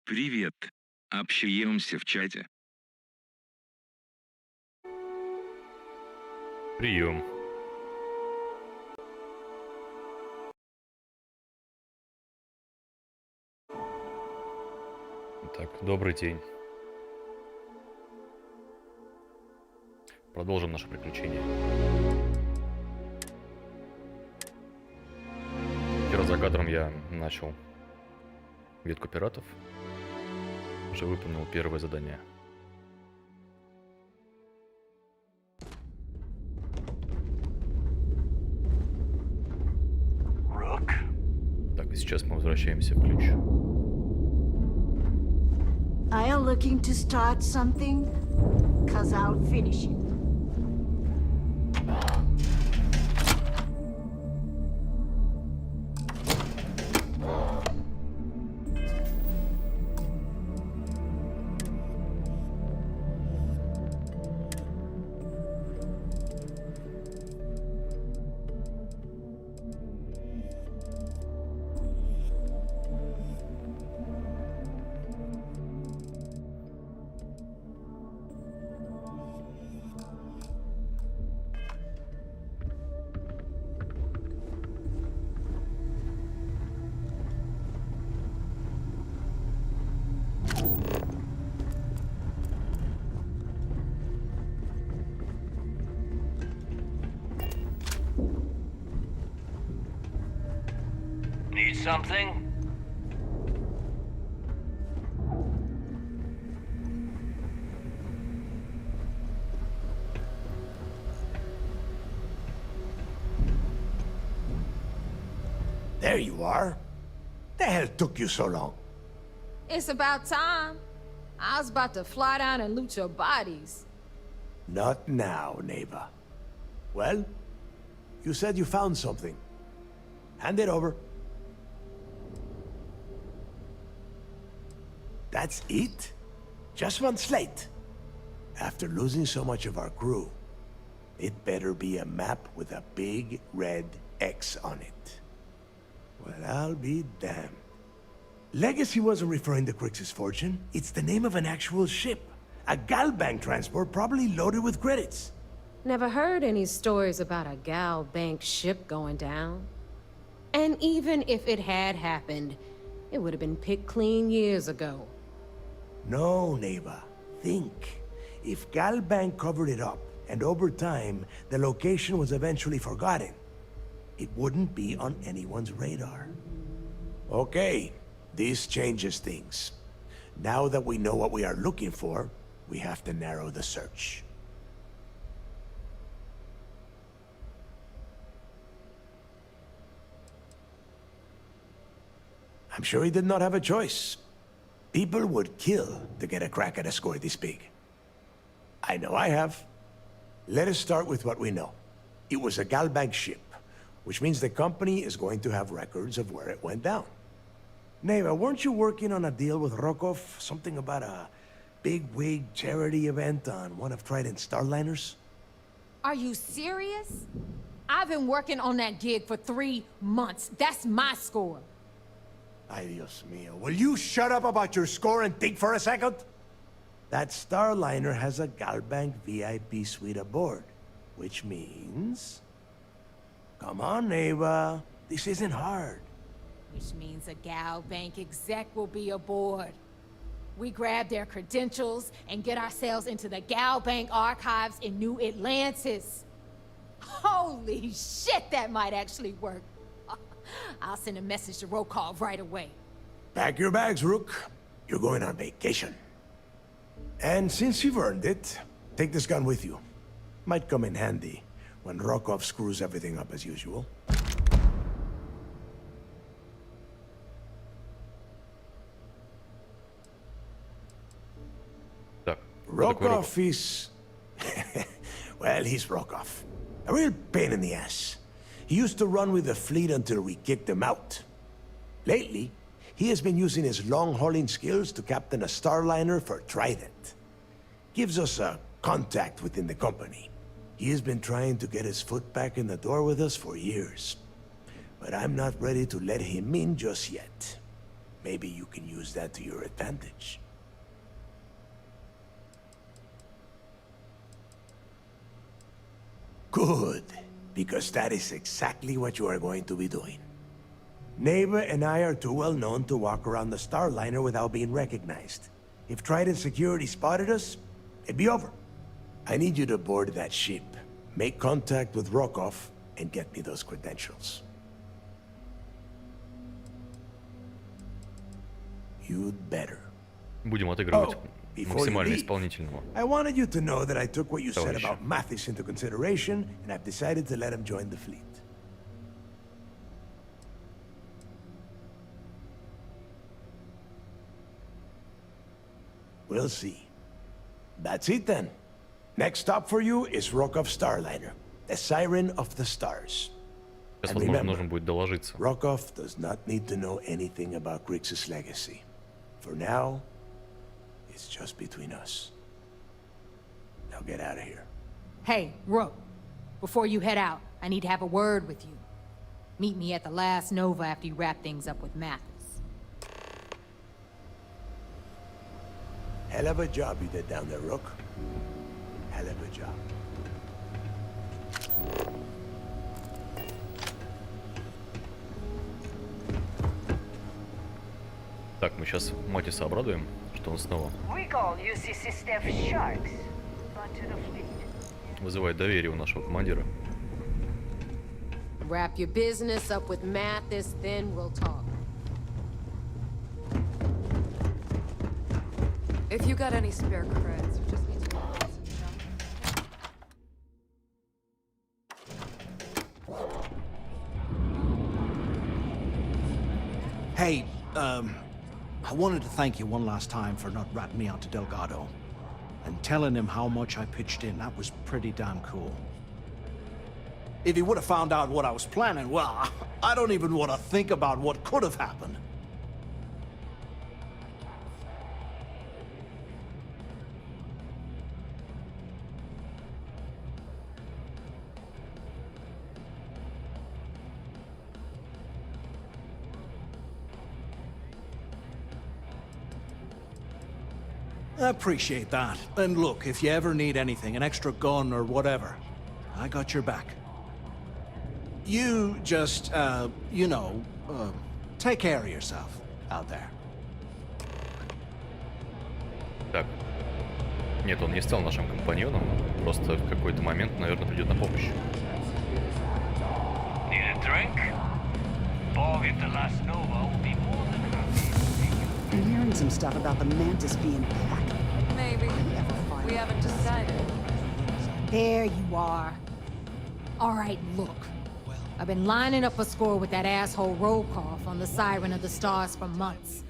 Привет. Общаемся в чате. Прием. Так, добрый день. Продолжим наше приключение. Вчера за кадром я начал ветку пиратов. Уже выполнил первое задание. Так, и сейчас мы возвращаемся в ключ. Are you looking to start something? 'Cause I'll finish it. Need something? There you are. The hell took you so long? It's about time. I was about to fly down and loot your bodies. Not now, neighbor. Well, you said you found something. Hand it over. That's it? Just one slate? After losing so much of our crew, it better be a map with a big red X on it. Well, I'll be damned. Legacy wasn't referring to Crix's fortune. It's the name of an actual ship. A Galbank transport probably loaded with credits. Never heard any stories about a gal bank ship going down. And even if it had happened, it would have been picked clean years ago. No, neighbor. Think. If Galbank covered it up, and over time, the location was eventually forgotten, it wouldn't be on anyone's radar. Okay, this changes things. Now that we know what we are looking for, we have to narrow the search. I'm sure he did not have a choice. People would kill to get a crack at a score this big. I know I have. Let us start with what we know. It was a Galbank ship, which means the company is going to have records of where it went down. Neva, weren't you working on a deal with Rokov? Something about a big-wig charity event on one of Trident's Starliners? Are you serious? I've been working on that gig for 3 months. That's my score. Ay, Dios mío. Will you shut up about your score and think for a second? That Starliner has a Galbank VIP suite aboard, which means... Come on, Neva. This isn't hard. Which means a gal bank exec will be aboard. We grab their credentials and get ourselves into the gal bank archives in New Atlantis. Holy shit, that might actually work. I'll send a message to Rokov right away. Pack your bags, Rook. You're going on vacation. And since you've earned it, take this gun with you. Might come in handy when Rokov screws everything up as usual. Так, Rokov is... well, he's Rokov. A real pain in the ass. He used to run with the fleet until we kicked him out. Lately, he has been using his long-hauling skills to captain a Starliner for Trident. Gives us a contact within the company. He has been trying to get his foot back in the door with us for years. But I'm not ready to let him in just yet. Maybe you can use that to your advantage. Good, because that is exactly what you are going to be doing. Neighbor and I are too well known to walk around the Starliner without being recognized. If Trident Security spotted us, it'd be over. I need you to board that ship, make contact with Rokov, and get me those credentials. You'd better. Будем отыгрывать before you максимально leave, исполнительного. I wanted you to know that I took what you said Товарища. about Mathis into consideration, and I've decided to let him join the fleet. We'll see. That's it then. Next stop for you is Rokov Starliner, the siren of the stars. Сейчас, And возможно, remember, нужно будет доложиться. Rokov does not need to know anything about Grixis' legacy. For now, it's just between us. Now get out of here. Hey, Rook, before you head out, I need to have a word with you. Meet me at the last Nova after you wrap things up with Mathis. Hell of a job you did down there, Rook. Hell of a job. Так, мы сейчас Матиса обрадуем, что он снова We call UCC staff sharks, but to the fleet. вызывает доверие у нашего командира. Wrap your business up with Mathis, then we'll talk. If you got any spare creds, we just need to go get some junk. Hey, I wanted to thank you one last time for not ratting me out to Delgado. And telling him how much I pitched in. That was pretty damn cool. If he would have found out what I was planning, well, I don't even want to think about what could have happened. I appreciate that. And look, if you ever need anything, an extra gun or whatever, I got your back. You just, take care of yourself out there. Так. Нет, он не стал нашим компаньоном. Просто в какой-то момент, наверное, придет на помощь. Need a drink? Bog at the last Nova will be more than happy. I'm hearing some stuff about the Mantis being back. Maybe. We haven't decided. There you are. All right, look. I've been lining up a score with that asshole Rokov on the Siren of the Stars for months.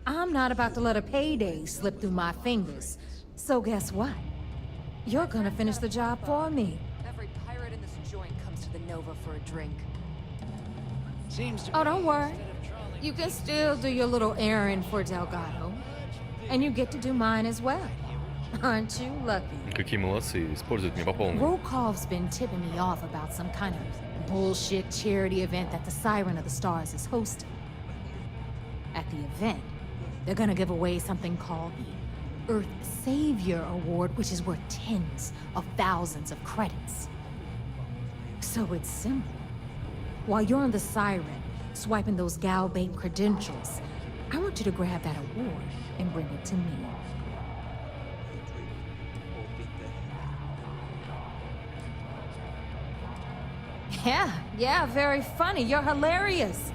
I'm not about to let a payday slip through my fingers. So guess what? You're gonna finish the job for me. Every pirate in this joint comes to the Nova for a drink. Oh, don't worry. You can still do your little errand for Delgado. And you get to do mine as well. Aren't you lucky? Какие молодцы, используют меня по полной. Rokov's been tipping me off about some kind of bullshit charity event that the Siren of the Stars is hosting. At the event, they're gonna give away something called the Earth Savior Award, which is worth tens of thousands of credits. So it's simple. While you're on the Siren, swiping those Galbait credentials, I want you to grab that award and bring it to me. Yeah, very funny. You're hilarious.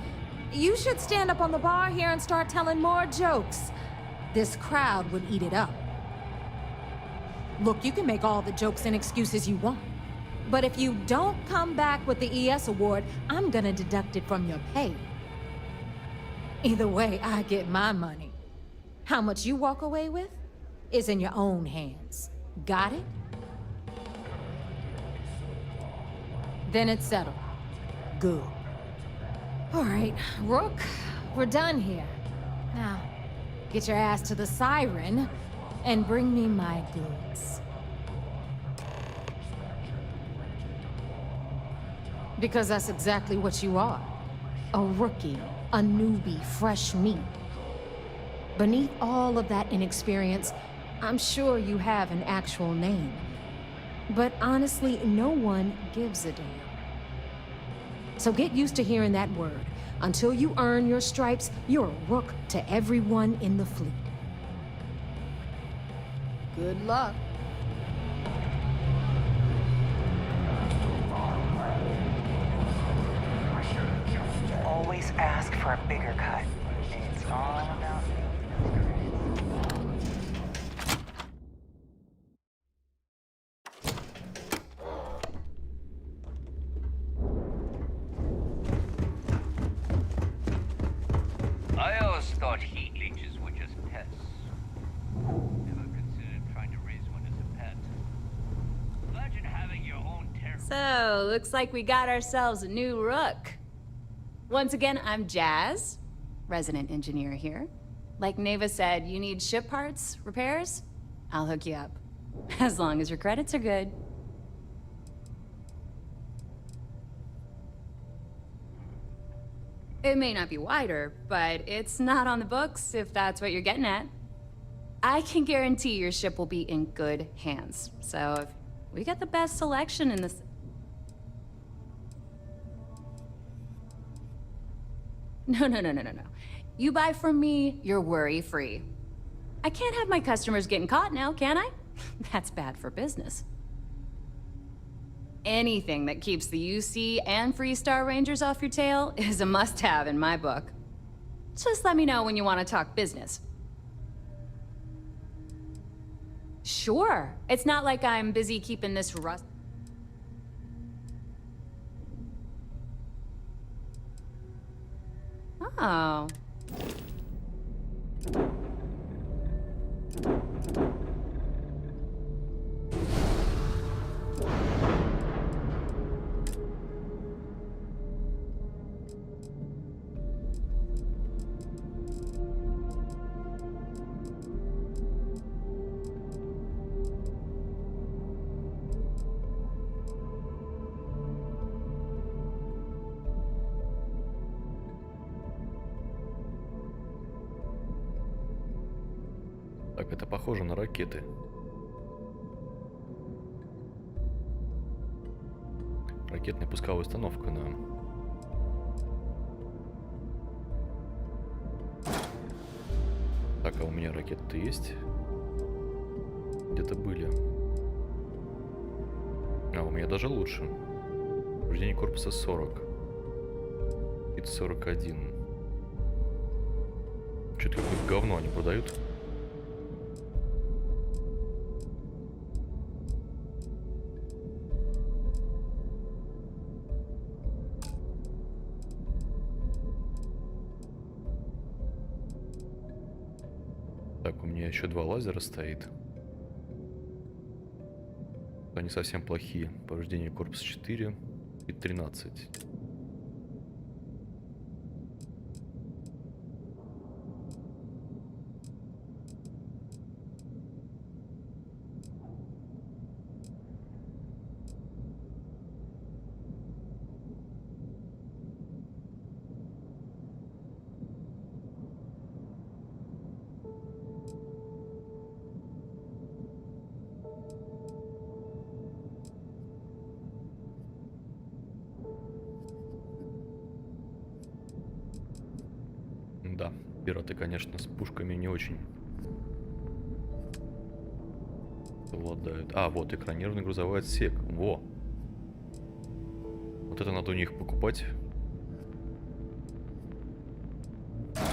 You should stand up on the bar here and start telling more jokes. This crowd would eat it up. Look, you can make all the jokes and excuses you want. But if you don't come back with the ES award, I'm gonna deduct it from your pay. Either way, I get my money. How much you walk away with is in your own hands. Got it? Then it's settled. Good. All right, Rook, we're done here. Now, get your ass to the Siren and bring me my goods. Because that's exactly what you are. A rookie. a newbie, fresh meat. Beneath all of that inexperience, I'm sure you have an actual name. But honestly, no one gives a damn. So get used to hearing that word. Until you earn your stripes, you're a rook to everyone in the fleet. Good luck. Always ask for a bigger cut. It's all about I always thought heat leeches were just pests. Never considered trying to raise one as a pet. Imagine having your own terrible... So, looks like we got ourselves a new rook. Once again, I'm Jazz, resident engineer here. Like Neva said, you need ship parts, repairs? I'll hook you up. As long as your credits are good. It may not be wider, but it's not on the books, if that's what you're getting at. I can guarantee your ship will be in good hands. So if we got the best selection in this... No. You buy from me, you're worry-free. I can't have my customers getting caught now, can I? That's bad for business. Anything that keeps the UC and Freestar Rangers off your tail is a must-have in my book. Just let me know when you want to talk business. Sure. It's not like I'm busy keeping this rust... Oh. Так, это похоже на ракеты. Ракетная пусковая установка, да. Так, а у меня ракеты-то есть? Где-то были. А, у меня даже лучше. Повреждение корпуса 40. Вид 41. Что-то какое-то говно они продают. Так, у меня еще 2 лазера стоит. Они совсем плохие. Повреждение корпуса 4 и 13. Да, пираты, конечно, с пушками не очень обладают. А, вот, экранированный грузовой отсек. Во! Вот это надо у них покупать.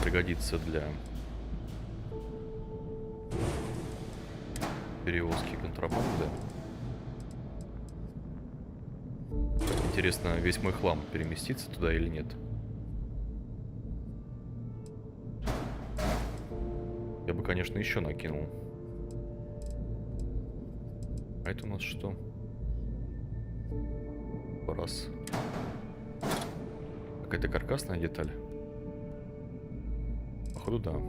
Пригодится для перевозки контрабанды. Интересно, весь мой хлам переместится туда или нет? Я бы, конечно, еще накинул. А это у нас что? Раз. Какая-то каркасная деталь. Походу, да.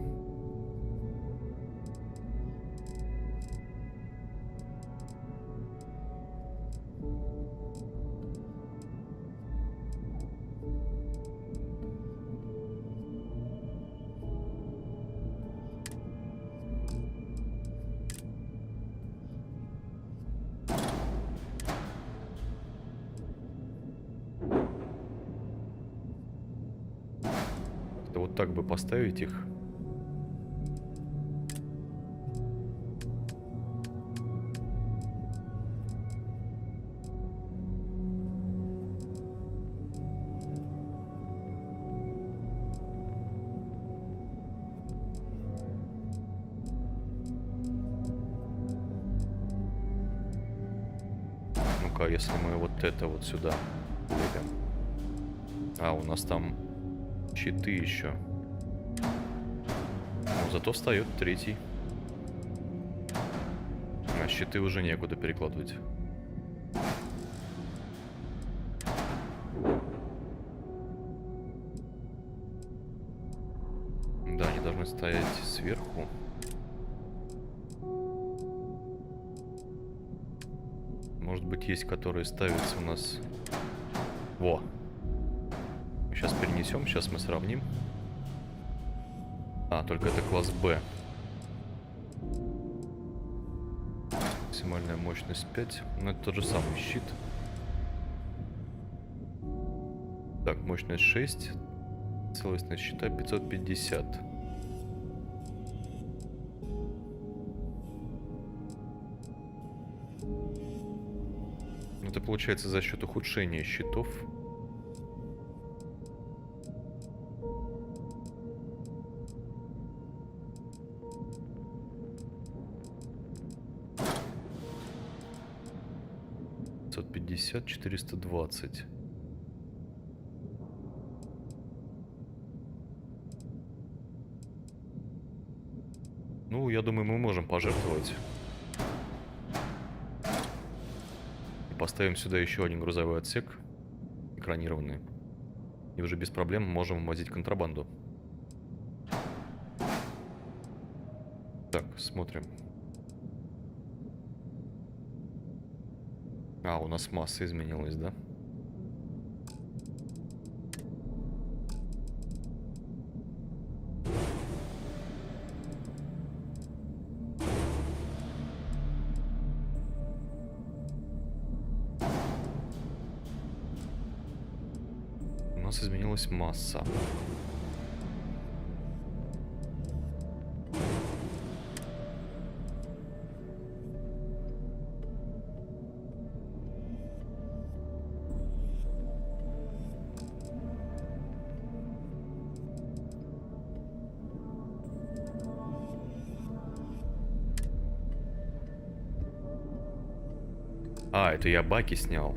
вот так бы поставить их. Ну-ка, если мы вот это вот сюда лепим. А, у нас там щиты еще. Ну, зато встает третий. А щиты уже некуда перекладывать. Да, они должны стоять сверху. Может быть, есть, которые ставятся у нас... Во! Сейчас перенесем, сейчас мы сравним. А, только это класс Б. Максимальная мощность 5. Ну, это тот же самый щит. Так, мощность 6. Целостность щита 550. Это получается за счет ухудшения щитов. $550, 420. Ну, я думаю, мы можем пожертвовать. И поставим сюда еще один грузовой отсек, экранированный. И уже без проблем можем ввозить контрабанду. Так, смотрим. А, у нас масса изменилась, да? У нас изменилась масса. А, это я баки снял.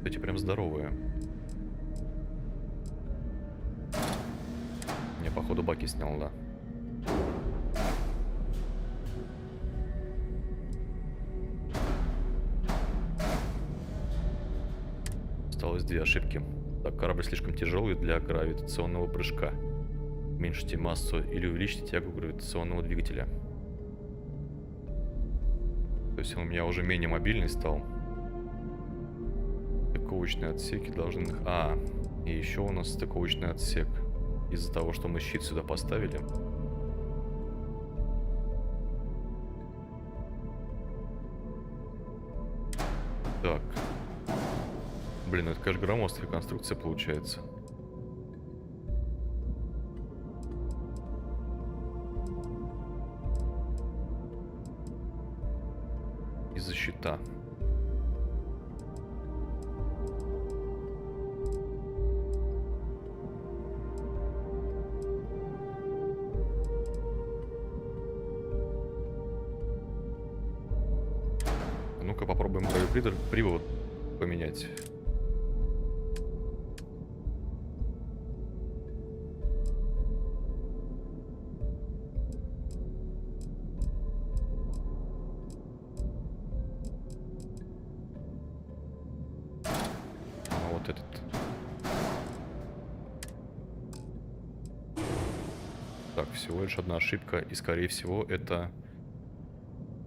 Эти прям здоровые. Я, походу, баки снял, да. Осталось 2 ошибки. Так, корабль слишком тяжелый для гравитационного прыжка. Уменьшите массу или увеличьте тягу гравитационного двигателя. То есть он у меня уже менее мобильный стал. Стыковочные отсеки должны... А, и еще у нас стыковочный отсек. Из-за того, что мы щит сюда поставили. Так. Блин, это, конечно, громоздкая конструкция получается. Из-за щита. Ну-ка попробуем привод поменять. А вот этот. Так, всего лишь одна ошибка, и скорее всего это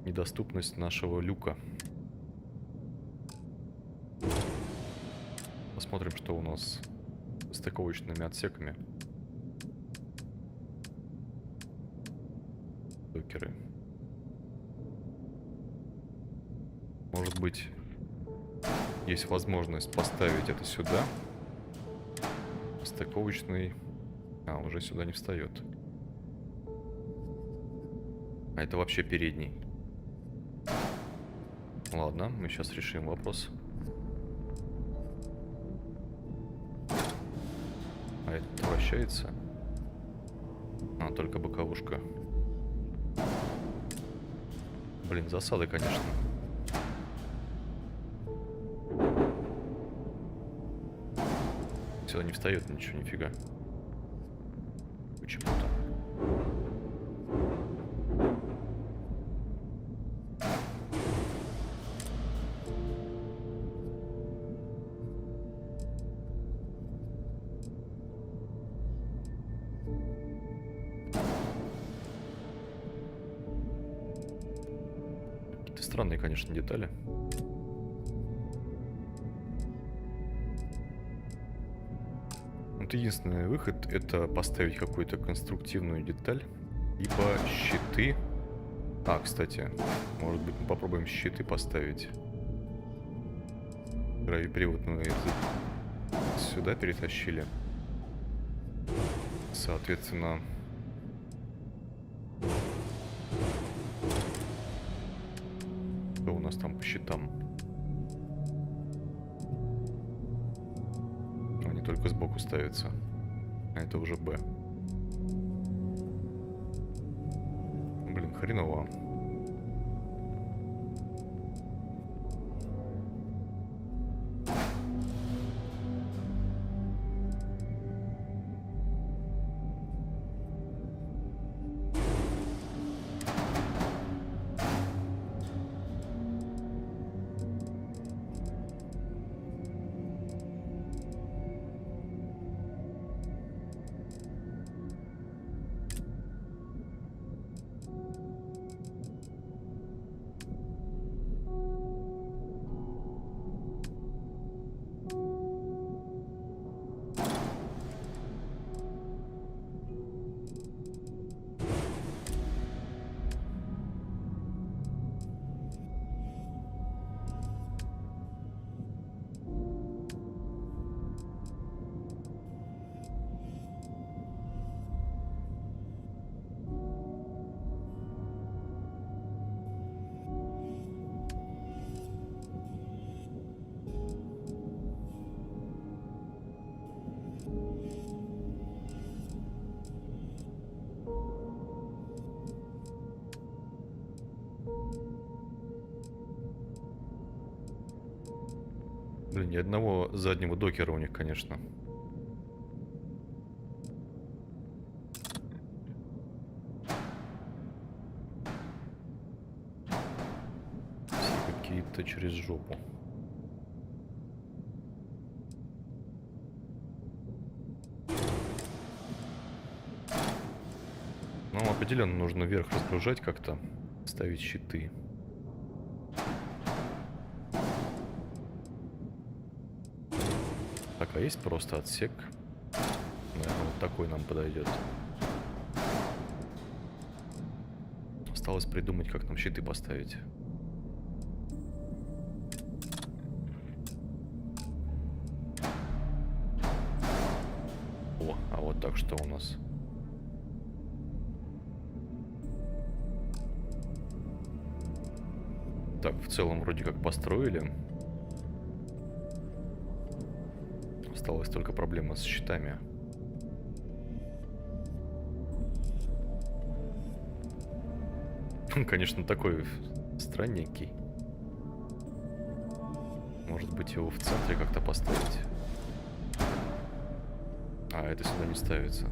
недоступность нашего люка. Посмотрим, что у нас с стыковочными отсеками. Докеры. Может быть, есть возможность поставить это сюда. Стыковочный. А, уже сюда не встает. А это вообще передний. Ладно, мы сейчас решим вопрос. А это вращается? А, только боковушка. Блин, засада, конечно. Сюда не встает ничего, нифига. Почему-то. Какие-то странные, конечно, детали. Вот единственный выход — это поставить какую-то конструктивную деталь, либо щиты. А, кстати, может быть, мы попробуем щиты поставить. Гравипривод мы сюда перетащили. Соответственно, что у нас там по щитам? Они только сбоку ставятся. А это уже Б. Блин, хреново. Блин, ни одного заднего докера у них, конечно. Все какие-то через жопу. Нам определенно нужно вверх разгружать как-то, ставить щиты. Так, а есть просто отсек? Наверное, вот такой нам подойдет. Осталось придумать, как нам щиты поставить. О, а вот так что у нас? Так, в целом вроде как построили. Осталась только проблема с щитами. Он, конечно, такой странненький. Может быть, его в центре как-то поставить? А, это сюда не ставится.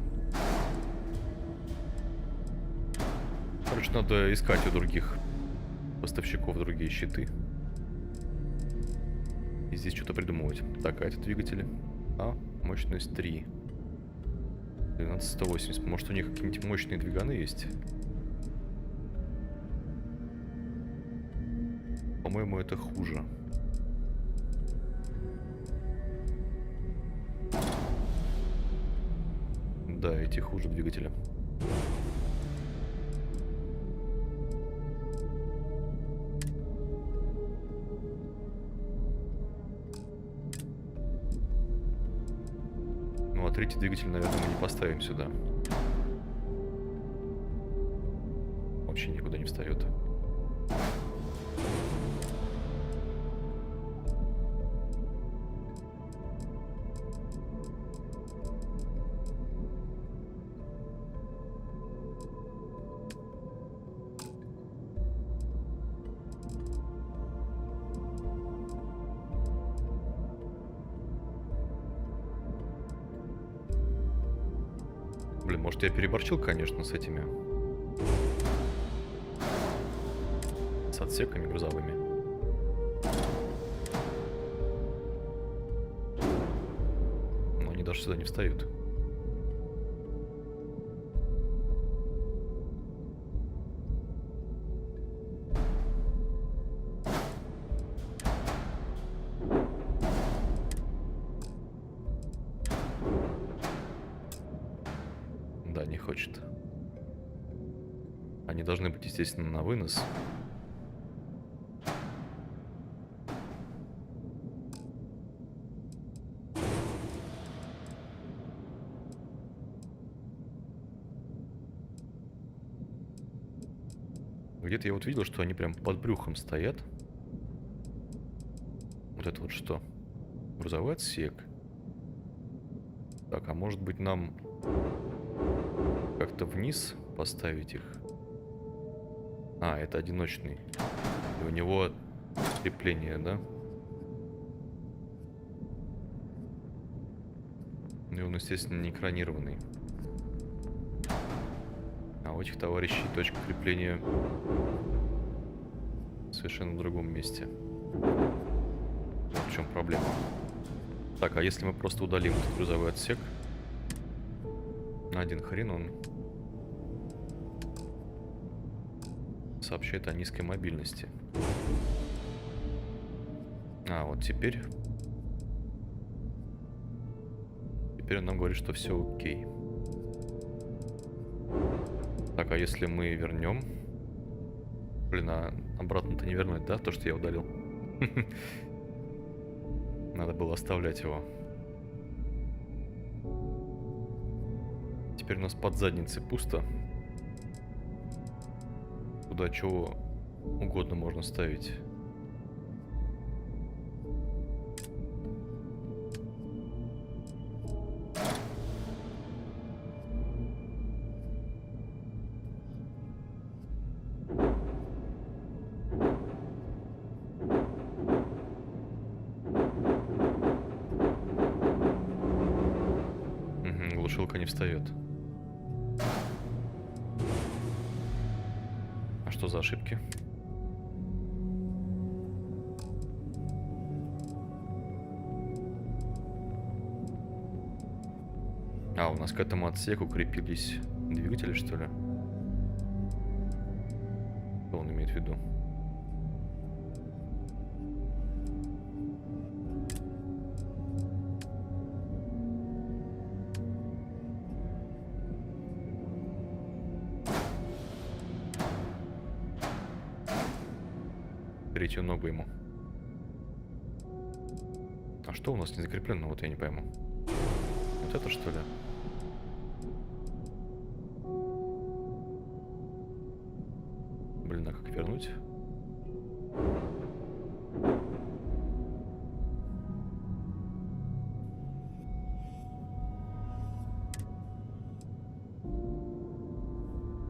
Короче, надо искать у других поставщиков другие щиты. И здесь что-то придумывать. Так, а это двигатели? А, мощность 3. 12180. Может, у них какие-нибудь мощные двиганы есть? По-моему, это хуже. Да, эти хуже двигателя. эти двигатели, наверное, мы не поставим сюда. Вообще никуда не встает. Блин, может, я переборчил, конечно, с этими... с отсеками грузовыми. Но они даже сюда не встают. Да, не хочет. Они должны быть, естественно, на вынос. Где-то я вот видел, что они прям под брюхом стоят. Вот это вот что? Грузовой отсек. Так, а может быть нам как-то вниз поставить их? А, это одиночный. И у него крепление, да? И он, естественно, не экранированный. А у этих товарищей точка крепления совершенно в другом месте. Вот в чем проблема. Так, а если мы просто удалим этот грузовой отсек? На один хрен он сообщает о низкой мобильности. А, вот теперь... Теперь он нам говорит, что все окей. Так, а если мы вернем... Блин, а обратно-то не вернуть, да? То, что я удалил. Надо было оставлять его. Теперь у нас под задницей пусто. Туда чего угодно можно ставить. Глушилка не встает. А что за ошибки? А, у нас к этому отсеку крепились двигатели, что ли? Что он имеет в виду? Третью ногу ему. А что у нас не закреплено? Вот я не пойму. Вот это что ли? Блин, а как вернуть?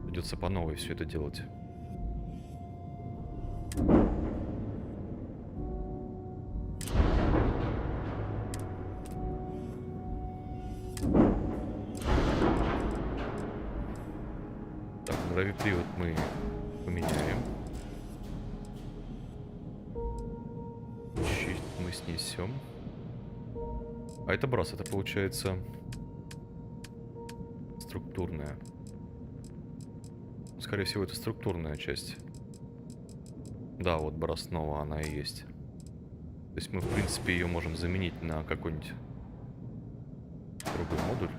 Придется по новой все это делать. Привод мы поменяем. Щит мы снесем. А это брас, это получается структурная. Скорее всего, это структурная часть. Да, вот брас снова она и есть. То есть мы, в принципе, ее можем заменить на какой-нибудь другой модуль.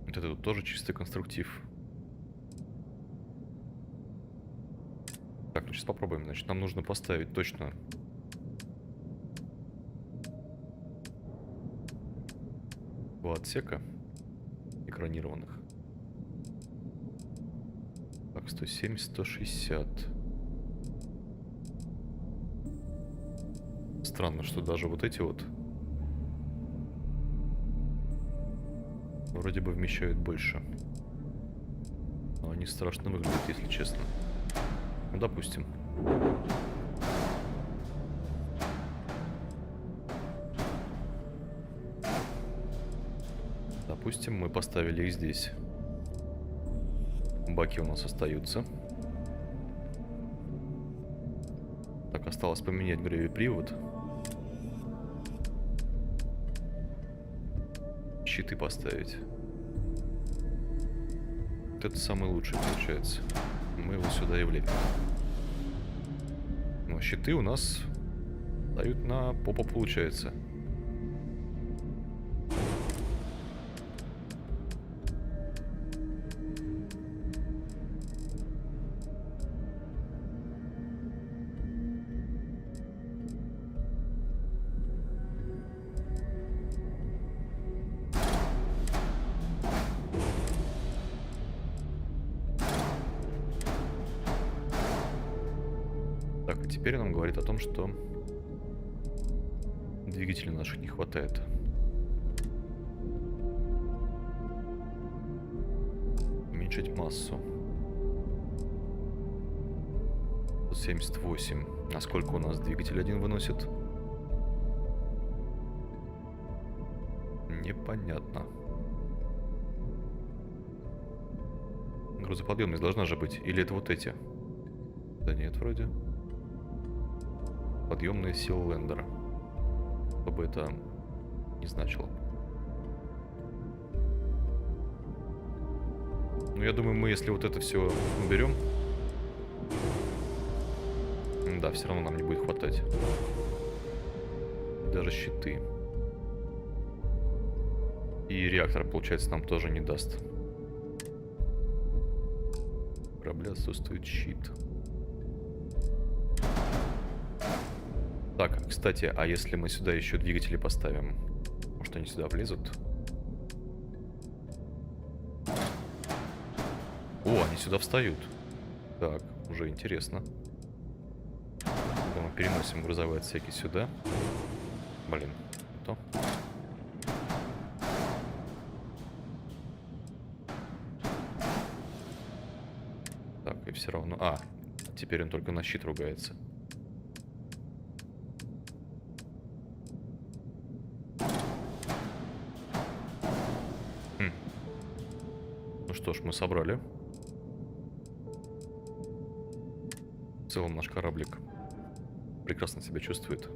Это тут тоже чистый конструктив. Так, ну сейчас попробуем. Значит, нам нужно поставить точно Два отсека экранированных. Так, 170, 160. Странно, что даже вот эти вот вроде бы вмещают больше. Но они страшно выглядят, если честно. Ну, допустим. Допустим, мы поставили их здесь. Баки у нас остаются. Так, осталось поменять гравипривод. Щиты поставить. Вот это самый лучший получается. Мы его сюда и влепим. Но щиты у нас дают на попу, получается. Так, и теперь нам говорит о том, что двигателей наших не хватает. Уменьшить массу. 78. А сколько у нас двигатель один выносит? Непонятно. Грузоподъемность должна же быть. Или это вот эти? Да нет, вроде. Подъемная сила лендера. Что бы это ни значило. Ну, я думаю, мы, если вот это все уберем, да, все равно нам не будет хватать. Даже щиты. И реактор, получается, нам тоже не даст. В корабле отсутствует щит. Так, кстати, а если мы сюда еще двигатели поставим, может, они сюда влезут? О, они сюда встают. Так, уже интересно. Тогда мы переносим грузовые отсеки сюда. Блин, то. Так, и все равно... А, теперь он только на щит ругается. Что ж, мы собрали. В целом наш кораблик прекрасно себя чувствует.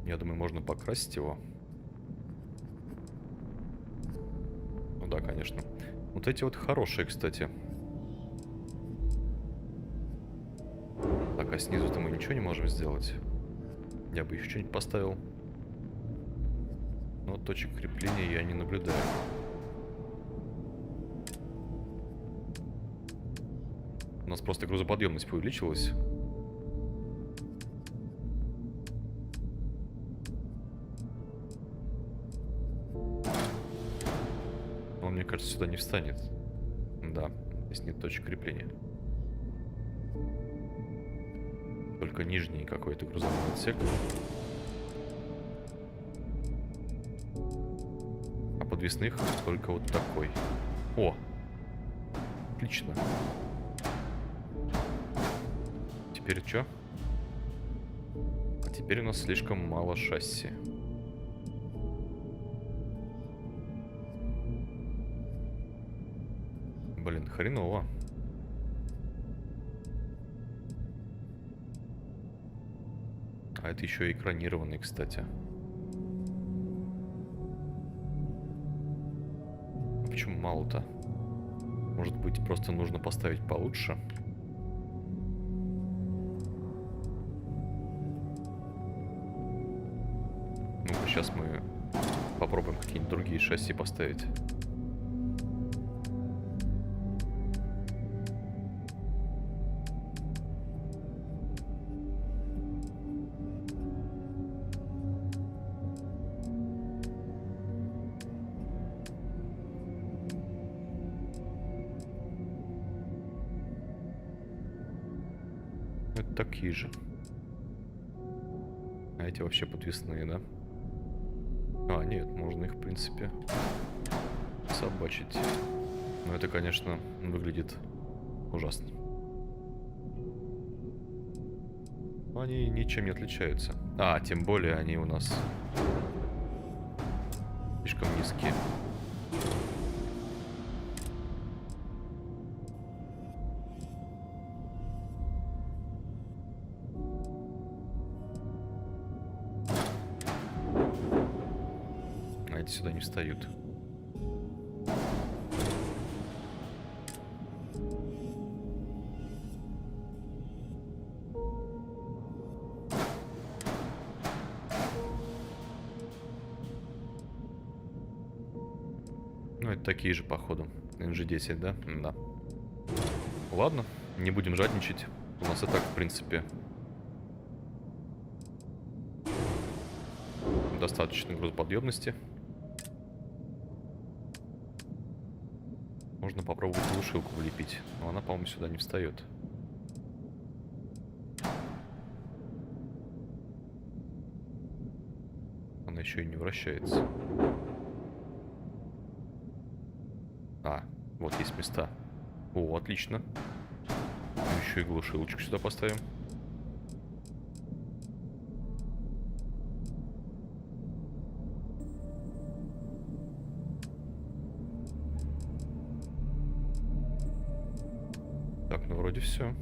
Я думаю, можно покрасить его. Ну да, конечно. Вот эти вот хорошие, кстати. Так, а снизу-то мы ничего не можем сделать. Я бы еще что-нибудь поставил. Но точек крепления я не наблюдаю. У нас просто грузоподъемность увеличилась. Он, мне кажется, сюда не встанет. Да, здесь нет точек крепления. Только нижний какой-то грузовой отсек. А подвесных только вот такой. О! Отлично. Теперь что? А теперь у нас слишком мало шасси. Блин, хреново. А это еще и экранированный, кстати. Почему мало-то? Может быть, просто нужно поставить получше? Ну-ка, сейчас мы попробуем какие-нибудь другие шасси поставить. Вот такие же. А эти вообще подвесные, да? А, нет, можно их, в принципе, собачить. Но это, конечно, выглядит ужасно. Но они ничем не отличаются. А, тем более они у нас слишком низкие. А эти сюда не встают. Ну, это такие же, походу. NG-10, да? Да. Ладно, не будем жадничать. У нас и так, в принципе, достаточно грузоподъемности. Можно попробовать глушилку влепить, но она, по-моему, сюда не встает. Она еще и не вращается. А, вот есть места. О, отлично. Еще и глушилочку сюда поставим. Так, ну вроде все.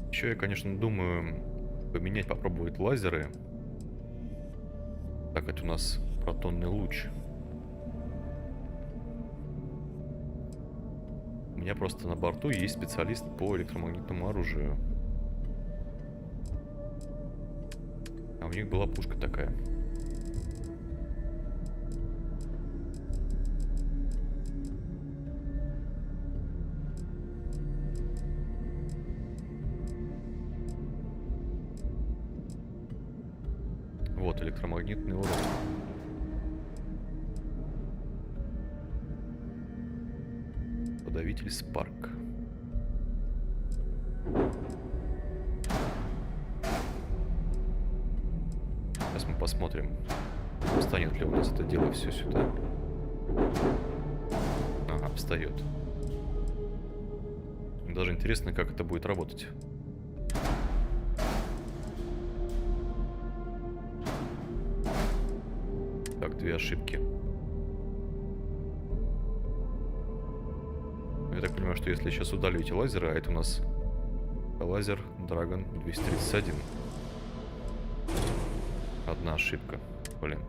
Еще я, конечно, думаю поменять, попробовать лазеры. Так, это у нас протонный луч. У меня просто на борту есть специалист по электромагнитному оружию. А у них была пушка такая. Вот электромагнитный урон. Подавитель Спарк. Сейчас мы посмотрим, встанет ли у нас это дело все сюда. Ага, встает. Даже интересно, как это будет работать. Так, две ошибки. Я так понимаю, что если сейчас удалю эти лазеры, а это у нас лазер Dragon 231. Одна ошибка, блин.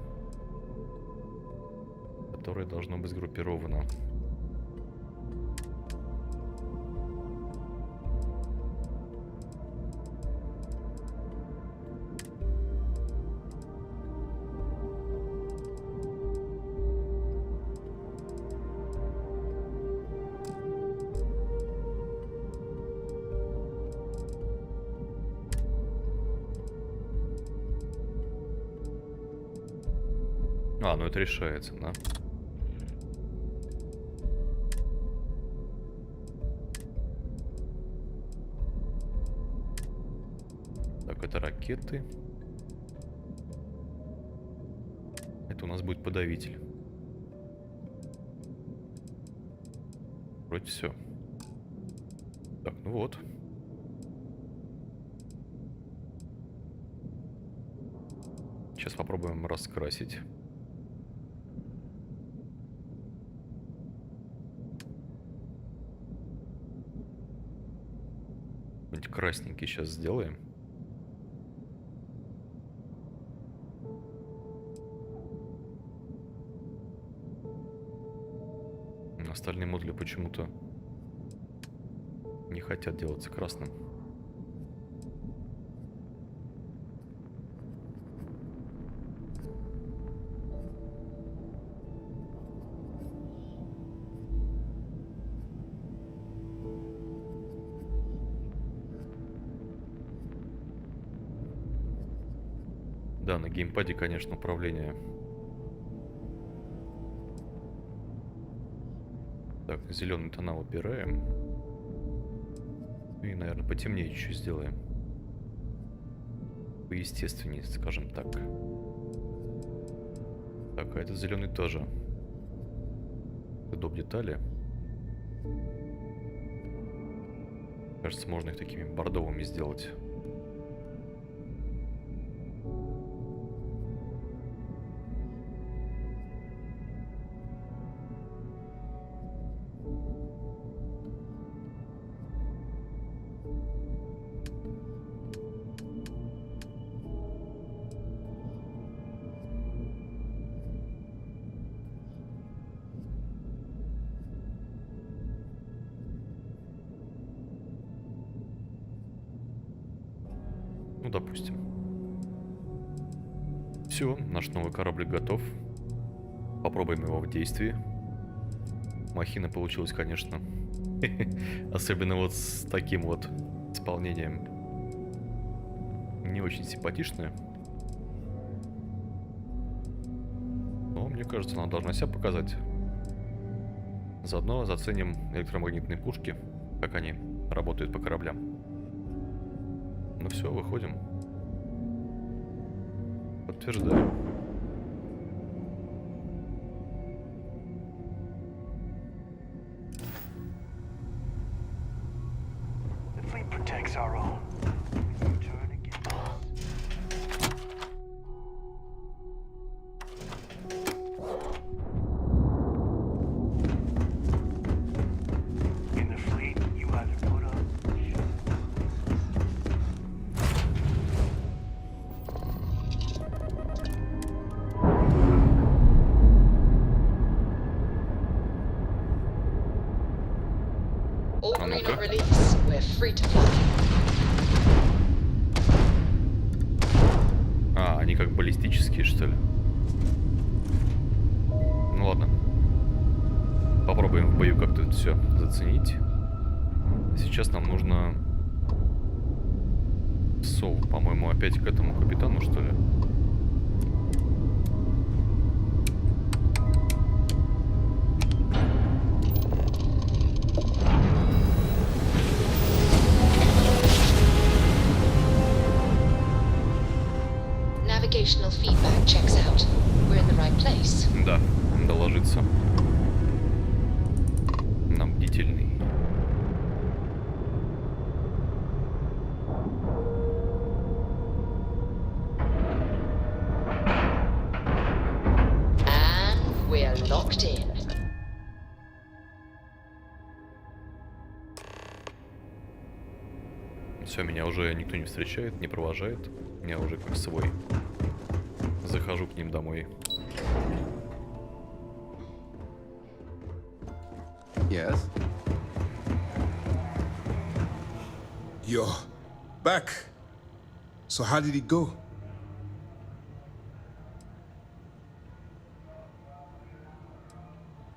Которая должна быть сгруппирована. А, ну это решается, да? Так, это ракеты. Это у нас будет подавитель. Вроде все. Так, ну вот. Сейчас попробуем раскрасить. Красненький сейчас сделаем. Остальные модули почему-то не хотят делаться красным. Да, на геймпаде, конечно, управление Так, зеленый тона убираем. И, наверное, потемнее чуть сделаем. Поестественнее, скажем так. Так, а этот зеленый тоже. Доп. Детали. Кажется, можно их такими бордовыми сделать. Ну, допустим. Все, наш новый кораблик готов. Попробуем его в действии. Махина получилась, конечно. Особенно вот с таким вот исполнением. Не очень симпатичная. Но, мне кажется, она должна себя показать. Заодно заценим электромагнитные пушки, как они работают по кораблям. Ну все, выходим. Подтверждаю. The fleet protects our own. Turn against us. In the fleet, you either put up. Ну-ка. Release. We're free to fly. А, они как баллистические, что ли? Ну ладно. Попробуем в бою как-то это все заценить. Сейчас нам нужно... по-моему, опять к этому капитану, что ли? Navigational feedback checks out. We're in the right place. Да, доложиться. Нам бдительный. And we're locked in. Все, меня уже никто не встречает, не провожает. Я уже как свой. Захожу к ним домой. Yes? You're back. So how did it go?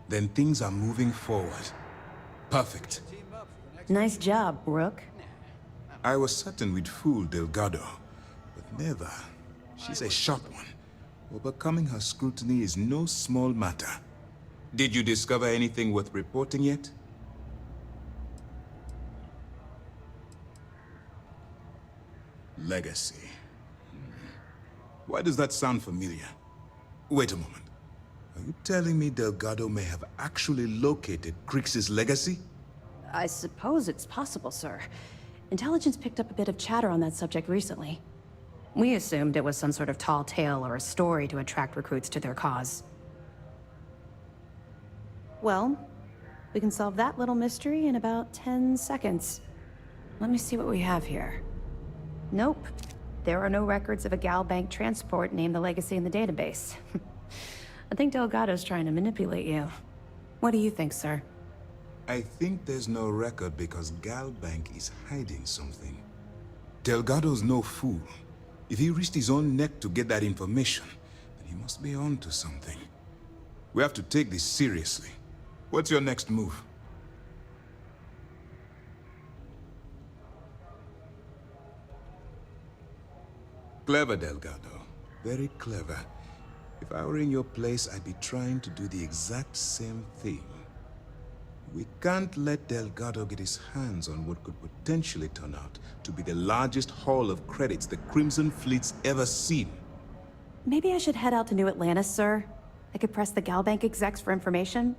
Then things are moving forward. Perfect. Nice job, Rook. I was certain we'd fool Delgado, but never. She's a sharp one. Overcoming her scrutiny is no small matter. Did you discover anything worth reporting yet? Legacy. Why does that sound familiar? Wait a moment. Are you telling me Delgado may have actually located Crix's legacy? I suppose it's possible, sir. Intelligence picked up a bit of chatter on that subject recently. We assumed it was some sort of tall tale or a story to attract recruits to their cause. Well, we can solve that little mystery in about 10 seconds. Let me see what we have here. Nope. There are no records of a Gal Bank transport named the Legacy in the database. I think Delgado's trying to manipulate you. What do you think, sir? I think there's no record because Gal Bank is hiding something. Delgado's no fool. If he risked his own neck to get that information, then he must be on to something. We have to take this seriously. What's your next move? Clever, Delgado. Very clever. If I were in your place, I'd be trying to do the exact same thing. We can't let Delgado get his hands on what could potentially turn out to be the largest haul of credits the Crimson Fleet's ever seen. Maybe I should head out to New Atlantis, sir. I could press the Galbank execs for information.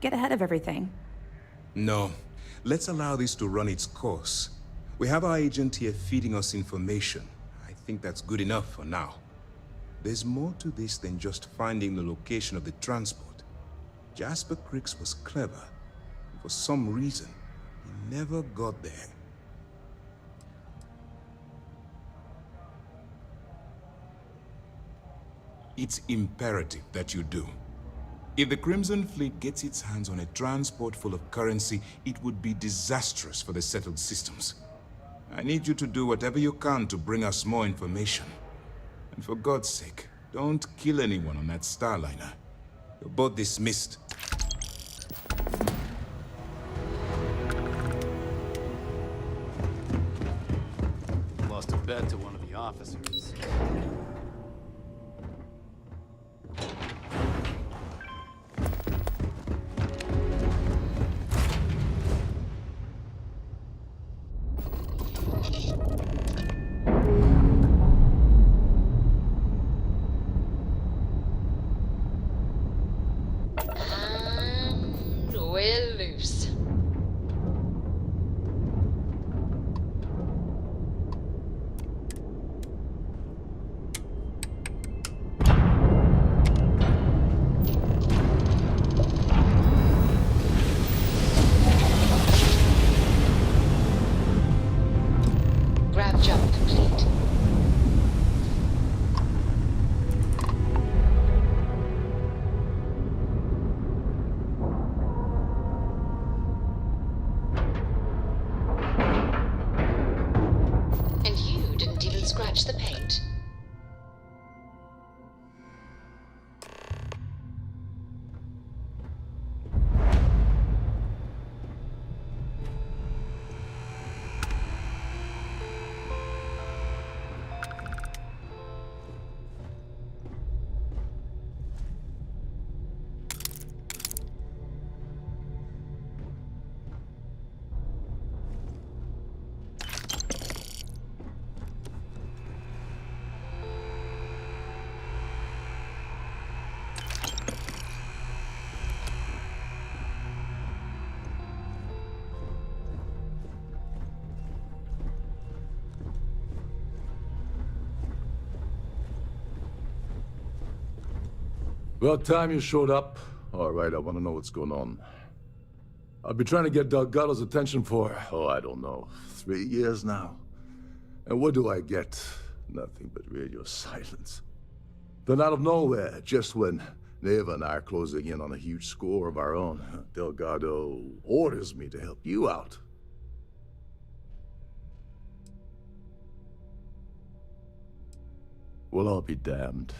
Get ahead of everything. No. Let's allow this to run its course. We have our agent here feeding us information. I think that's good enough for now. There's more to this than just finding the location of the transport. Jasper Creeks was clever. For some reason, he never got there. It's imperative that you do. If the Crimson Fleet gets its hands on a transport full of currency, it would be disastrous for the settled systems. I need you to do whatever you can to bring us more information. And for God's sake, don't kill anyone on that Starliner. You're both dismissed. Lost a bet to one of the officers. We're loose. Grab jump complete. And you didn't even scratch the paint. About time you showed up. All right, I want to know what's going on. I've been trying to get Delgado's attention for, I don't know, 3 years now. And what do I get? Nothing but radio silence. Then out of nowhere, just when Neva and I are closing in on a huge score of our own, Delgado orders me to help you out. Well, I'll be damned.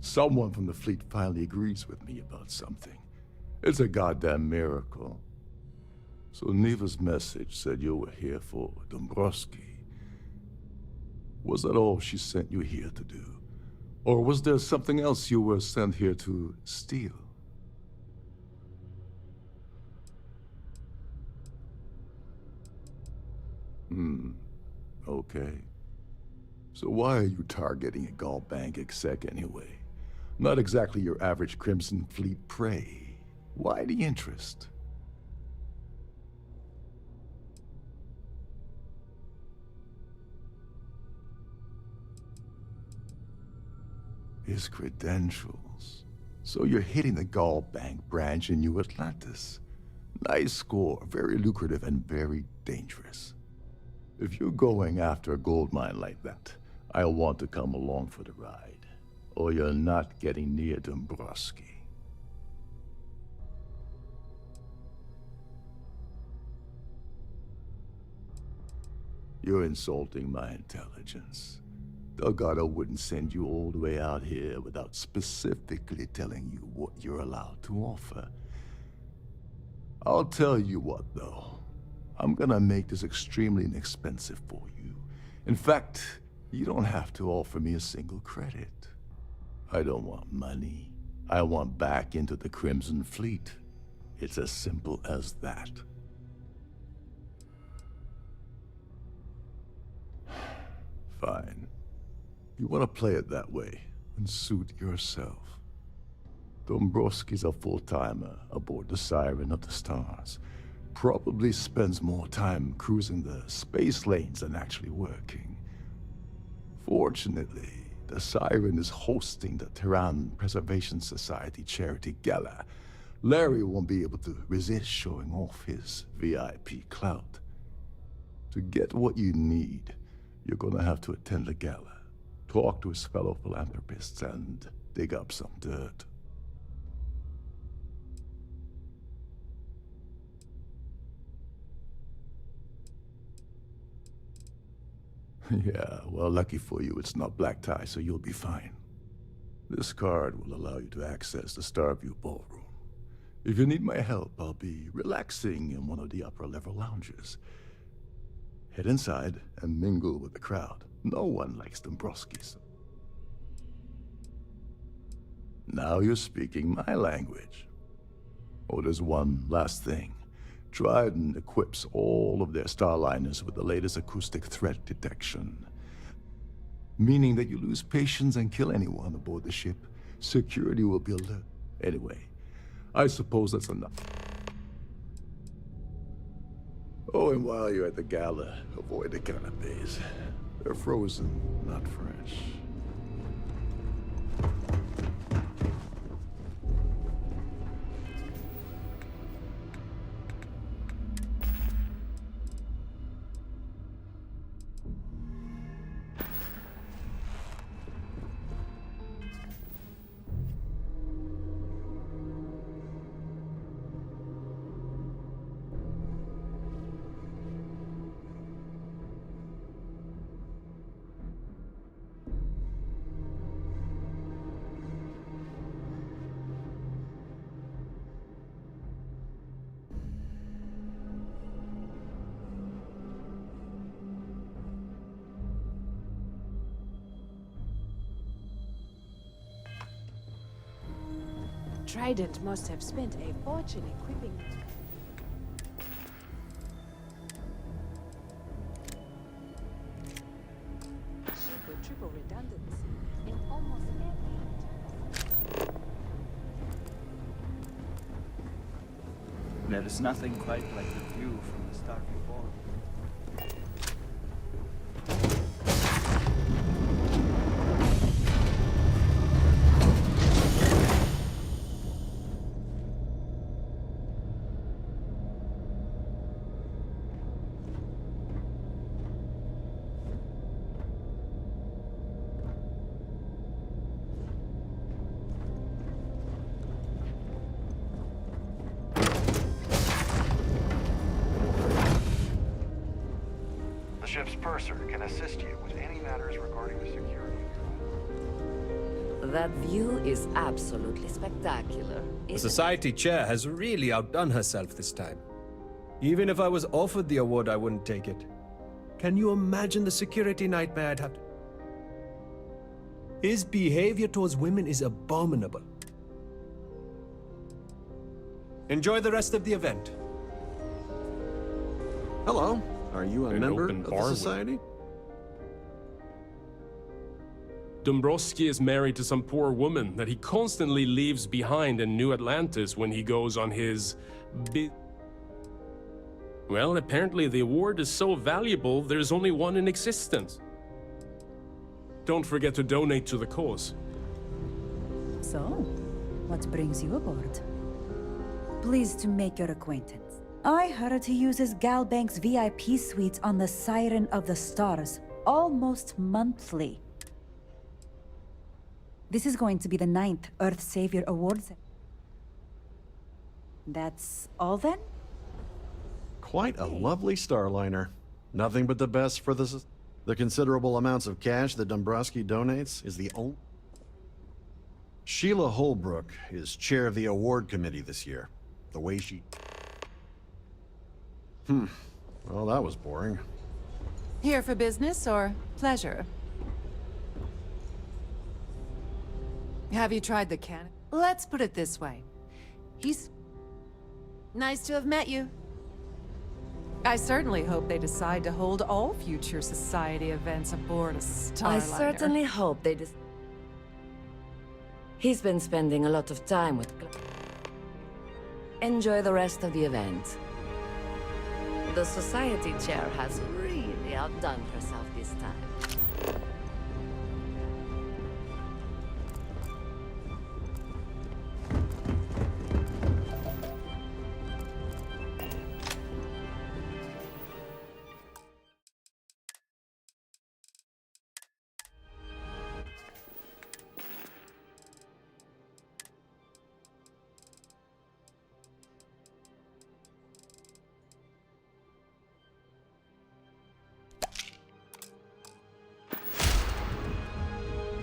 Someone from the fleet finally agrees with me about something. It's a goddamn miracle. So Neva's message said you were here for Dombrowski. Was that all she sent you here to do? Or was there something else you were sent here to steal? Okay. So why are you targeting a Galbank exec anyway? Not exactly your average Crimson Fleet prey. Why the interest? His credentials. So you're hitting the Galbank branch in New Atlantis. Nice score, very lucrative and very dangerous. If you're going after a gold mine like that, I'll want to come along for the ride. Or you're not getting near Dombrowski. You're insulting my intelligence. Delgado wouldn't send you all the way out here without specifically telling you what you're allowed to offer. I'll tell you what, though. I'm gonna make this extremely inexpensive for you. In fact, you don't have to offer me a single credit. I don't want money. I want back into the Crimson Fleet. It's as simple as that. Fine. You want to play it that way, and suit yourself. Dombrowski's a full-timer aboard the Siren of the Stars. Probably spends more time cruising the space lanes than actually working. Fortunately, the Siren is hosting the Tehran Preservation Society charity gala. Larry won't be able to resist showing off his VIP clout. To get what you need, you're gonna have to attend the gala, talk to his fellow philanthropists, and dig up some dirt. Yeah, well, lucky for you, it's not black tie, so you'll be fine. This card will allow you to access the Starview Ballroom. If you need my help, I'll be relaxing in one of the upper-level lounges. Head inside and mingle with the crowd. No one likes Dombrowski's. Now you're speaking my language. Oh, there's one last thing. Trident equips all of their starliners with the latest acoustic threat detection. Meaning that you lose patience and kill anyone aboard the ship, security will be alert. Anyway, I suppose that's enough. Oh, and while you're at the gala, avoid the canapes. They're frozen, not fresh. Trident must have spent a fortune equipping ship with triple redundancy in almost every. There is nothing quite like the view from the Starview Ballroom. Ship's purser can assist you with any matters regarding the security. That view is absolutely spectacular. The society chair has really outdone herself this time. Even if I was offered the award, I wouldn't take it. Can you imagine the security nightmare I'd have to... His behavior towards women is abominable. Enjoy the rest of the event. Hello. Are you a member of the society? Dombrowski is married to some poor woman that he constantly leaves behind in New Atlantis when he goes on his Well, apparently the award is so valuable, there's only one in existence. Don't forget to donate to the cause. So, what brings you aboard? Pleased to make your acquaintance. I heard he uses Galbank's VIP suites on the Siren of the Stars, almost monthly. This is going to be the 9th Earth Savior Awards. That's all then? Quite a lovely starliner. Nothing but the best for the considerable amounts of cash that Dombrowski donates is the only... Sheila Holbrook is chair of the award committee this year. The way she... Well, that was boring. Here for business or pleasure? Have you tried the can? Let's put it this way. Nice to have met you. I certainly hope they decide to hold all future society events aboard a Starliner. I certainly hope they He's been spending a lot of time with Enjoy the rest of the event. The society chair has really outdone herself this time.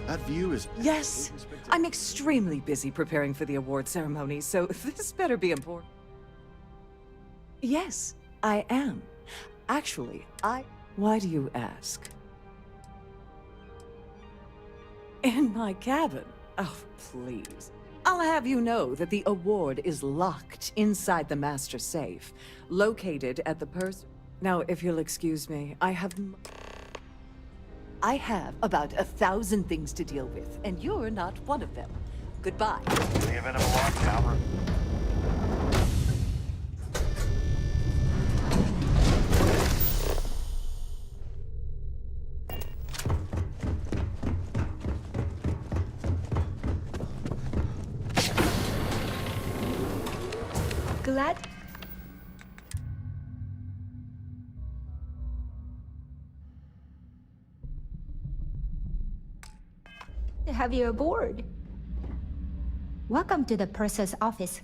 That view is... Yes, I'm extremely busy preparing for the award ceremony, so this better be important. Yes, I am. Actually, Why do you ask? In my cabin? Oh, please. I'll have you know that the award is locked inside the master safe, located at the Now, if you'll excuse me, I have about 1,000 things to deal with, and you're not one of them. Goodbye. In the event of a lockdown, Glad to have you aboard. Welcome to the purser's office.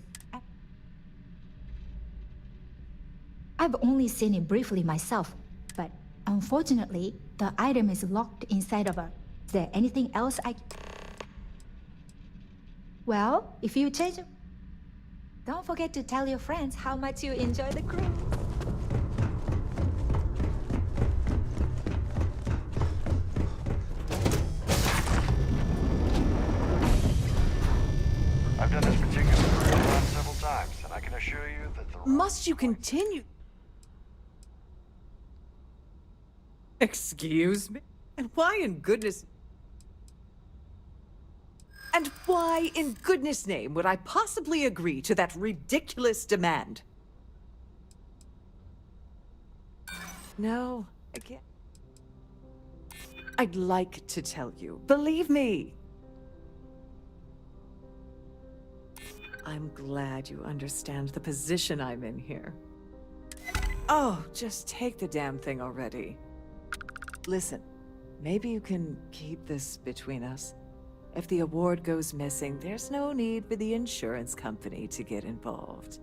I've only seen it briefly myself, but unfortunately, the item is locked inside of a... Is there anything else I... Well, if you change... Don't forget to tell your friends how much you enjoy the cruise. I've done this particular career run several times, and I can assure you that the... Must you continue? Excuse me? And why in goodness... And why in goodness name would I possibly agree to that ridiculous demand? No, I can't. I'd like to tell you, believe me. I'm glad you understand the position I'm in here. Oh, just take the damn thing already. Listen, maybe you can keep this between us. If the award goes missing, there's no need for the insurance company to get involved.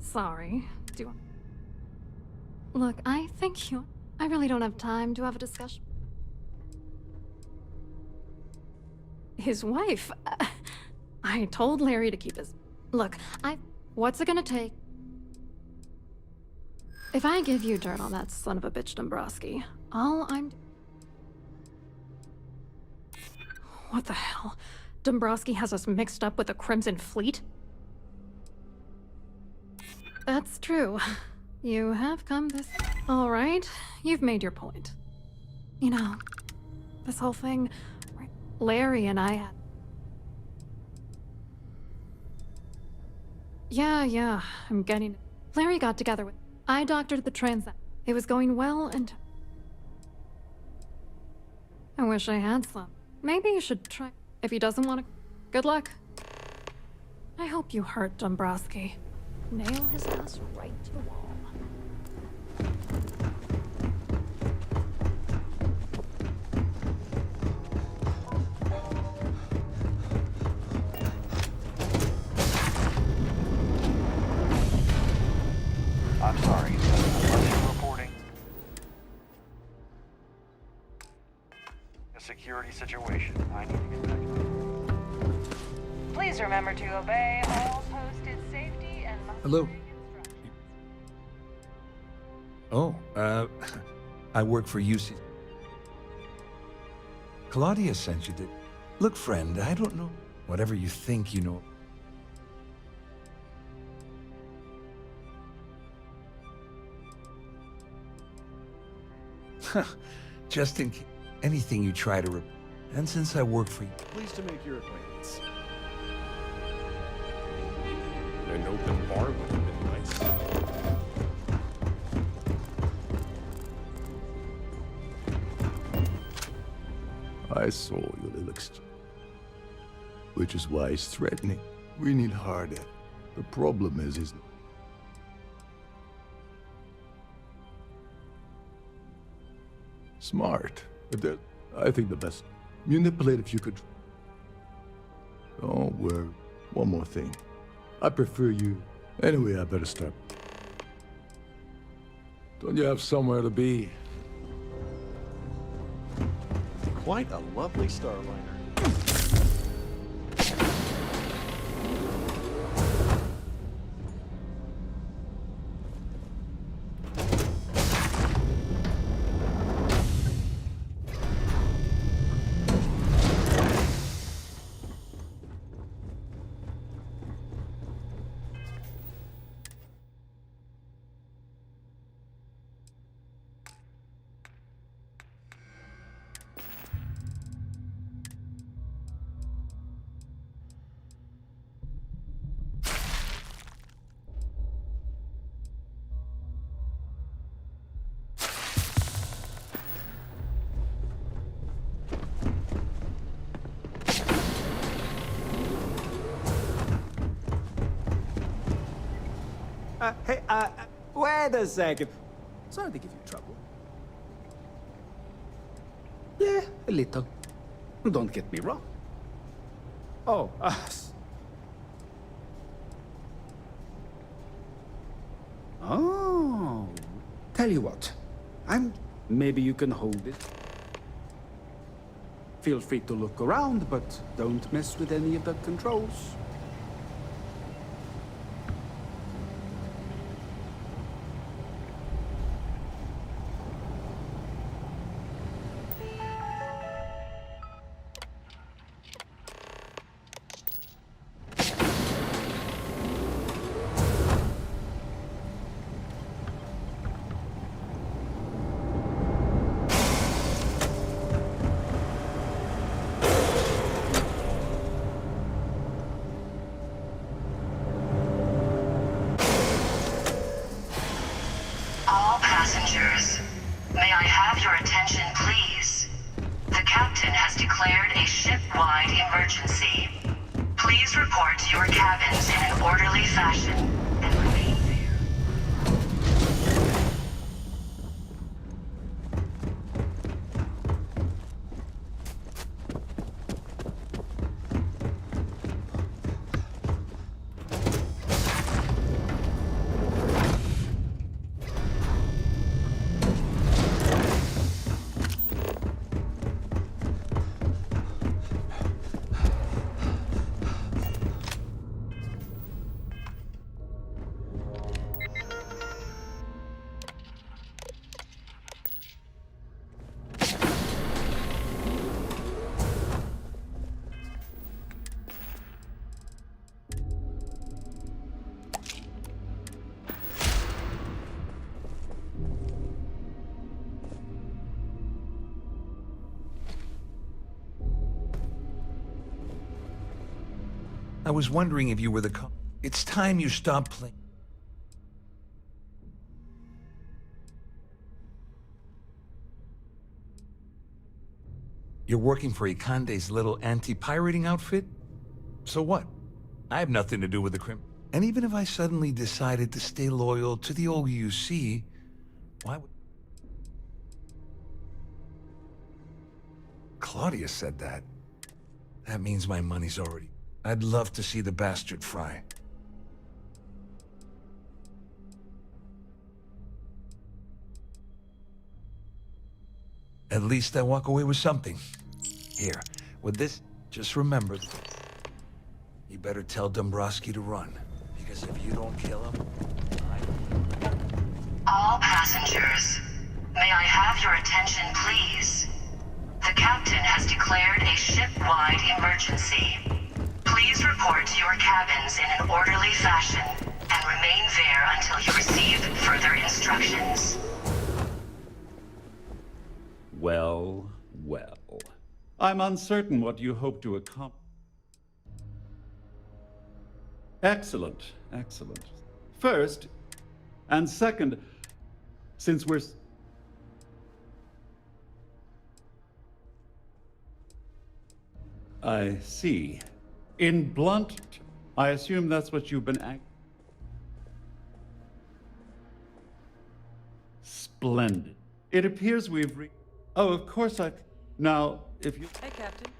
Sorry. Look, I think I really don't have time to have a discussion. His wife... I told Larry to keep his... Look, what's it gonna take? If I give you dirt on that son of a bitch Dombrowski, What the hell? Dombrowski has us mixed up with the Crimson Fleet? That's true. You have come this... All right, you've made your point. You know, this whole thing... Larry and I had... Yeah, I'm getting it. Larry got together with... I doctored the transaction. It was going well, and... I wish I had some. Maybe you should try. If he doesn't want to, good luck. I hope you hurt Dombrowski. Nail his ass right to the wall. I'm sorry, unless you're reporting a security situation, I need to get back to you. Please remember to obey all posted safety and... Hello? Oh, I work for UC. Claudia sent you to... Look, friend, I don't know. Whatever you think you know. Just in case anything you try to... And since I work for you... Pleased to make your acquaintance. An open bar would have been nice. I saw your little exchange. Which is why it's threatening. We need harder. The problem is smart. But I think the best. Manipulate if you could. Don't worry. One more thing. I prefer you. Anyway, I better start. Don't you have somewhere to be? Quite a lovely starliner. Hey, wait a second. Sorry to give you trouble. Yeah, a little. Don't get me wrong. Oh, Oh. Tell you what. Maybe you can hold it. Feel free to look around, but don't mess with any of the controls. All passengers, may I have your attention, please? The captain has declared a ship-wide emergency. Please report to your cabins in an orderly fashion and remain there. I was wondering if you were the It's time you stopped playing. You're working for Ikande's little anti-pirating outfit? So what? I have nothing to do with the crime. And even if I suddenly decided to stay loyal to the OUC, why would... Claudia said that. That means my money's already... I'd love to see the bastard fry. At least I walk away with something. Here, with this, just remember, you better tell Dombrowski to run, because if you don't kill him, All passengers, may I have your attention, please? The captain has declared a ship-wide emergency. Please report to your cabins in an orderly fashion and remain there until you receive further instructions. Well, well. I'm uncertain what you hope to accomplish. Excellent, excellent. First, and second, since we're... I see. In blunt, I assume that's what you've been Splendid. It appears we've Oh, of course I... Now, if you... Hey, Captain.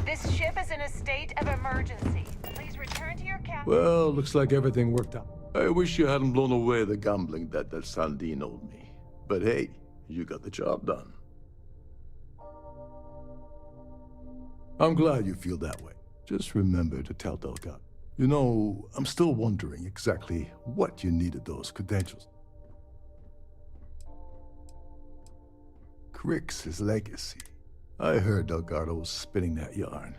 This ship is in a state of emergency. Please return to your cabin. Well, looks like everything worked out. I wish you hadn't blown away the gambling debt that Sandine owed me. But hey, you got the job done. I'm glad you feel that way. Just remember to tell Delgado. You know, I'm still wondering exactly what you needed those credentials. Crick's legacy. I heard Delgado was spinning that yarn,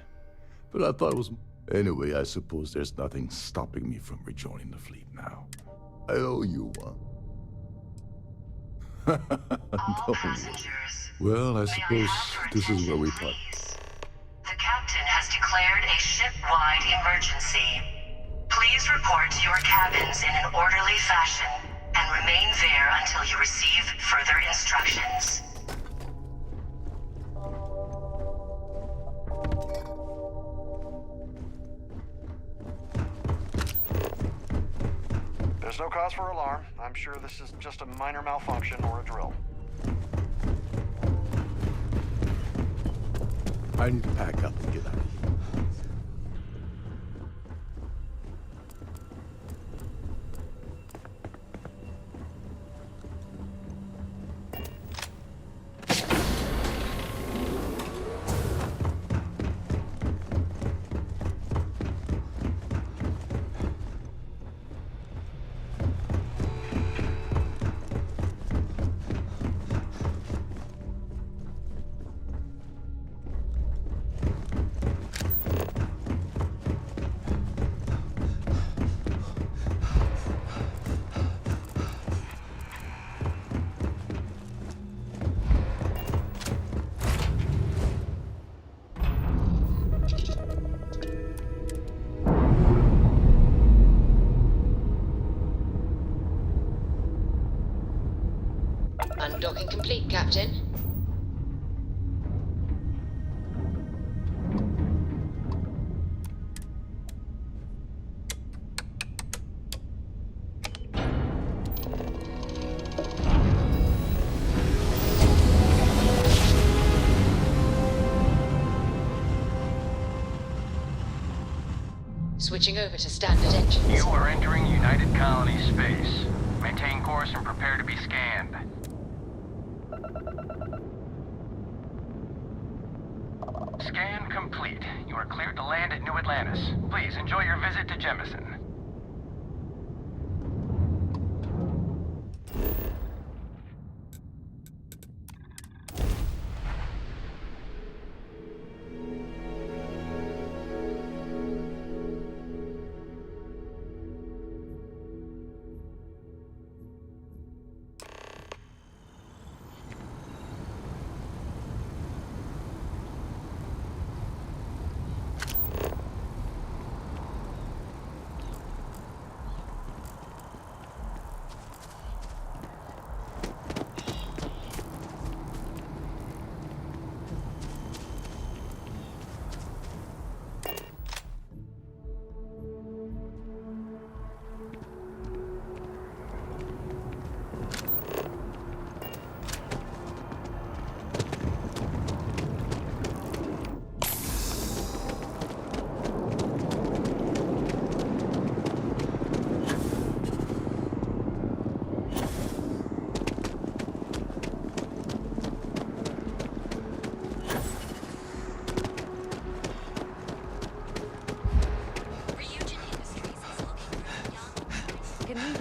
but I thought it was... Anyway, I suppose there's nothing stopping me from rejoining the fleet now. I owe you one. All passengers, Well, I suppose this is where we talk. the captain has declared a ship-wide emergency. Please report to your cabins in an orderly fashion and remain there until you receive further instructions. There's no cause for alarm. I'm sure this is just a minor malfunction or a drill. I need to pack up and get out of here. Undocking complete, Captain. Switching over to standard engines. You are entering United Colony space. Maintain course and prepare to be scanned. Scan complete. You are cleared to land at New Atlantis. Please enjoy your visit to Jemison.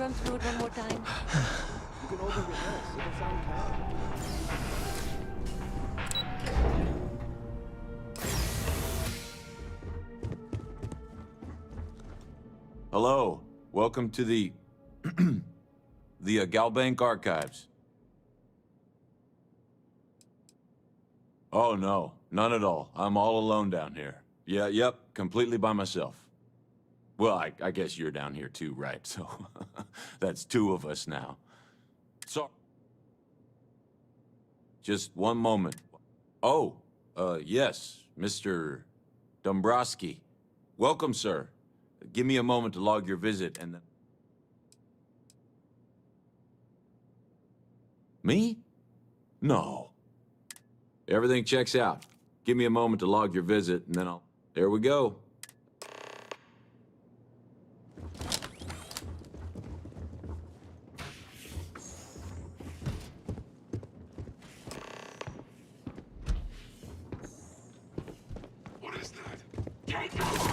run through it one more time? You can open your dress. It'll sound calm. Hello. Welcome to the Galbank Archives. Oh, no. None at all. I'm all alone down here. Yep. Completely by myself. Well, I guess you're down here too, right? So, that's two of us now. So, just one moment. Oh, yes, Mr. Dombrowski. Welcome, sir. Give me a moment to log your visit, and then... Me? No. Everything checks out. Give me a moment to log your visit, and then I'll... There we go. What is that? Take cover!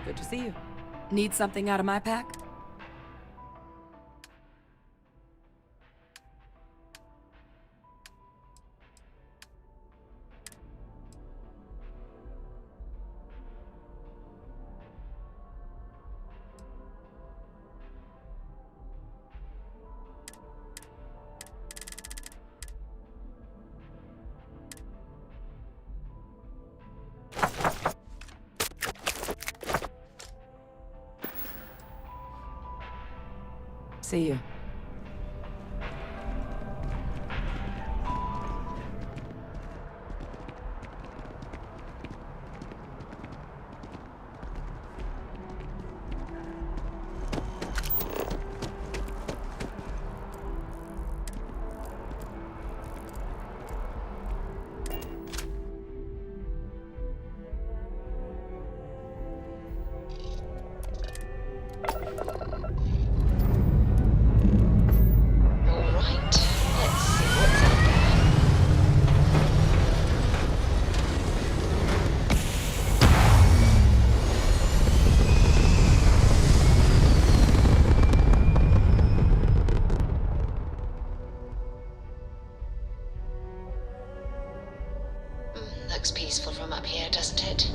Good to see you. Need something out of my pack? See you. Looks peaceful from up here, doesn't it?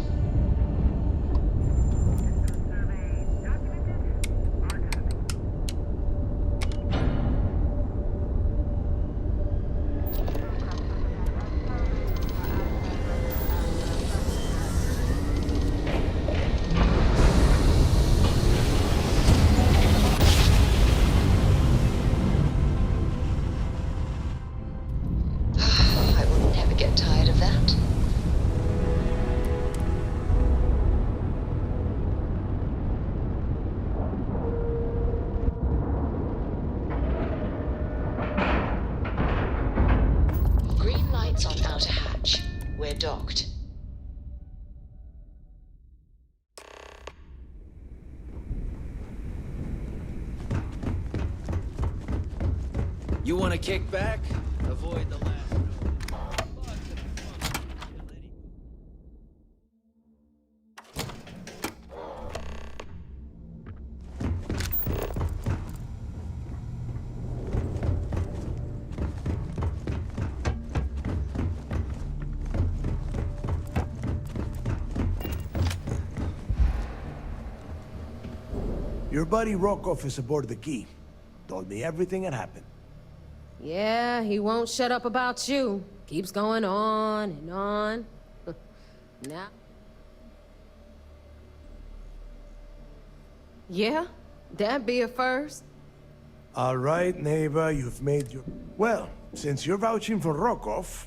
We're docked. You want to kick back? Avoid the last. Your buddy Rokov is aboard the Key. Told me everything that happened. Yeah, he won't shut up about you. Keeps going on and on. Now. Yeah, that'd be a first. All right, neighbor, you've made your... Well, since you're vouching for Rokov,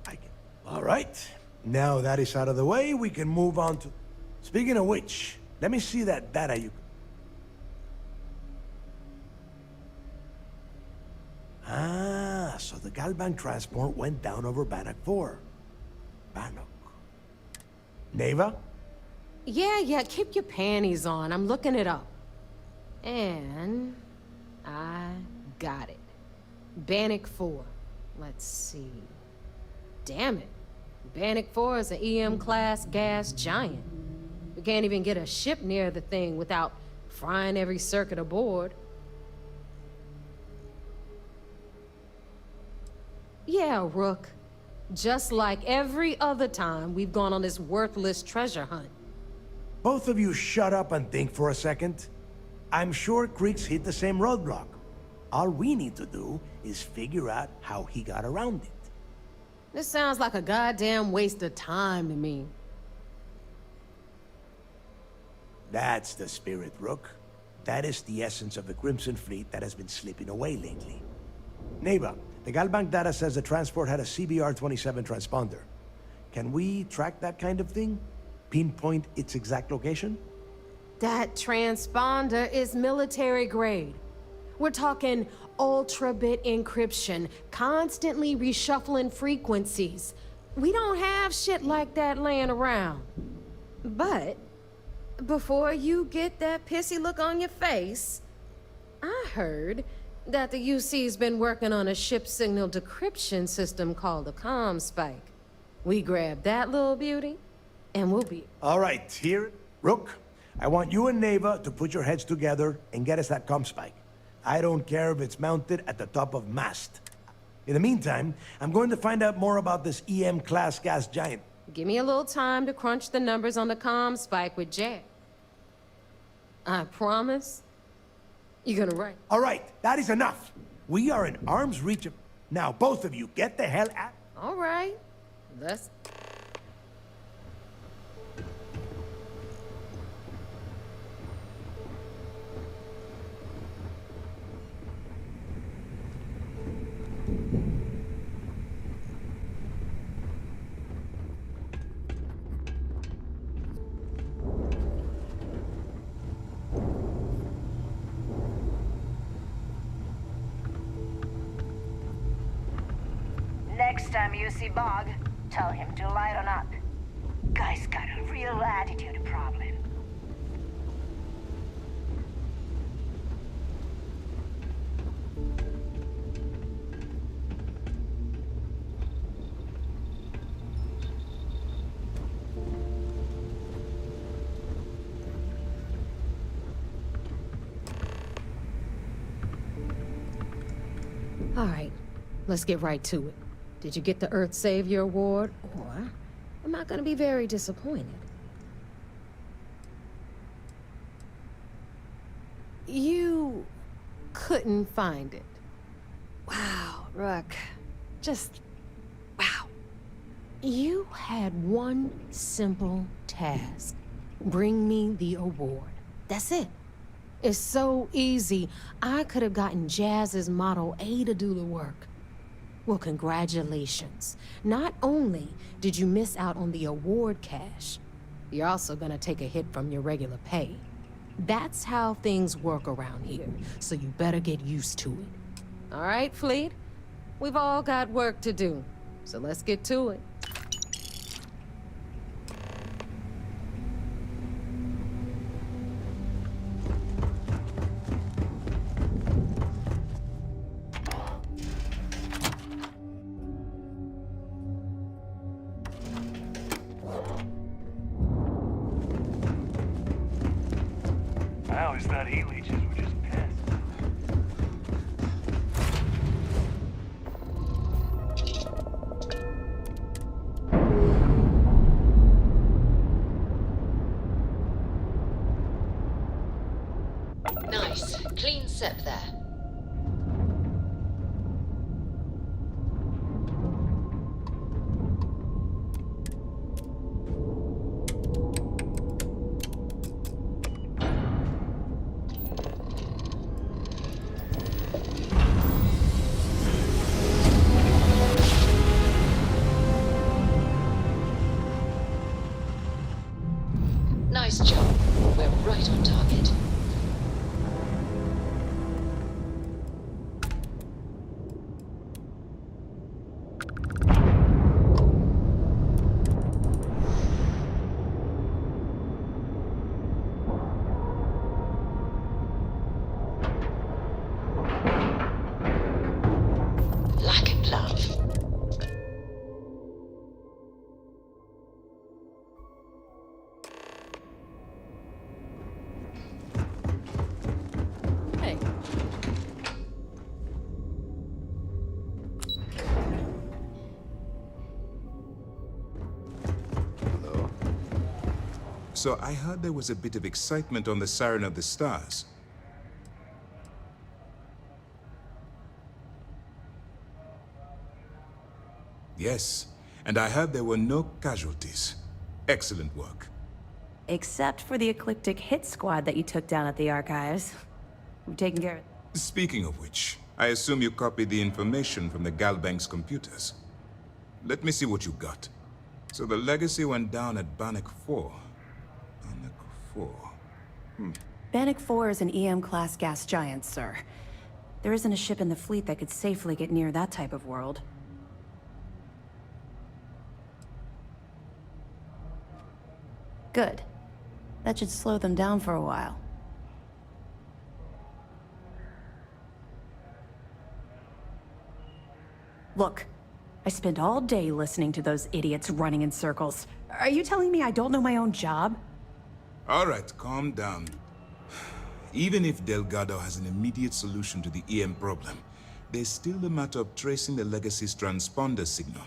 I can... All right. Now that is out of the way, we can move on to... Speaking of which, let me see that data you... Ah, so the Galbank transport went down over Bannock 4. Bannock. Neva? Yeah, keep your panties on. I'm looking it up. And... I got it. Bannock 4. Let's see. Damn it. Bannock 4 is an EM-class gas giant. We can't even get a ship near the thing without frying every circuit aboard. Yeah, Rook. Just like every other time we've gone on this worthless treasure hunt. Both of you shut up and think for a second. I'm sure Creeks hit the same roadblock. All we need to do is figure out how he got around it. This sounds like a goddamn waste of time to me. That's the spirit, Rook. That is the essence of the Crimson Fleet that has been slipping away lately. Neighbor, the Galbank data says the transport had a CBR-27 transponder. Can we track that kind of thing? Pinpoint its exact location? That transponder is military grade. We're talking ultra-bit encryption, constantly reshuffling frequencies. We don't have shit like that laying around. But before you get that pissy look on your face, I heard that the UC's been working on a ship signal decryption system called a comm spike. We grab that little beauty, and we'll be... All right, here. Rook, I want you and Neva to put your heads together and get us that comm spike. I don't care if it's mounted at the top of mast. In the meantime, I'm going to find out more about this EM-class gas giant. Give me a little time to crunch the numbers on the comm spike with Jack. I promise you're gonna write. All right, that is enough. We are in arm's reach of... Now, both of you, get the hell out... All right, let's... Next time you see Bog, tell him to light on up. Guy's got a real attitude problem. All right, let's get right to it. Did you get the Earth Savior Award? Or am I gonna be very disappointed? You couldn't find it. Wow, Rook. Just, wow. You had one simple task. Bring me the award. That's it. It's so easy. I could have gotten Jazz's Model A to do the work. Well, congratulations. Not only did you miss out on the award cash, you're also gonna take a hit from your regular pay. That's how things work around here, so you better get used to it. All right, Fleet? We've all got work to do, so let's get to it. always thought heat leeches were just pests. Nice. Clean sep there. Nice job. We're right on target. Lack and love. Hey. Hello. So I heard there was a bit of excitement on the Siren of the Stars. Yes, and I heard there were no casualties. Excellent work. Except for the eclectic hit squad that you took down at the archives. We've taken care of... Speaking of which, I assume you copied the information from the Galbank's computers. Let me see what you got. So the Legacy went down at Bannock 4. Bannock 4. Bannock 4 is an EM-class gas giant, sir. There isn't a ship in the fleet that could safely get near that type of world. Good. That should slow them down for a while. Look, I spent all day listening to those idiots running in circles. Are you telling me I don't know my own job? All right, calm down. Even if Delgado has an immediate solution to the EM problem, there's still the matter of tracing the Legacy's transponder signal.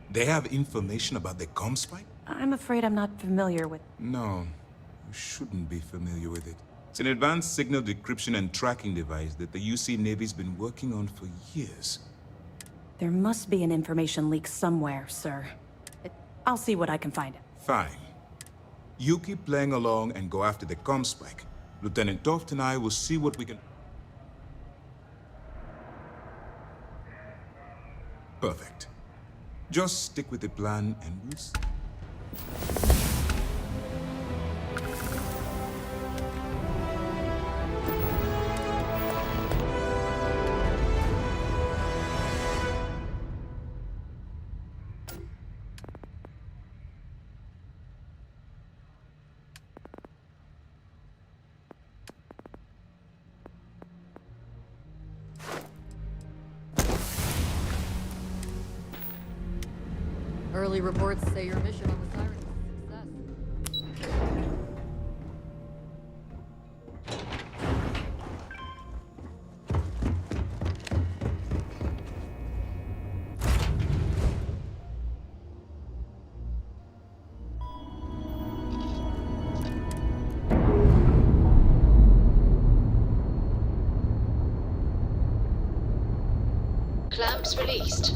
They have information about the comm spike? I'm afraid I'm not familiar with... No, you shouldn't be familiar with it. It's an advanced signal decryption and tracking device that the UC Navy's been working on for years. There must be an information leak somewhere, sir. I'll see what I can find. Fine. You keep playing along and go after the comm spike. Lieutenant Toft and I will see what we can... Perfect. Just stick with the plan and we'll see. Early reports say your mission on the Siren is a success. Clamps released.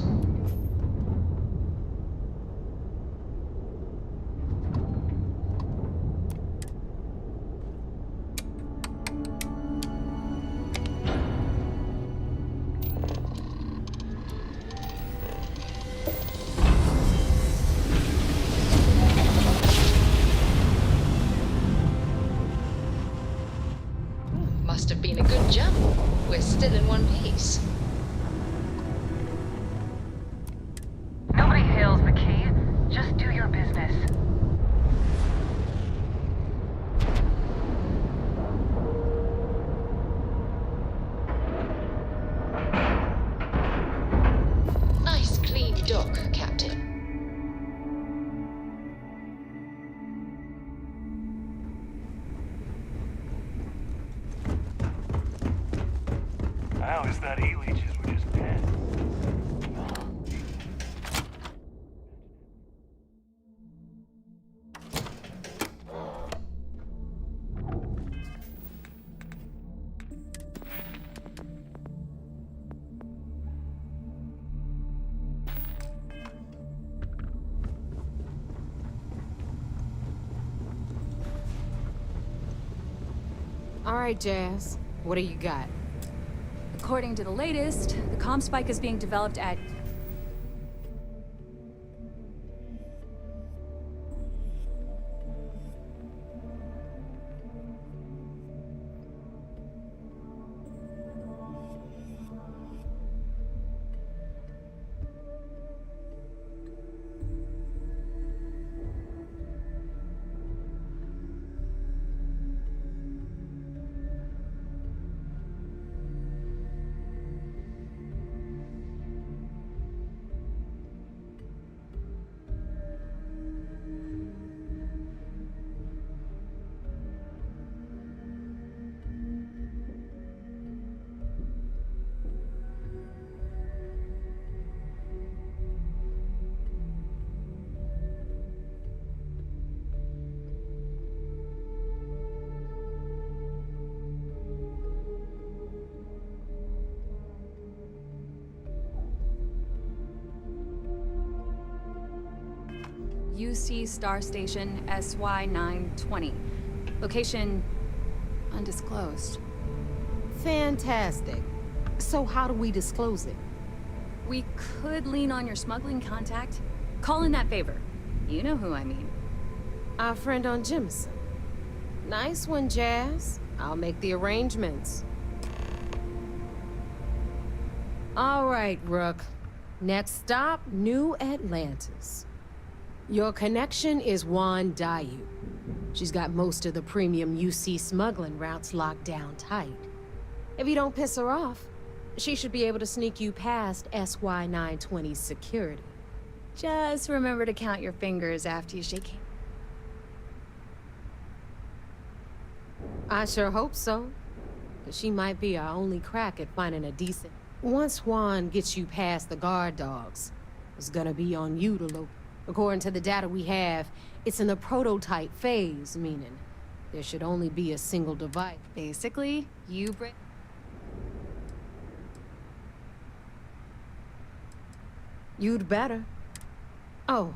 Must have been a good jump. We're still in one piece. All right, Jazz. What do you got? According to the latest, the comm spike is being developed at... UC Star Station SY-920. Location undisclosed. Fantastic. So how do we disclose it? We could lean on your smuggling contact. Call in that favor. You know who I mean. Our friend on Jemison. Nice one, Jazz. I'll make the arrangements. All right, Rook. Next stop, New Atlantis. Your connection is Juan Dayu. She's got most of the premium UC smuggling routes locked down tight. If you don't piss her off, she should be able to sneak you past SY-920's security. Just remember to count your fingers after you shake hands. I sure hope so. 'Cause she might be our only crack at finding a decent... Once Juan gets you past the guard dogs, it's gonna be on you to look. According to the data we have, it's in the prototype phase, meaning there should only be a single device. Basically, you break... You'd better. Oh,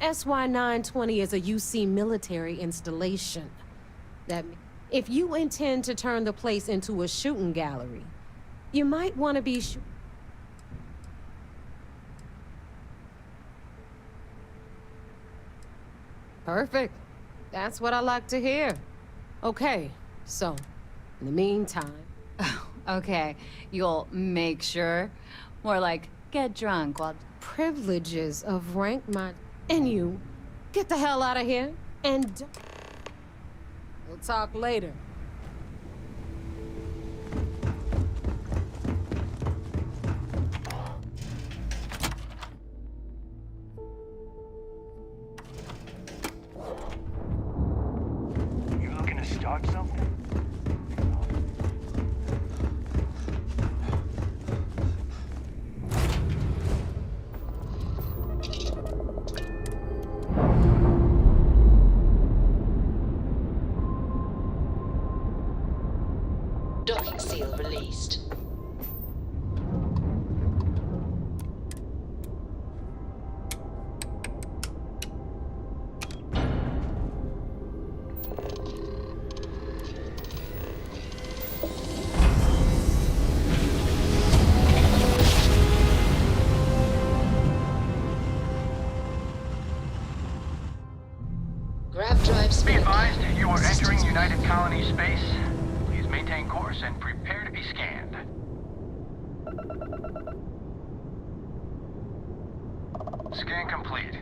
SY-920 is a UC military installation. That if you intend to turn the place into a shooting gallery, you might want to be Perfect. That's what I like to hear. Okay, so, in the meantime... Okay, you'll make sure? More like, get drunk while... Privileges of rank my... And you, get the hell out of here, and... We'll talk later. You looking to start something? Docking seal released. Grav drive Be spinning. advised, you are entering United Colony space. Please maintain course and prepare to be scanned. Scan complete.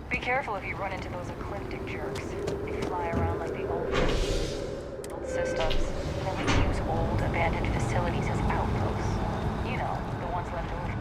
Be careful if you run into those ecliptic jerks. They fly around like the old systems. They like to use old, abandoned facilities as outposts. You know, the ones left over.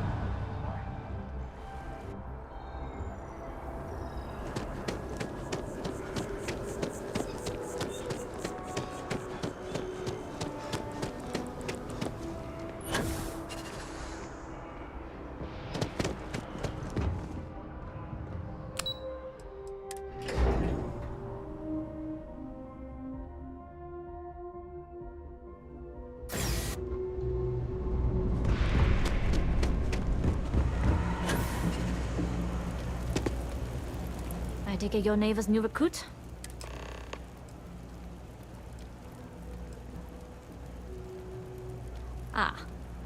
take it you're Neva's new recruit? Ah,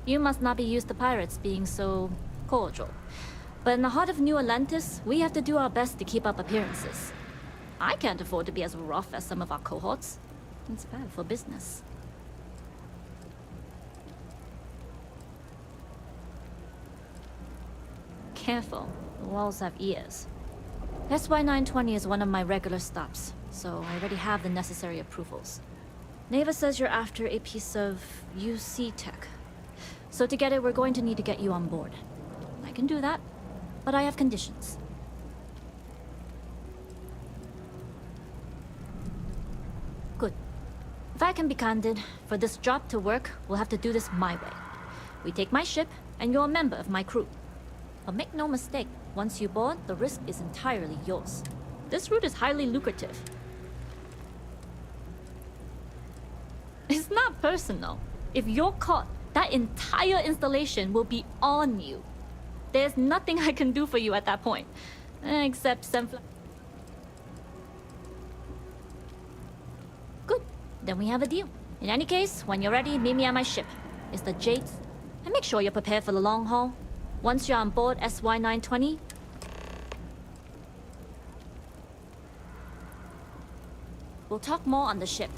you must not be used to pirates being so cordial. But in the heart of New Atlantis, we have to do our best to keep up appearances. I can't afford to be as rough as some of our cohorts. It's bad for business. Careful, the walls have ears. SY-920 is one of my regular stops, so I already have the necessary approvals. Neva says you're after a piece of UC tech. So to get it, we're going to need to get you on board. I can do that, but I have conditions. Good. If I can be candid, for this job to work, we'll have to do this my way. We take my ship, and you're a member of my crew. But make no mistake, once you board, the risk is entirely yours. This route is highly lucrative. It's not personal. If you're caught, that entire installation will be on you. There's nothing I can do for you at that point. Except send Good. Then we have a deal. In any case, when you're ready, meet me at my ship. It's the Jades. And make sure you're prepared for the long haul. Once you're on board SY-920, we'll talk more on the ship.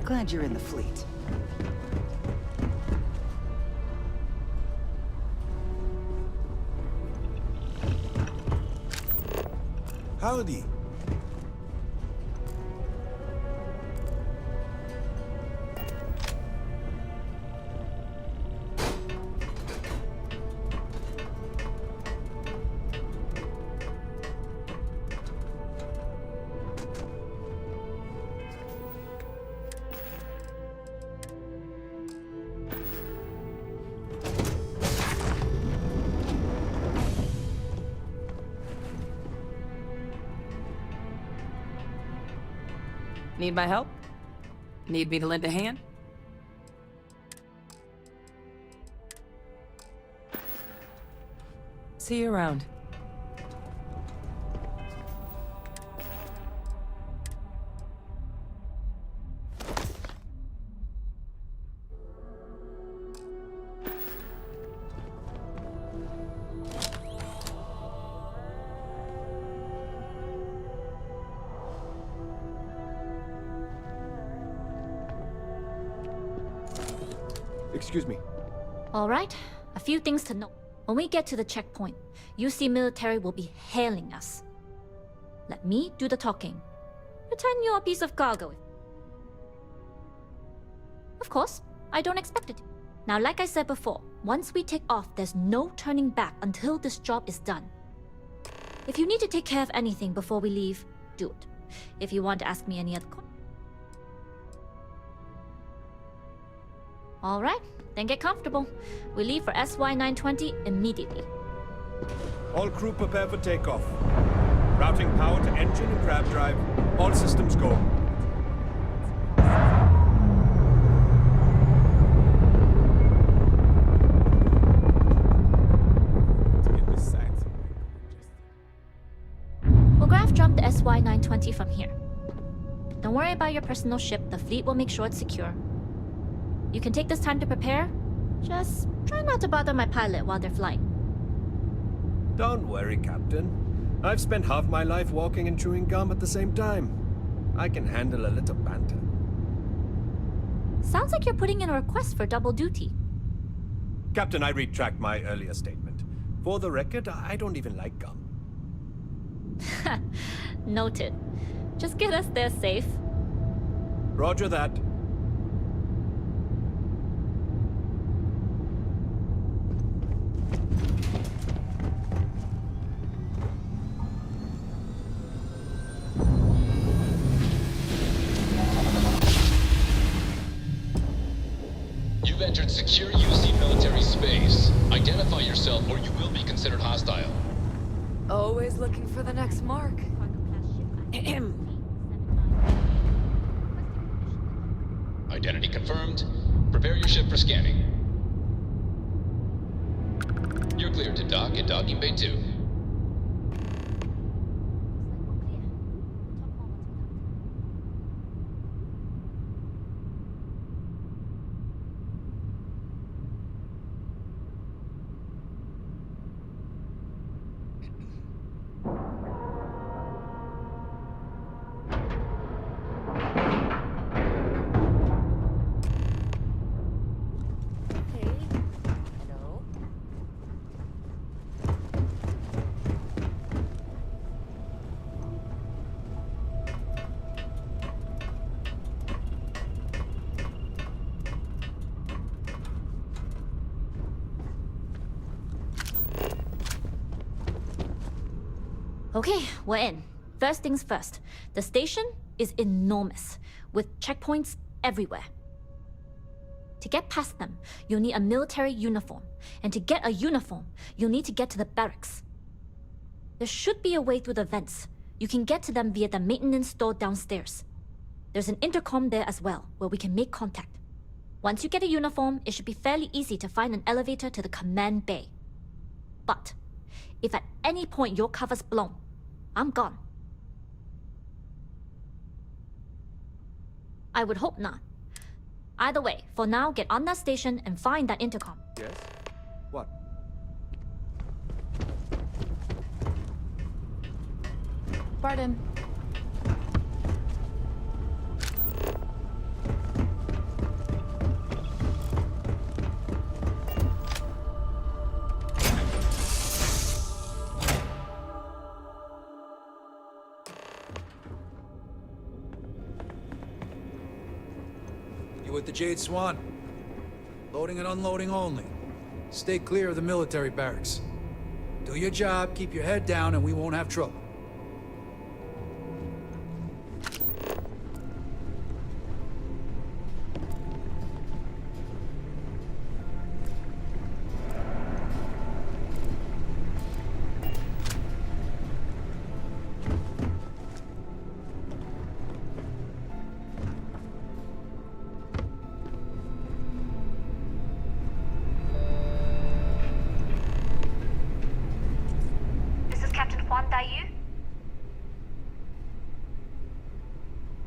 Glad you're in the fleet. Howdy. Need my help? Need me to lend a hand? See you around. Excuse me. All right, a few things to note. When we get to the checkpoint, UC military will be hailing us. Let me do the talking. Pretend you're a piece of cargo. Of course, I don't expect it. Now, like I said before, once we take off, there's no turning back until this job is done. If you need to take care of anything before we leave, do it. If you want to ask me any other questions, All right, then get comfortable. We leave for SY-920 immediately. All crew prepare for takeoff. Routing power to engine and crab drive. All systems go. We'll graph jump the SY-920 from here. Don't worry about your personal ship. The fleet will make sure it's secure. You can take this time to prepare. Just try not to bother my pilot while they're flying. Don't worry, Captain. I've spent half my life walking and chewing gum at the same time. I can handle a little banter. Sounds like you're putting in a request for double duty. Captain, I retract my earlier statement. For the record, I don't even like gum. Noted. Just get us there safe. Roger that. You've entered secure UC military space. Identify yourself or you will be considered hostile. Always looking for the next mark. Identity confirmed. Prepare your ship for scanning. You're cleared to dock at Docking Bay 2. Okay, we're in. First things first. The station is enormous, with checkpoints everywhere. To get past them, you'll need a military uniform. And to get a uniform, you'll need to get to the barracks. There should be a way through the vents. You can get to them via the maintenance store downstairs. There's an intercom there as well, where we can make contact. Once you get a uniform, it should be fairly easy to find an elevator to the command bay. But if at any point your cover's blown, I'm gone. I would hope not. Either way, for now, get on that station and find that intercom. Yes? What? Pardon. You with the Jade Swan? Loading and unloading only. Stay clear of the military barracks. Do your job, keep your head down, and we won't have trouble.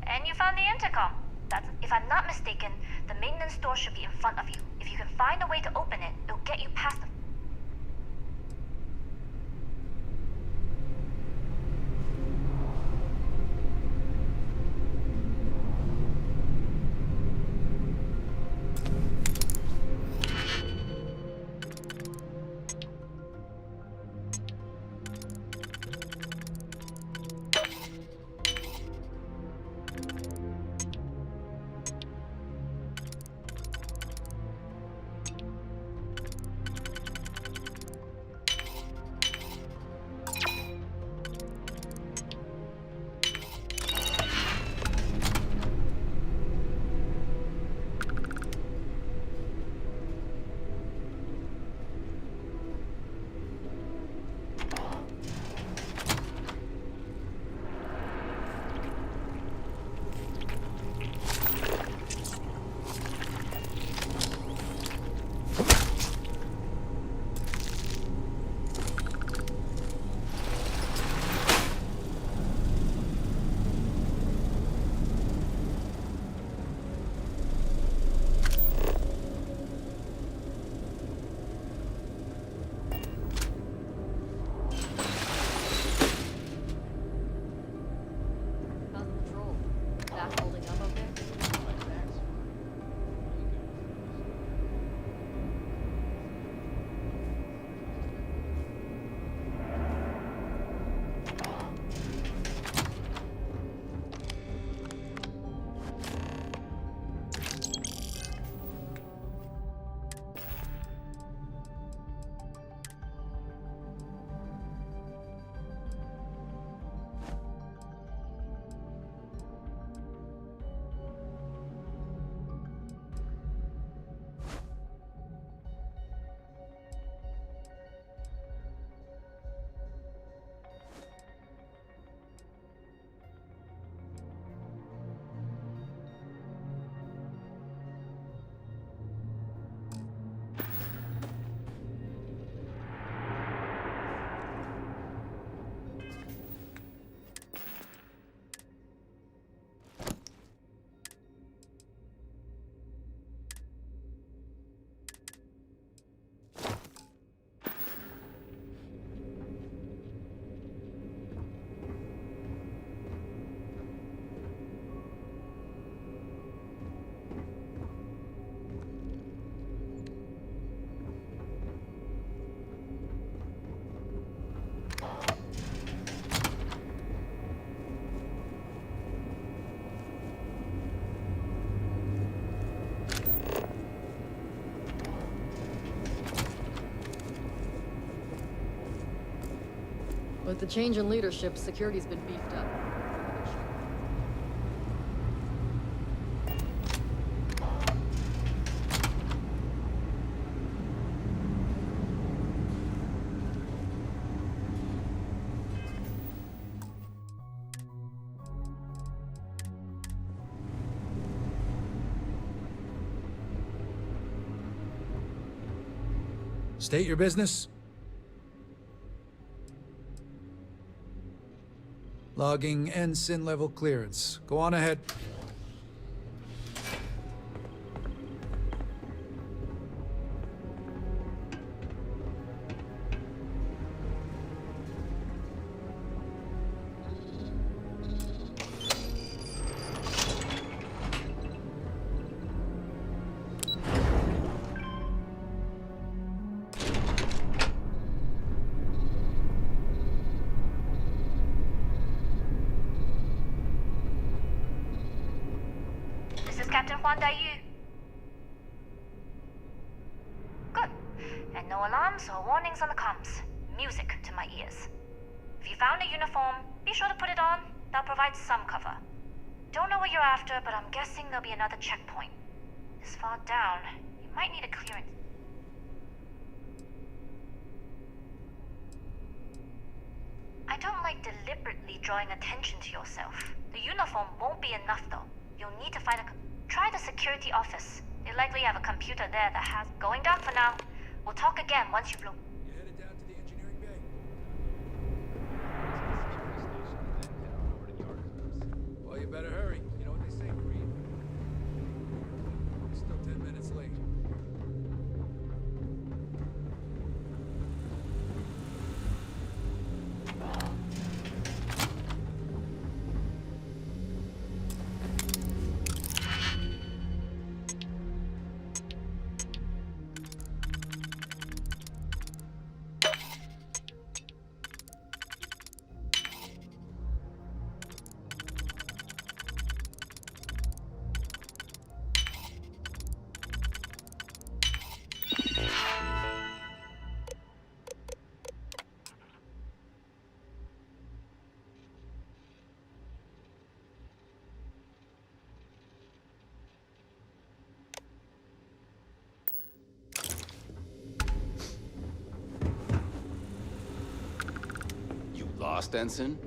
And you found the intercom. That's, if I'm not mistaken, the maintenance door should be in front of you. If you can find a way to open it, it'll get you past them. With the change in leadership, security's been beefed up. State your business. Logging ensign level clearance. Go on ahead. Captain Huan Daiyu. Good. And no alarms or warnings on the comms. Music to my ears. If you found a uniform, be sure to put it on. That'll provide some cover. Don't know what you're after, but I'm guessing there'll be another checkpoint. This far down, you might need a clearance. I don't like deliberately drawing attention to yourself. The uniform won't be enough, though. You'll need to find a... Try the security office. They likely have a computer there that has... Going down for now. We'll talk again once you've looked. You're headed down to the engineering bay. Well, you better hurry. You know what they say, Marine. We're still 10 minutes late. Lost, Ensign?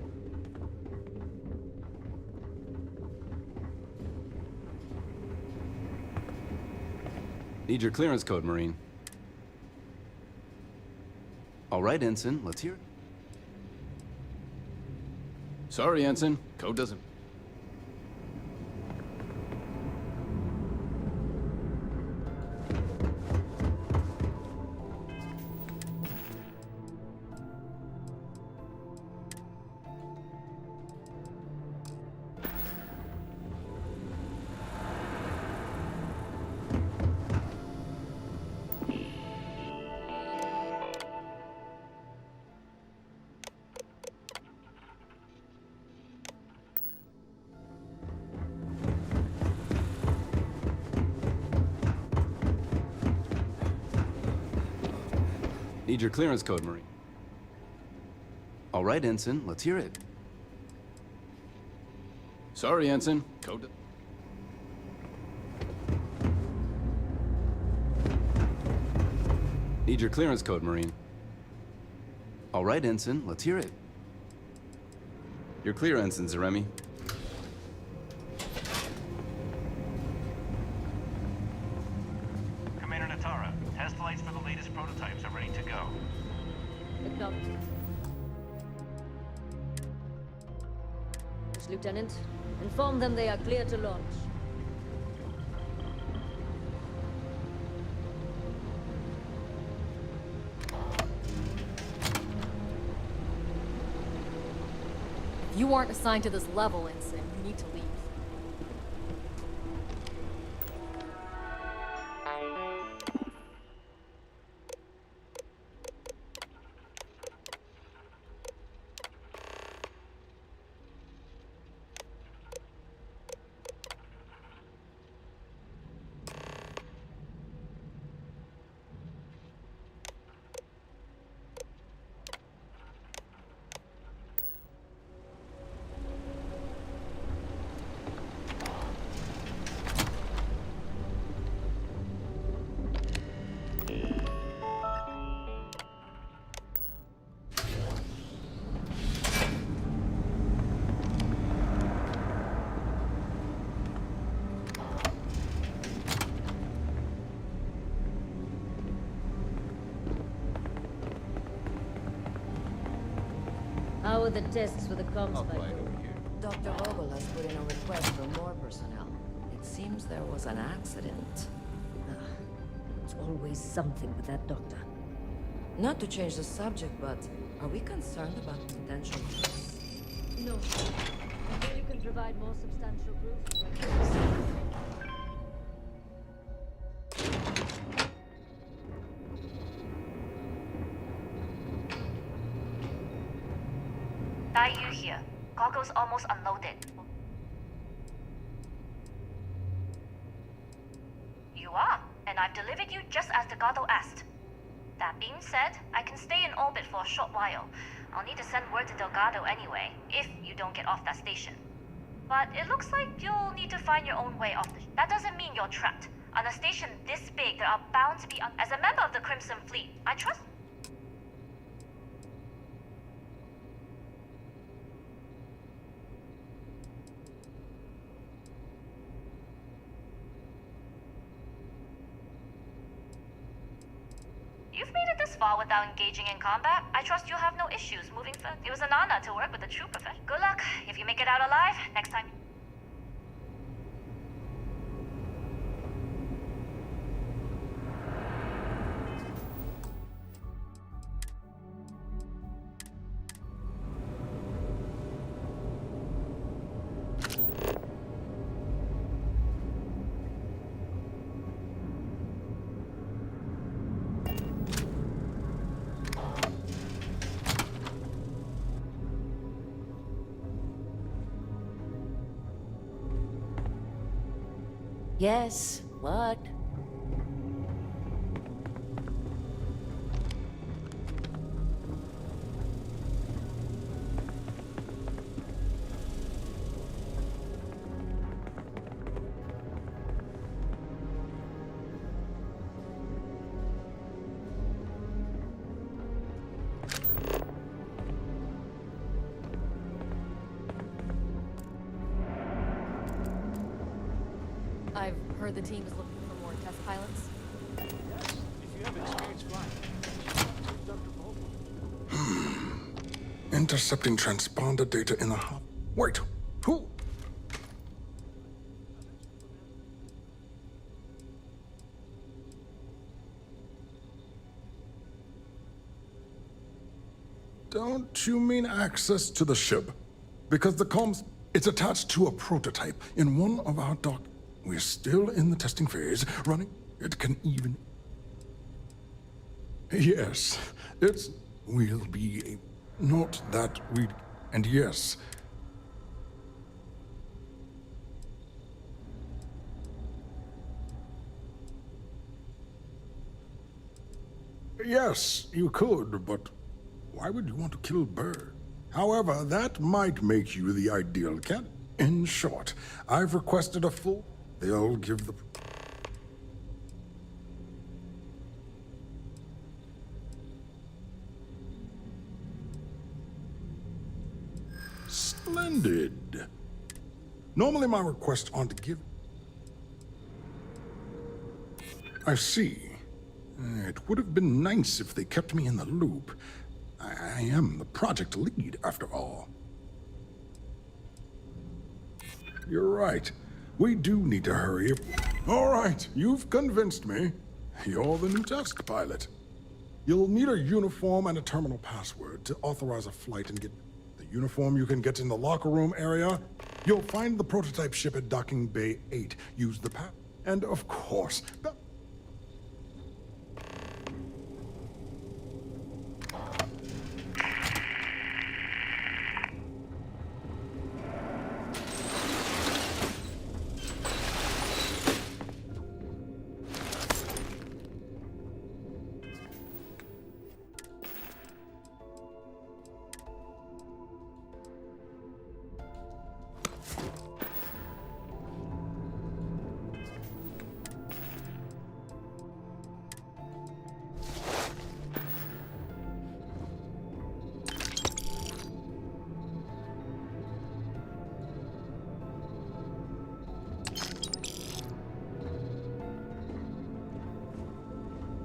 Need your clearance code, Marine. All right, Ensign, let's hear it. Sorry, Ensign. Code doesn't... Need your clearance code, Marine. All right, Ensign, let's hear it. Sorry, Ensign. Code... Need your clearance code, Marine. All right, Ensign, let's hear it. You're clear, Ensign Zaremi. Commander Natara, test flights for the latest prototypes are ready to go. Lieutenant, inform them they are clear to launch. If you aren't assigned to this level, Ensign, you need to leave. How are the tests for the comms pipe? Dr. Vogel has put in a request for more personnel. It seems there was an accident. It's always something with that doctor. Not to change the subject, but are we concerned about potential risks? No. Until you can provide more substantial proof. Yu here. Cargo's almost unloaded. You are, and I've delivered you just as Delgado asked. That being said, I can stay in orbit for a short while. I'll need to send word to Delgado anyway, if you don't get off that station. But it looks like you'll need to find your own way off the... That doesn't mean you're trapped. On a station this big, there are bound to be... As a member of the Crimson Fleet, I trust... You've made it this far without engaging in combat. I trust you'll have no issues moving forward. It was an honor to work with a true professional. Good luck. If you make it out alive, next time... Yes, what? I've heard the team is looking for more test pilots. Yes, if you have experience flying. Dr. Vogel. Intercepting transponder data in the hub. Wait, who? Don't you mean access to the ship? Because the comms, it's attached to a prototype in one of our dock. We're still in the testing phase, running. It can even... Yes, it's... will be a... Not that we... And yes... Yes, you could, but why would you want to kill Bird? However, that might make you the ideal candidate. In short, I've requested a full... They'll give the... Splendid. Normally my requests aren't given. I see. It would have been nice if they kept me in the loop. I am the project lead, after all. You're right. We do need to hurry up. All right, you've convinced me. You're the new test pilot. You'll need a uniform and a terminal password to authorize a flight and get the uniform you can get in the locker room area. You'll find the prototype ship at Docking Bay 8. Use the and of course,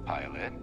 Pilot.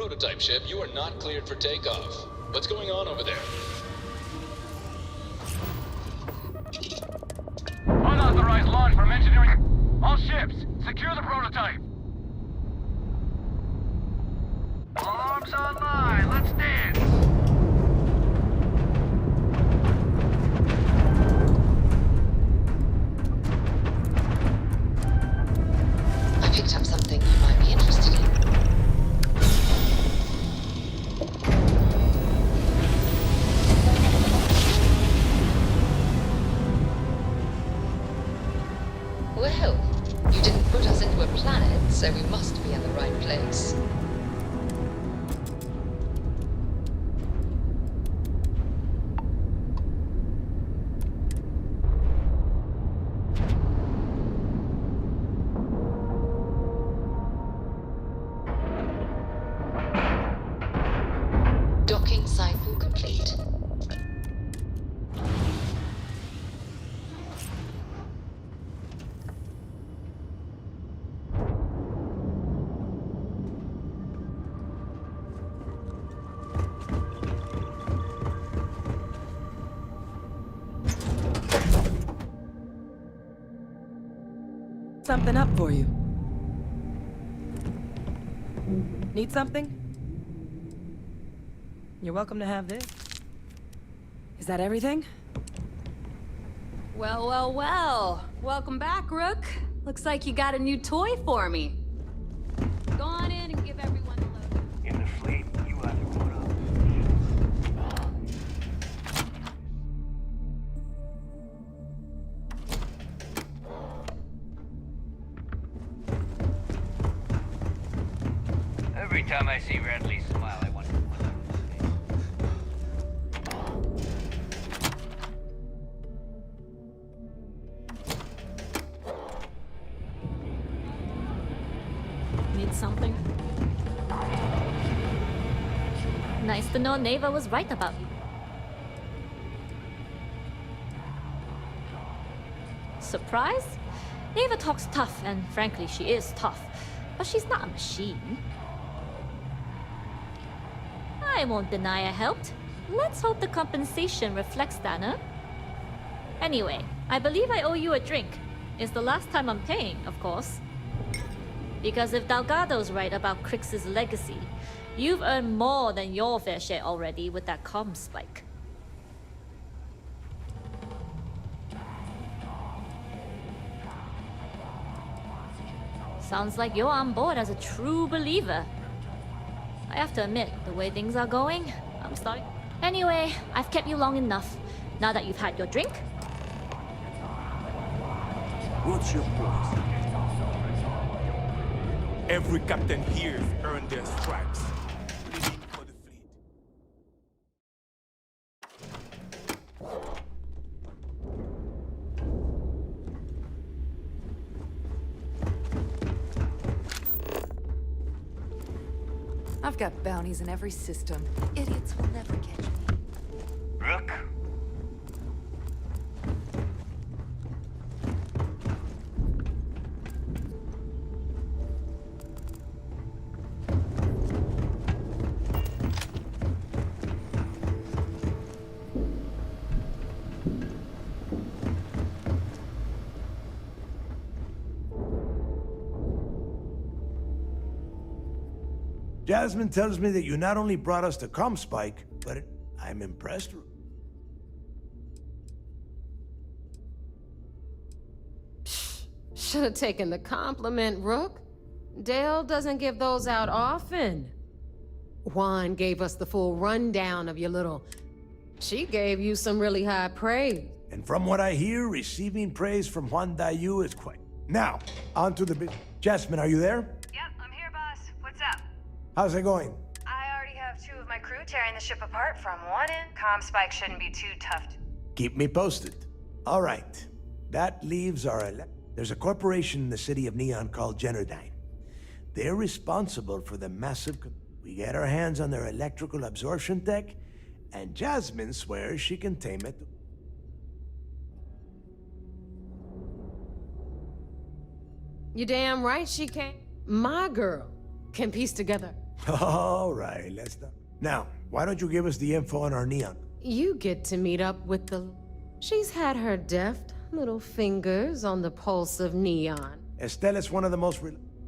prototype ship, you are not cleared for takeoff. What's going on over there? Unauthorized launch from engineering. All ships, secure the prototype. Arms online, let's dance. I picked up something you might be interested in. Well, you didn't put us into a planet, so we must be in the right place. Docking cycle complete. Something up for you. Need something? You're welcome to have this. Is that everything? Well, well, well. Welcome back, Rook. Looks like you got a new toy for me. Go on in and give everyone a load. In the fleet, you either put up. Every time I see Radley smile, I wonder. Need something? Nice to know Neva was right about you. Surprise? Neva talks tough, and frankly, she is tough. But she's not a machine. I won't deny I helped. Let's hope the compensation reflects that, huh? Anyway, I believe I owe you a drink. It's the last time I'm paying, of course. Because if Delgado's right about Crix's legacy, you've earned more than your fair share already with that comm spike. Sounds like you're on board as a true believer. I have to admit, the way things are going, I'm starting. Anyway, I've kept you long enough. Now that you've had your drink. What's your point? Every captain here's earned their stripes. Bleeding for the fleet. I've got bounties in every system. Idiots will never catch me. Rook? Jasmine tells me that you not only brought us the comm spike, but I'm impressed. Should have taken the compliment, Rook. Dale doesn't give those out often. Juan gave us the full rundown of your little... She gave you some really high praise. And from what I hear, receiving praise from Juan Dayu is quite... Now, on to the bit. Jasmine, are you there? Yep, I'm here, boss. What's up? How's it going? I already have 2 of my crew tearing the ship apart from one end. Comm spike shouldn't be too tough to... Keep me posted. All right. That leaves our... There's a corporation in the city of Neon called Generdyne. They're responsible for the massive... We get our hands on their electrical absorption tech, and Jasmine swears she can tame it. You damn right she can. My girl can piece together All right, let's stop. Now, why don't you give us the info on our neon? You get to meet up with the... She's had her deft little fingers on the pulse of neon. Estelle is one of the most...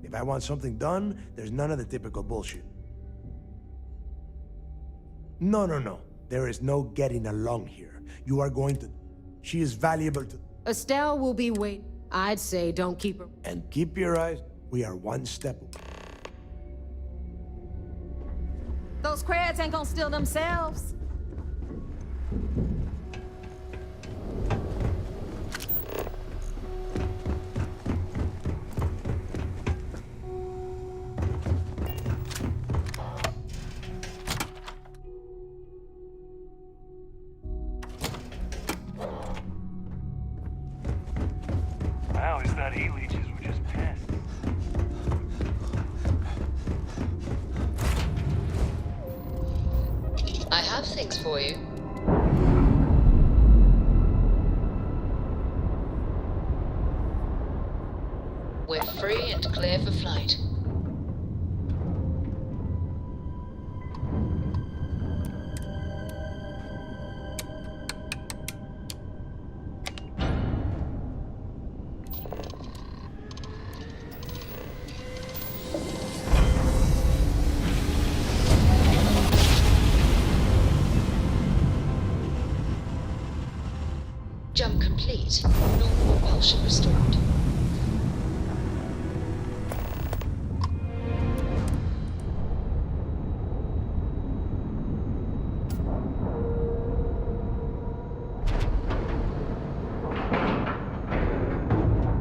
If I want something done, there's none of the typical bullshit. No. There is no getting along here. You are going to... She is valuable to... Estelle will be waiting. I'd say don't keep her... And keep your eyes... We are one step... Those crabs ain't gonna steal themselves. Wow, is that E-leeches were just pests. I have things for you. We're free and clear for flight. Jump complete. Normal propulsion restored.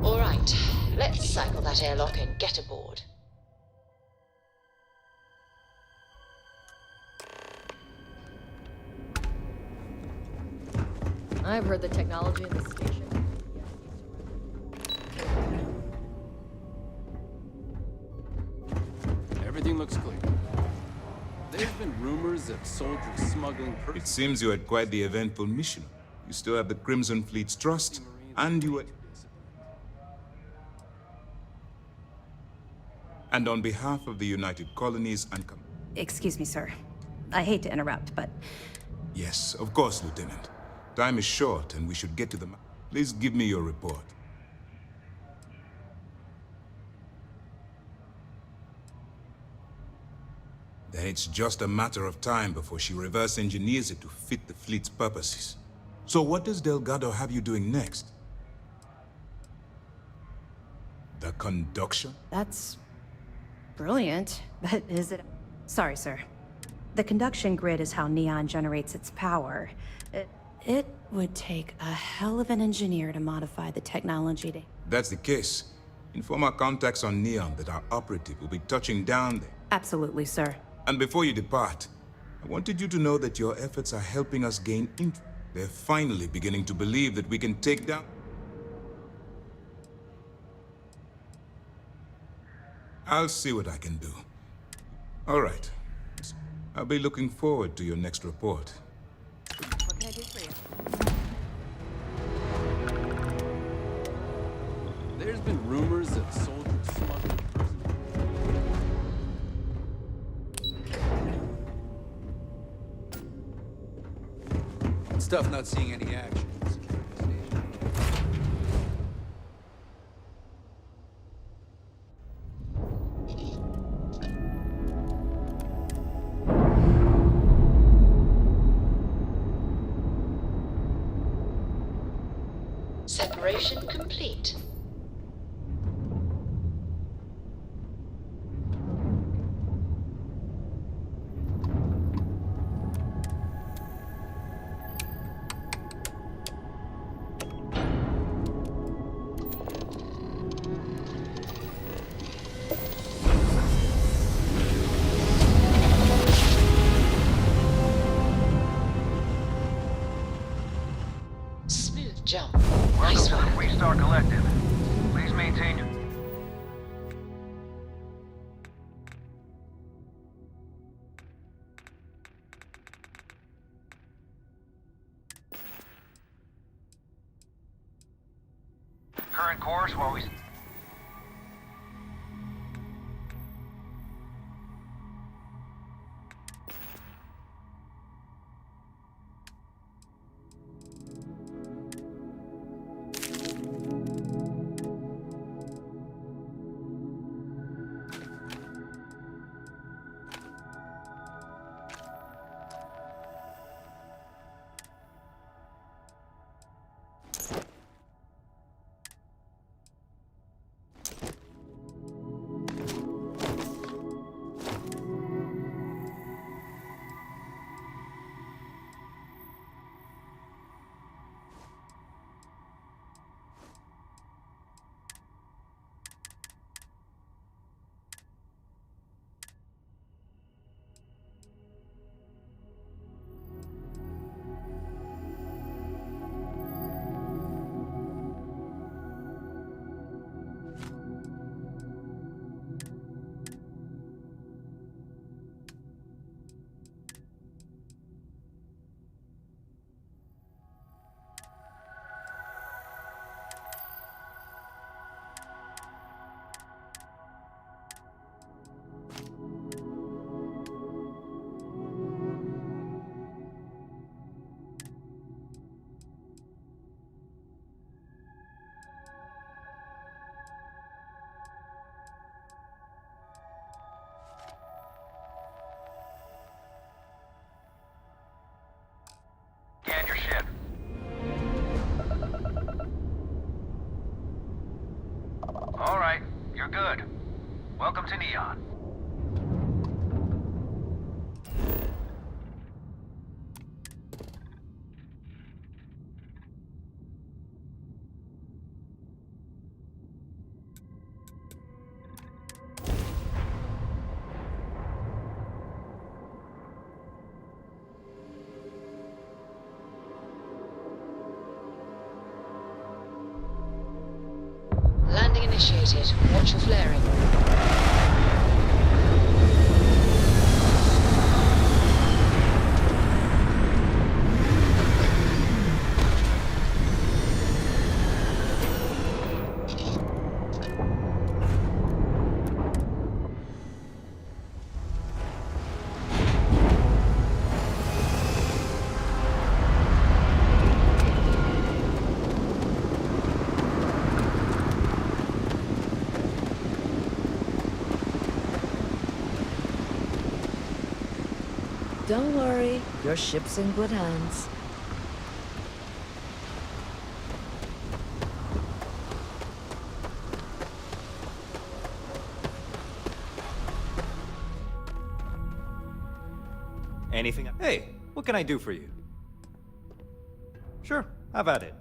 All right, let's cycle that airlock and get aboard. I've heard the technology in this station. Everything looks clear. There's been rumors of soldiers smuggling... It seems you had quite the eventful mission. You still have the Crimson Fleet's trust, and you were... And on behalf of the United Colonies and... Excuse me, sir. I hate to interrupt, but... Yes, of course, Lieutenant. Time is short, and we should get to the... Please give me your report. Then it's just a matter of time before she reverse engineers it to fit the fleet's purposes. So what does Delgado have you doing next? The conduction? That's... brilliant. But is it... Sorry, sir. The conduction grid is how Neon generates its power. It would take a hell of an engineer to modify the technology to... That's the case. Inform our contacts on Neon that our operative will be touching down there. Absolutely, sir. And before you depart, I wanted you to know that your efforts are helping us gain interest. They're finally beginning to believe that we can take down... I'll see what I can do. All right. I'll be looking forward to your next report. What can I do for you? There's been rumors of soldiers smuggling Stuff not seeing any action. Separation complete. Smooth jump. Welcome to the Fleet Star Collective. Please maintain your... current course while we... Welcome to Neon. Landing initiated. Watch for flaring. Don't worry, your ship's in good hands. Anything? Hey, what can I do for you? Sure, have at it.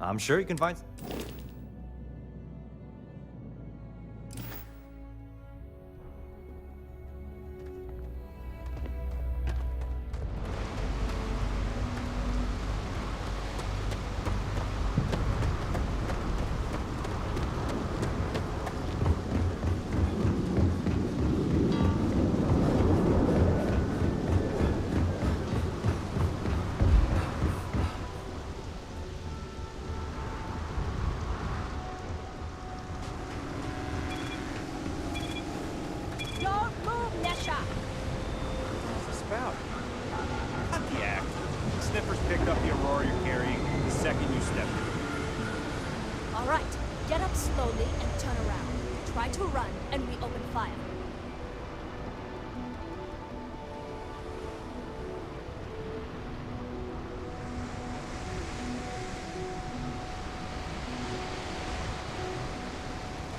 I'm sure you can find... pick up the Aurora you're carrying the second you step in. All right, get up slowly and turn around. Try to run, and we open fire.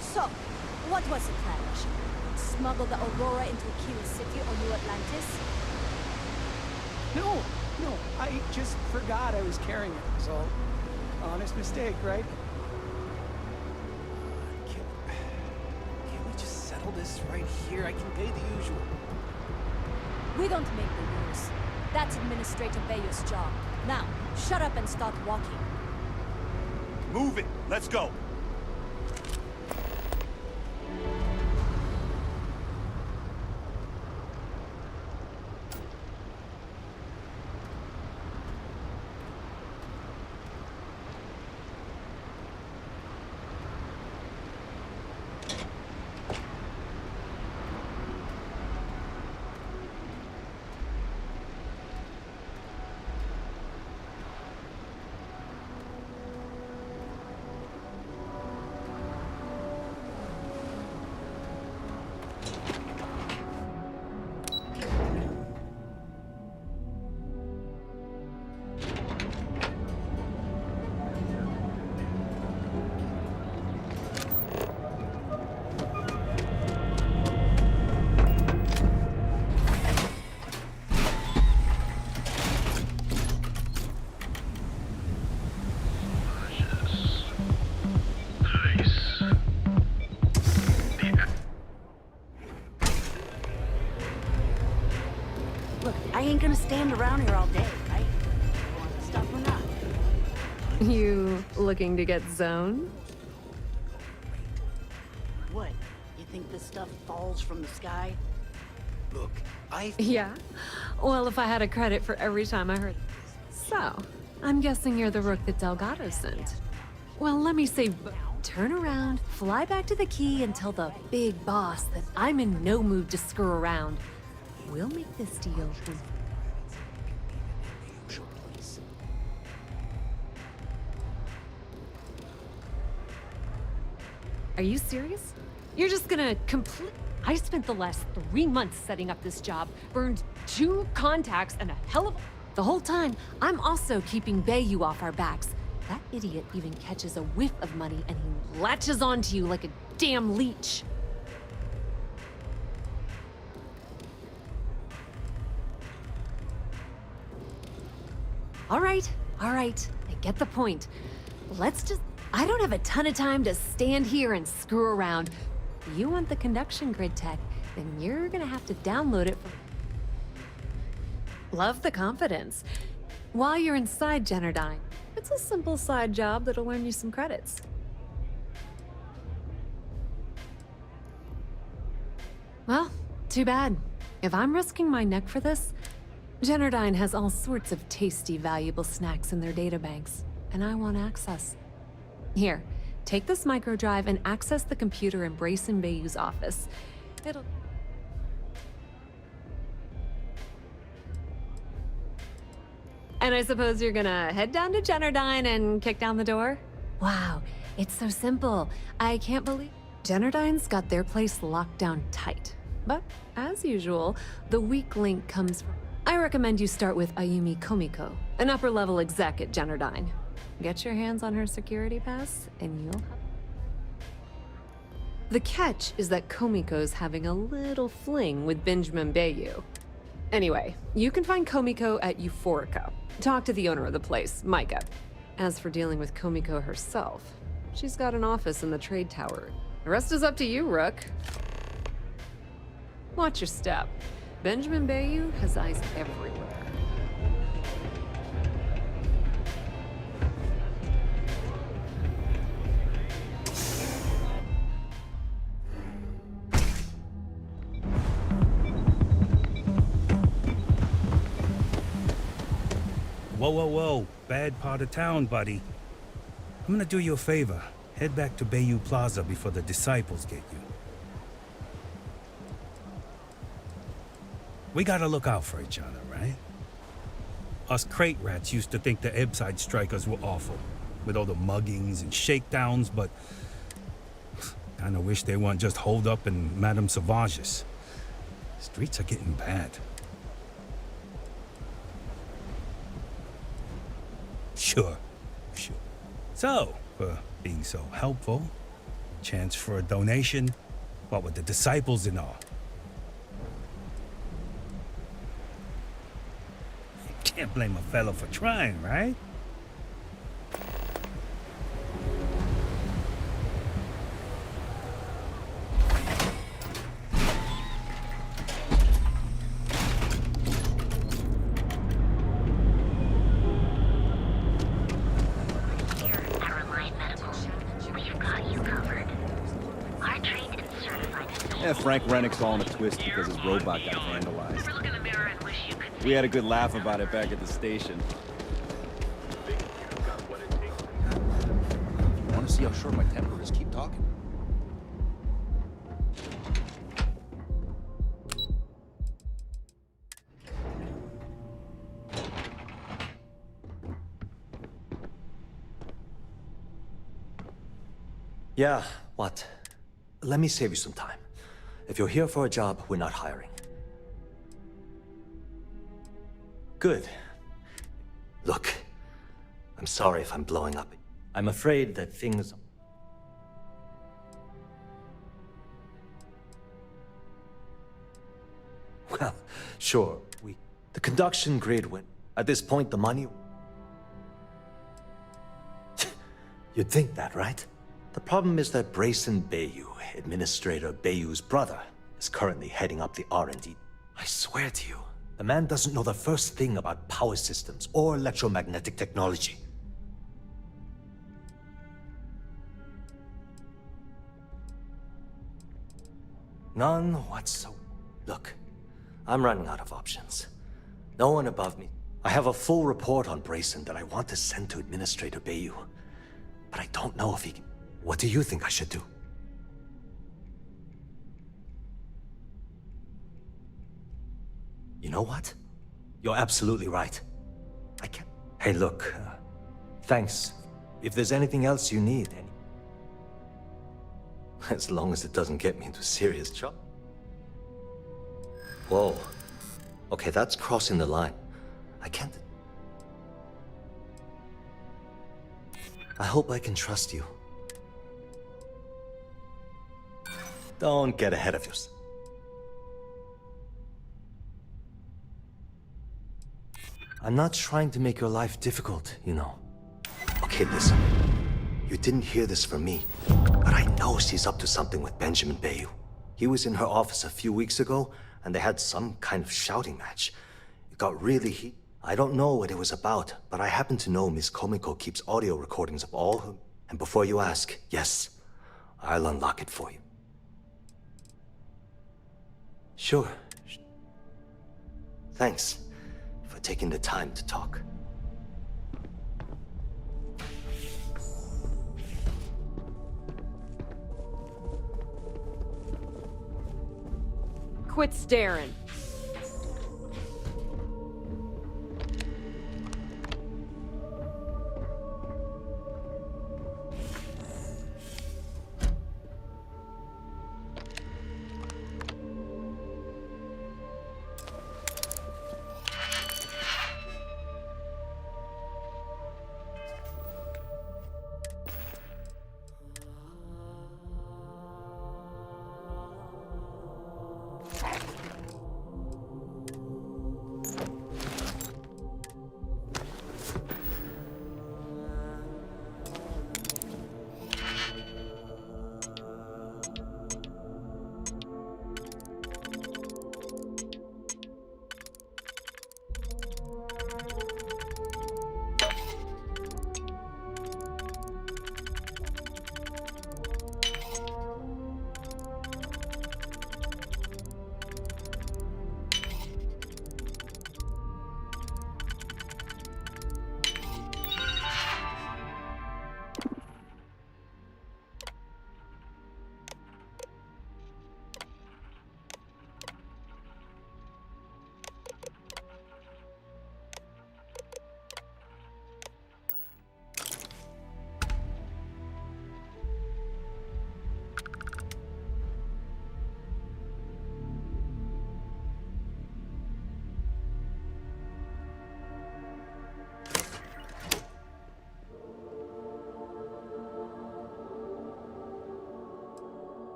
So, what was the plan, Russia? Smuggle the Aurora into Aquila City or New Atlantis? No, I just forgot I was carrying it, was all. Honest mistake, right? Can't we just settle this right here? I can pay the usual. We don't make the rules. That's Administrator Bayer's job. Now, shut up and start walking. Move it! Let's go! I ain't gonna stand around here all day, right? Want the stuff or not? You looking to get zoned? What? You think this stuff falls from the sky? Look, Yeah? Well, if I had a credit for every time I heard. So, I'm guessing you're the rook that Delgado sent. Well, let me say, turn around, fly back to the key, and tell the big boss that I'm in no mood to screw around. We'll make this deal. Are you serious? You're just gonna complete... I spent the last 3 months setting up this job, burned 2 contacts and a hell of... The whole time, I'm also keeping Bayou off our backs. That idiot even catches a whiff of money and he latches onto you like a damn leech. All right, I get the point. Let's just... I don't have a ton of time to stand here and screw around. You want the conduction grid tech, then you're gonna have to download it from... Love the confidence. While you're inside Generdyne, it's a simple side job that'll earn you some credits. Well, too bad. If I'm risking my neck for this, Generdyne has all sorts of tasty, valuable snacks in their databanks, and I want access. Here, take this microdrive and access the computer in Brayson Bayou's office. It'll... And I suppose you're gonna head down to Generdyne and kick down the door? Wow, it's so simple. I can't believe... Generdyne's got their place locked down tight. But, as usual, the weak link comes from... I recommend you start with Ayumi Komiko, an upper-level exec at Generdyne. Get your hands on her security pass, and you'll... The catch is that Komiko's having a little fling with Benjamin Bayou. Anyway, you can find Komiko at Euphorica. Talk to the owner of the place, Micah. As for dealing with Komiko herself, she's got an office in the trade tower. The rest is up to you, Rook. Watch your step. Benjamin Bayou has eyes everywhere. Whoa. Bad part of town, buddy. I'm gonna do you a favor. Head back to Bayou Plaza before the disciples get you. We gotta look out for each other, right? Us crate rats used to think the Ebbside strikers were awful, with all the muggings and shakedowns, but kinda wish they weren't just holed up in Madame Sauvage's. Streets are getting bad. Sure. So, for being so helpful, chance for a donation, what with the disciples and all. Can't blame a fellow for trying, right? Yeah, Frank Rennick's all in a twist because his robot got vandalized. We had a good laugh about it back at the station. If you want to see how short my temper is, keep talking. Yeah, what? Let me save you some time. If you're here for a job, we're not hiring. Good. Look, I'm sorry if I'm blowing up. I'm afraid that things... Well, sure, the conduction grid went... At this point, the money... You'd think that, right? The problem is that Brayson Bayou, Administrator Bayou's brother, is currently heading up the R&D. I swear to you, the man doesn't know the first thing about power systems or electromagnetic technology. None whatsoever. Look, I'm running out of options. No one above me. I have a full report on Brayson that I want to send to Administrator Bayou, but I don't know if he can... What do you think I should do? You know what? You're absolutely right. I can't... Hey, look, thanks. If there's anything else you need, as long as it doesn't get me into serious trouble. Whoa. Okay, that's crossing the line. I can't... I hope I can trust you. Don't get ahead of yourself. I'm not trying to make your life difficult, you know. Okay, listen. You didn't hear this from me, but I know she's up to something with Benjamin Bayou. He was in her office a few weeks ago, and they had some kind of shouting match. It got really heated. I don't know what it was about, but I happen to know Miss Komiko keeps audio recordings of all her... And before you ask, yes, I'll unlock it for you. Sure. Thanks for taking the time to talk. Quit staring.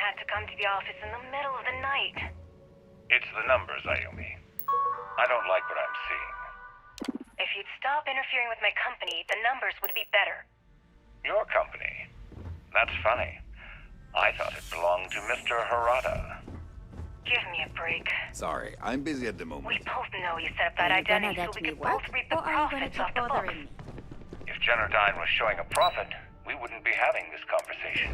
had to come to the office in the middle of the night. It's the numbers, Ayumi. I don't like what I'm seeing. If you'd stop interfering with my company, the numbers would be better. Your company? That's funny. I thought it belonged to Mr. Harada. Give me a break. Sorry, I'm busy at the moment. We both know you set up that identity so we could both reap the profits off the books. If Generdyne was showing a profit, we wouldn't be having this conversation.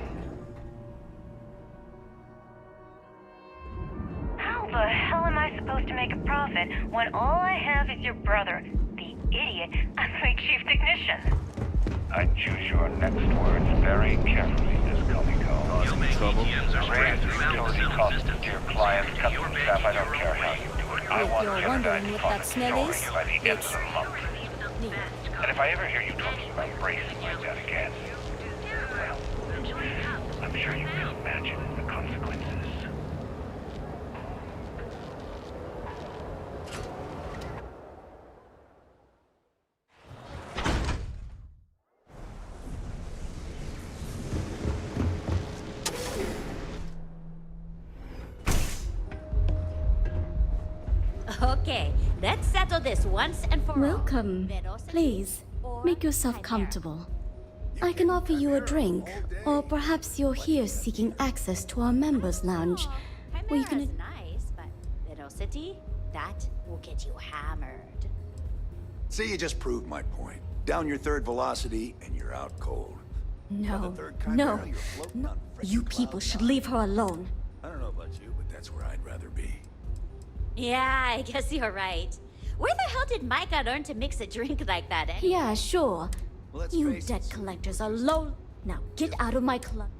How the hell am I supposed to make a profit when all I have is your brother, the idiot, as my chief technician? I'd choose your next words very carefully, Miss Komiko. Trouble? Raise the utility costs to your clients, customer staff, I don't care how you do it. I want Generdyne's profit soaring by the end of the month. And if I ever hear you talking about racing like that again, well, I'm sure you can imagine the consequences. Okay, let's settle this once and for all. Welcome. Please, make yourself comfortable. I can offer you a drink, or perhaps you're here seeking access to our members' lounge, where you can... Nice, but Velocity, that will get you hammered. See, you just proved my point. Down your third velocity, and you're out cold. No, no, no. You people should leave her alone. I don't know about you, but that's where I'd rather be. Yeah, I guess you're right. Where the hell did Micah learn to mix a drink like that, eh? Yeah, sure. Well, let's You face debt collectors are low. Now get out of my club.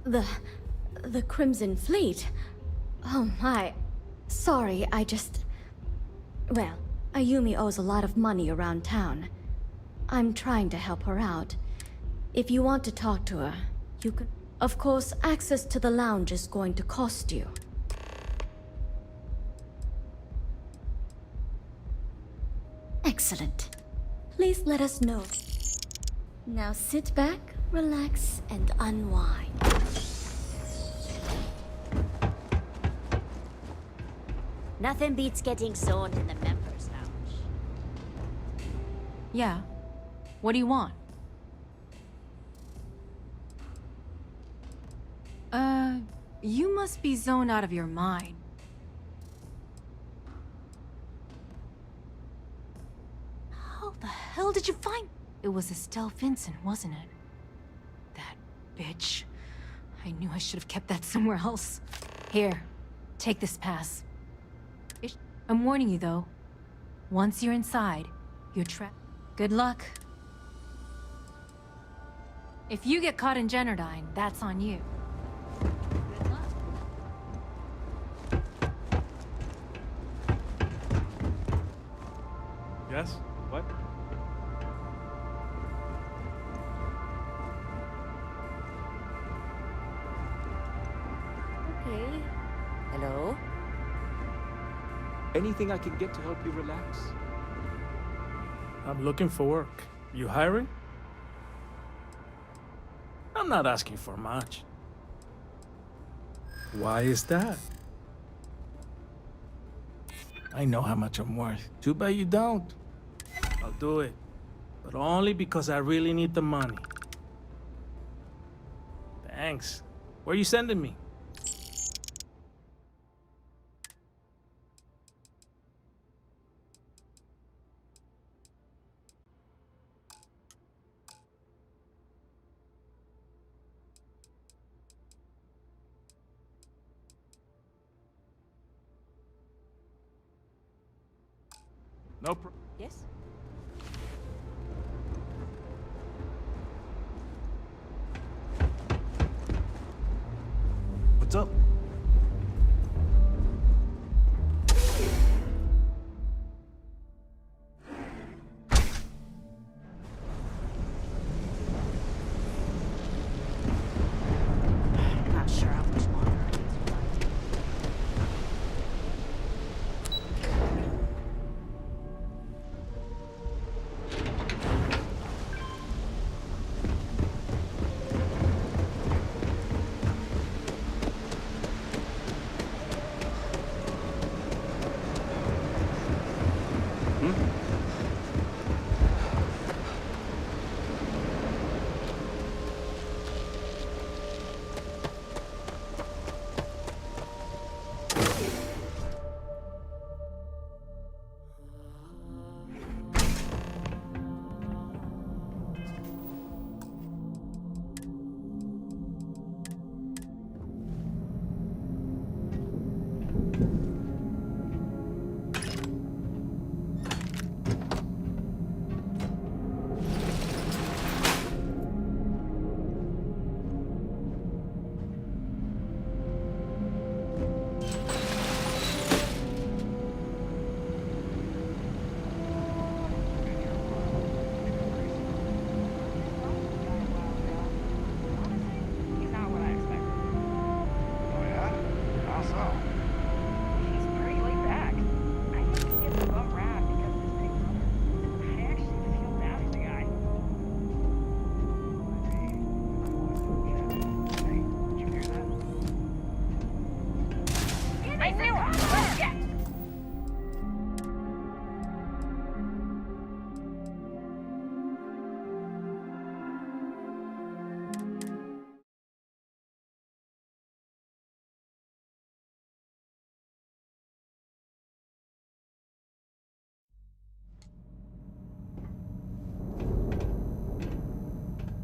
The Crimson Fleet? Oh my. Sorry, I just... Well, Ayumi owes a lot of money around town. I'm trying to help her out. If you want to talk to her, you can... Of course, access to the lounge is going to cost you. Excellent. Please let us know. Now sit back, relax, and unwind. Nothing beats getting zoned in the members' lounge. Yeah. What do you want? You must be zoned out of your mind. How the hell did you find... It was Estelle Vincent, wasn't it? That bitch. I knew I should have kept that somewhere else. Here, take this pass. I'm warning you, though. Once you're inside, you're trapped. Good luck. If you get caught in Generdyne, that's on you. Yes? What? Okay. Hello? Anything I can get to help you relax? I'm looking for work. You hiring? I'm not asking for much. Why is that? I know how much I'm worth. Too bad you don't. I'll do it. But only because I really need the money. Thanks. Where are you sending me? No problem. Yes? What's up? Not sure how much longer. I knew it! Let's get...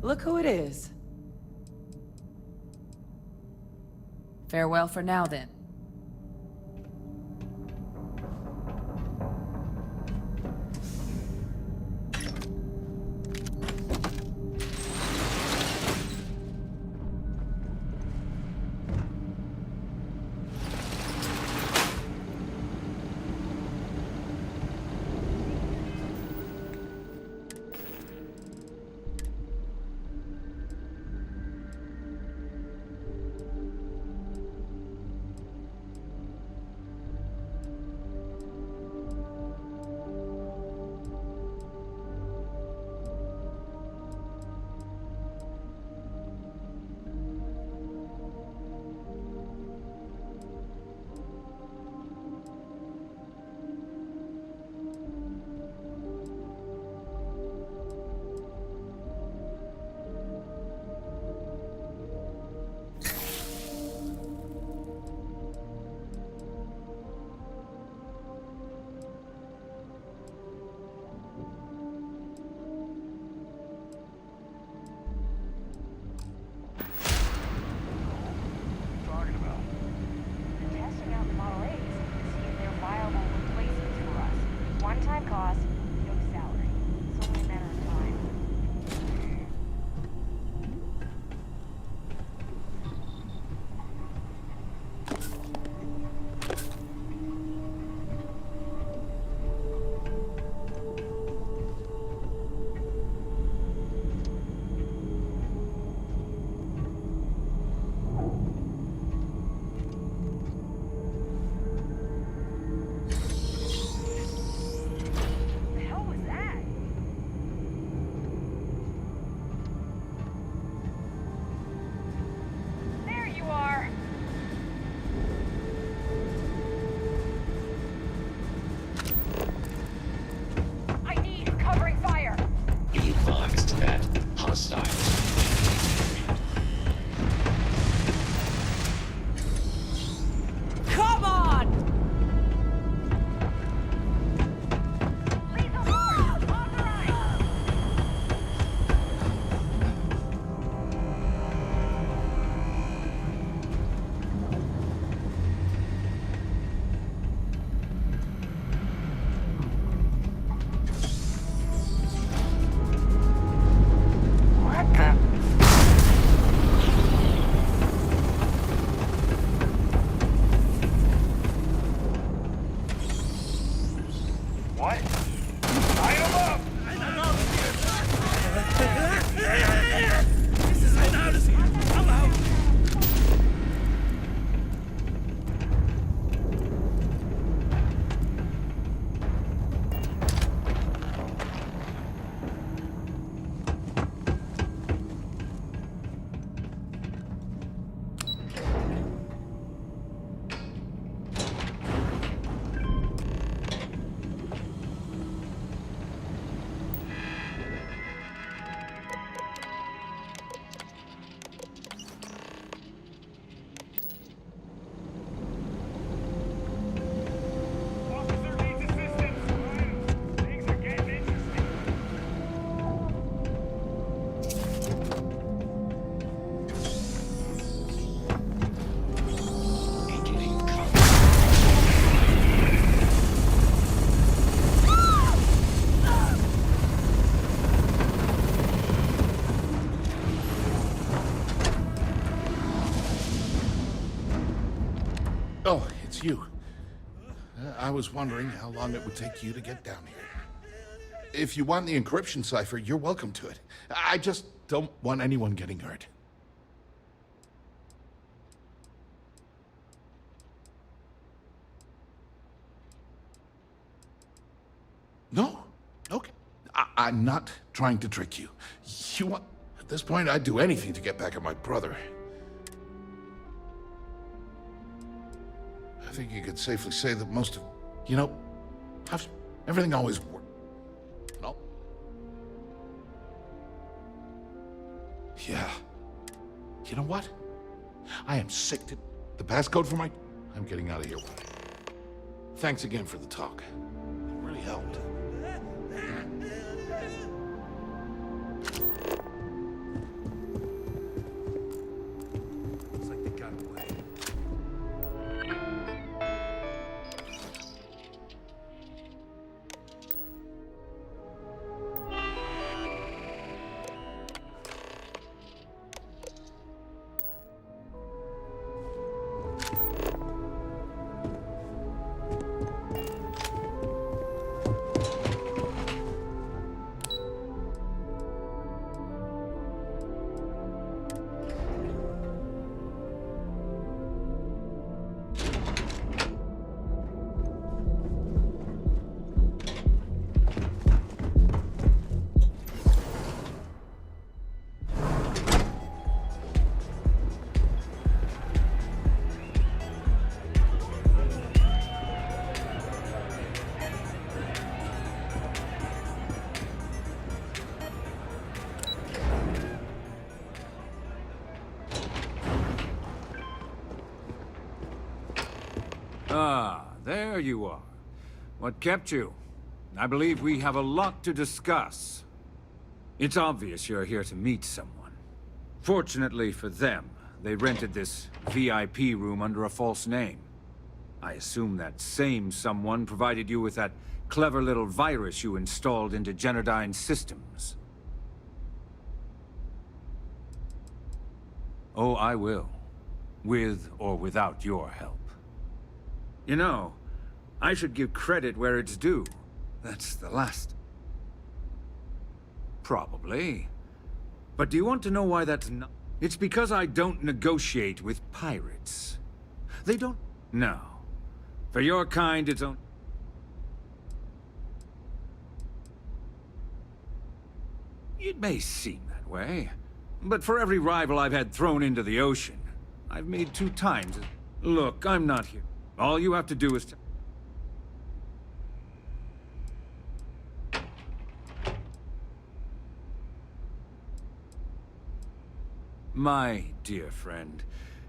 Look who it is. Farewell for now, then. One-time cost, no salary. It's only a matter of time. Oh, it's you. I was wondering how long it would take you to get down here. If you want the encryption cipher, you're welcome to it. I just don't want anyone getting hurt. No? Okay. I'm not trying to trick you. At this point, I'd do anything to get back at my brother. I think you could safely say that most of... You know, everything always works. No? Yeah. You know what? I am sick to... The passcode for my... I'm getting out of here. Thanks again for the talk. It really helped. Looks like they got away. Ah, there you are. What kept you? I believe we have a lot to discuss. It's obvious you're here to meet someone. Fortunately for them, they rented this VIP room under a false name. I assume that same someone provided you with that clever little virus you installed into Generdyne's systems. Oh, I will. With or without your help. You know, I should give credit where it's due. That's the last... Probably. But do you want to know why that's not? It's because I don't negotiate with pirates. They don't... No. For your kind, it's only... It may seem that way, but for every rival I've had thrown into the ocean, I've made 2 times. Look, I'm not here. All you have to do is My dear friend,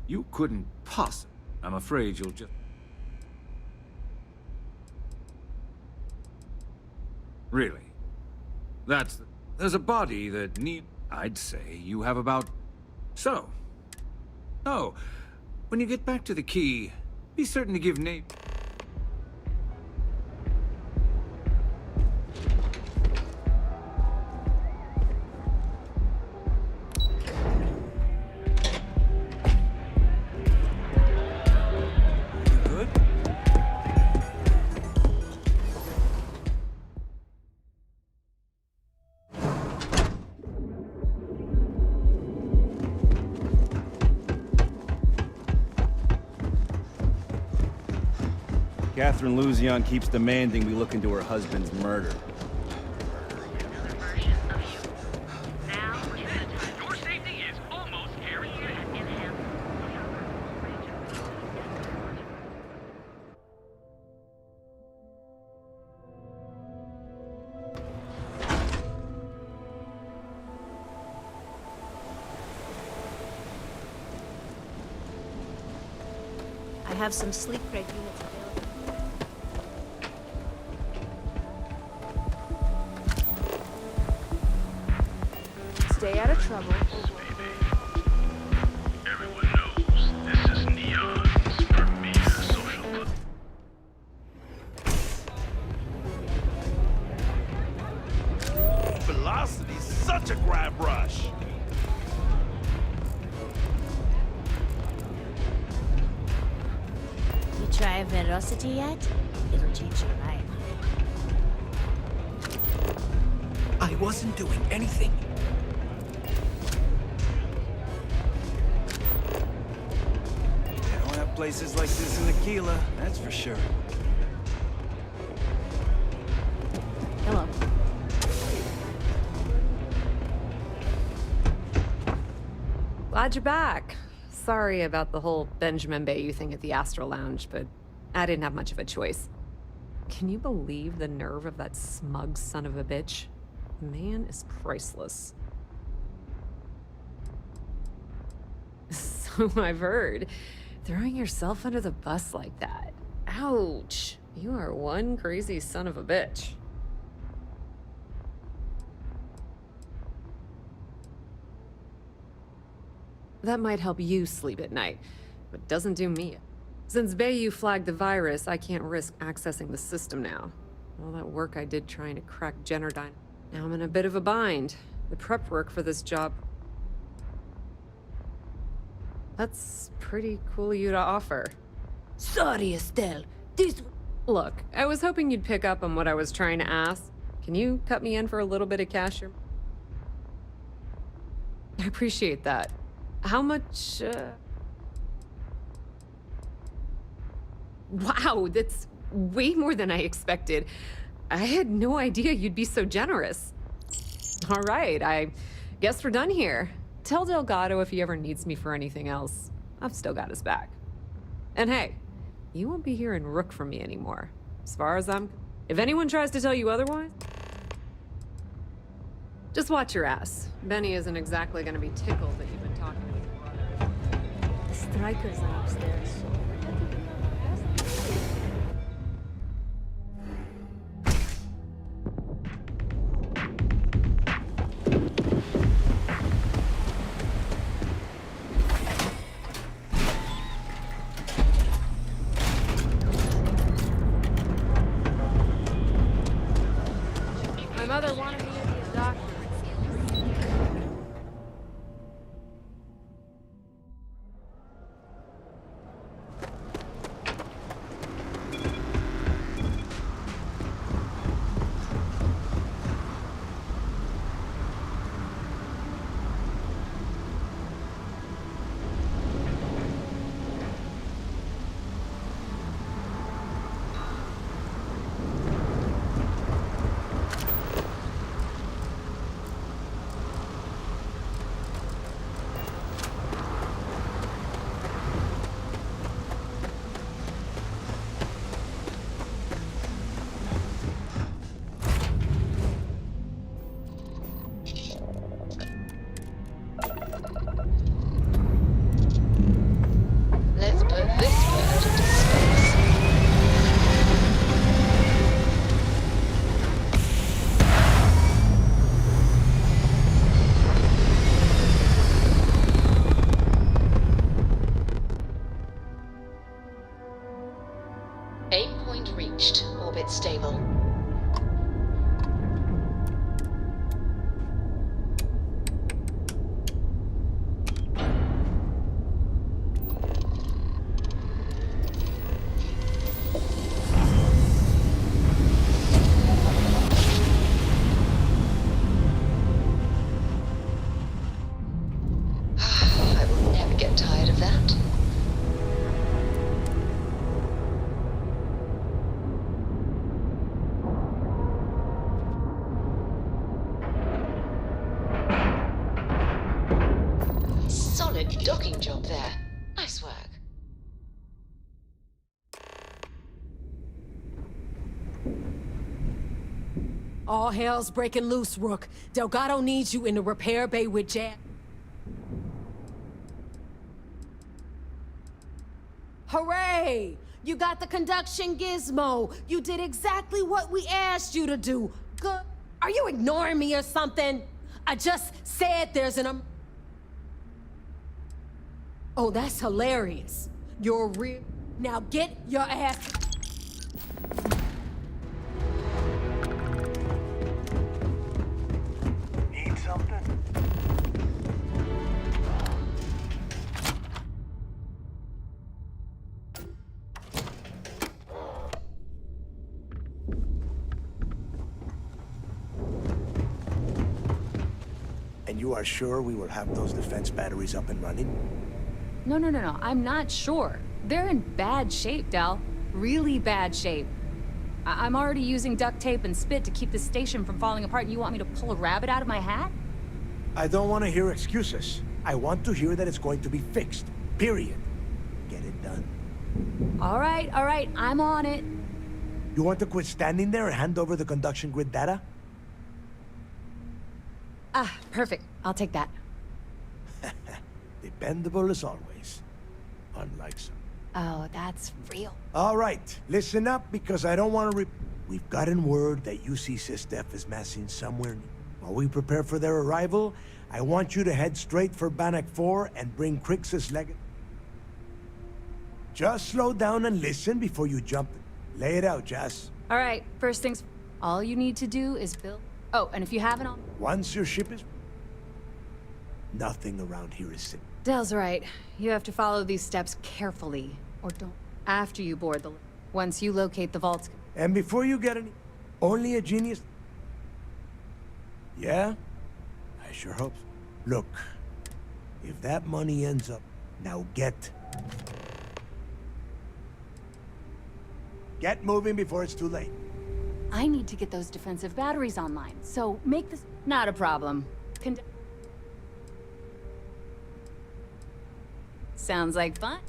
you couldn't possibly... I'm afraid you'll just... Really? That's... There's a body that need... I'd say you have about... So... Oh, when you get back to the key, be certain to give name... Catherine Luzion keeps demanding we look into her husband's murder. Your safety is almost guaranteed. I have some sleep crate units available. Stay out of trouble. Everyone knows this is Neon's premier social club. Velocity's such a grab rush. You try Velocity yet? It'll change your life. I wasn't doing anything. They don't have places like this in Aquila, that's for sure. Hello. Glad you're back. Sorry about the whole Benjamin Bayou thing at the Astro Lounge, but I didn't have much of a choice. Can you believe the nerve of that smug son of a bitch? The man is priceless. So I've heard. Throwing yourself under the bus like that. Ouch. You are one crazy son of a bitch. That might help you sleep at night, but doesn't do me. Since Bayou flagged the virus, I can't risk accessing the system now. All that work I did trying to crack Generdyne. Now I'm in a bit of a bind. The prep work for this job. That's pretty cool of you to offer. Sorry, Estelle. Look, I was hoping you'd pick up on what I was trying to ask. Can you cut me in for a little bit of cash? I appreciate that. How much, Wow, that's way more than I expected. I had no idea you'd be so generous. All right, I guess we're done here. Tell Delgado if he ever needs me for anything else. I've still got his back. And hey, you won't be hearing Rook from me anymore. As far as if anyone tries to tell you otherwise, just watch your ass. Benny isn't exactly gonna be tickled that you've been talking to his brother. The strikers are upstairs. My mother wanted me to be a doctor. Let's put this bird into space. Aim point reached. Orbit stable. I will never get tired of that. Solid docking job there. Nice work. All hell's breaking loose, Rook. Delgado needs you in the repair bay with Jack. Hooray! You got the conduction gizmo. You did exactly what we asked you to do. Good. Are you ignoring me or something? I just said there's an Oh, that's hilarious. You're real. Now get your ass. Need something? And you are sure we will have those defense batteries up and running? No. I'm not sure. They're in bad shape, Del. Really bad shape. I'm already using duct tape and spit to keep the station from falling apart, and you want me to pull a rabbit out of my hat? I don't want to hear excuses. I want to hear that it's going to be fixed. Period. Get it done. All right, I'm on it. You want to quit standing there and hand over the conduction grid data? Ah, perfect. I'll take that. Dependable as always. Unlike some. Oh, that's real. All right, listen up because I don't want to We've gotten word that UC Systef is massing somewhere near. While we prepare for their arrival, I want you to head straight for Bannock 4 and bring Crixus leg. Just slow down and listen before you jump. Lay it out, Jess. All right, first things, all you need to do is build. Oh, and if you haven't all. Once your ship is... Nothing around here is safe. Dell's right. You have to follow these steps carefully, or don't. After you board the... Once you locate the vaults... And before you get any... Only a genius... Yeah? I sure hope so. Look, if that money ends up... Now get moving before it's too late. I need to get those defensive batteries online, so make this... Not a problem. Sounds like fun.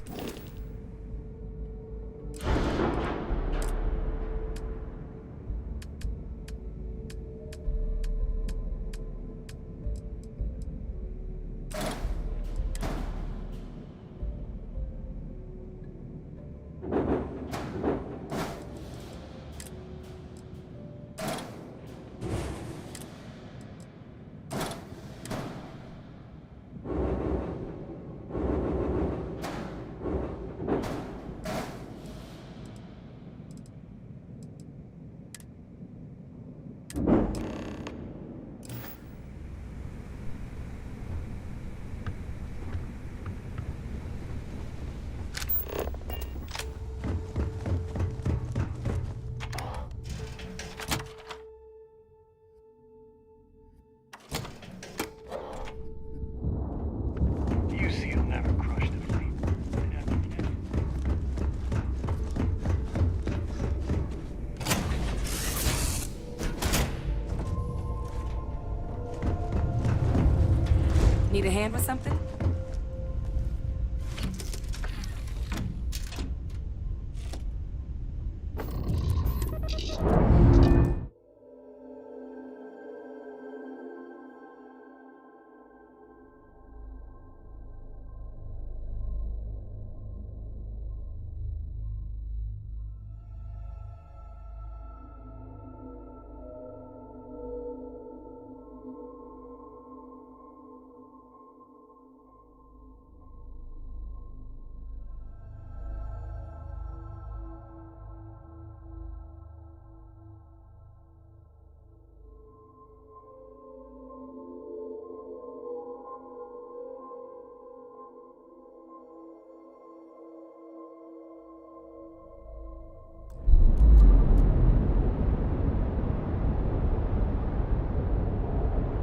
Need a hand with something?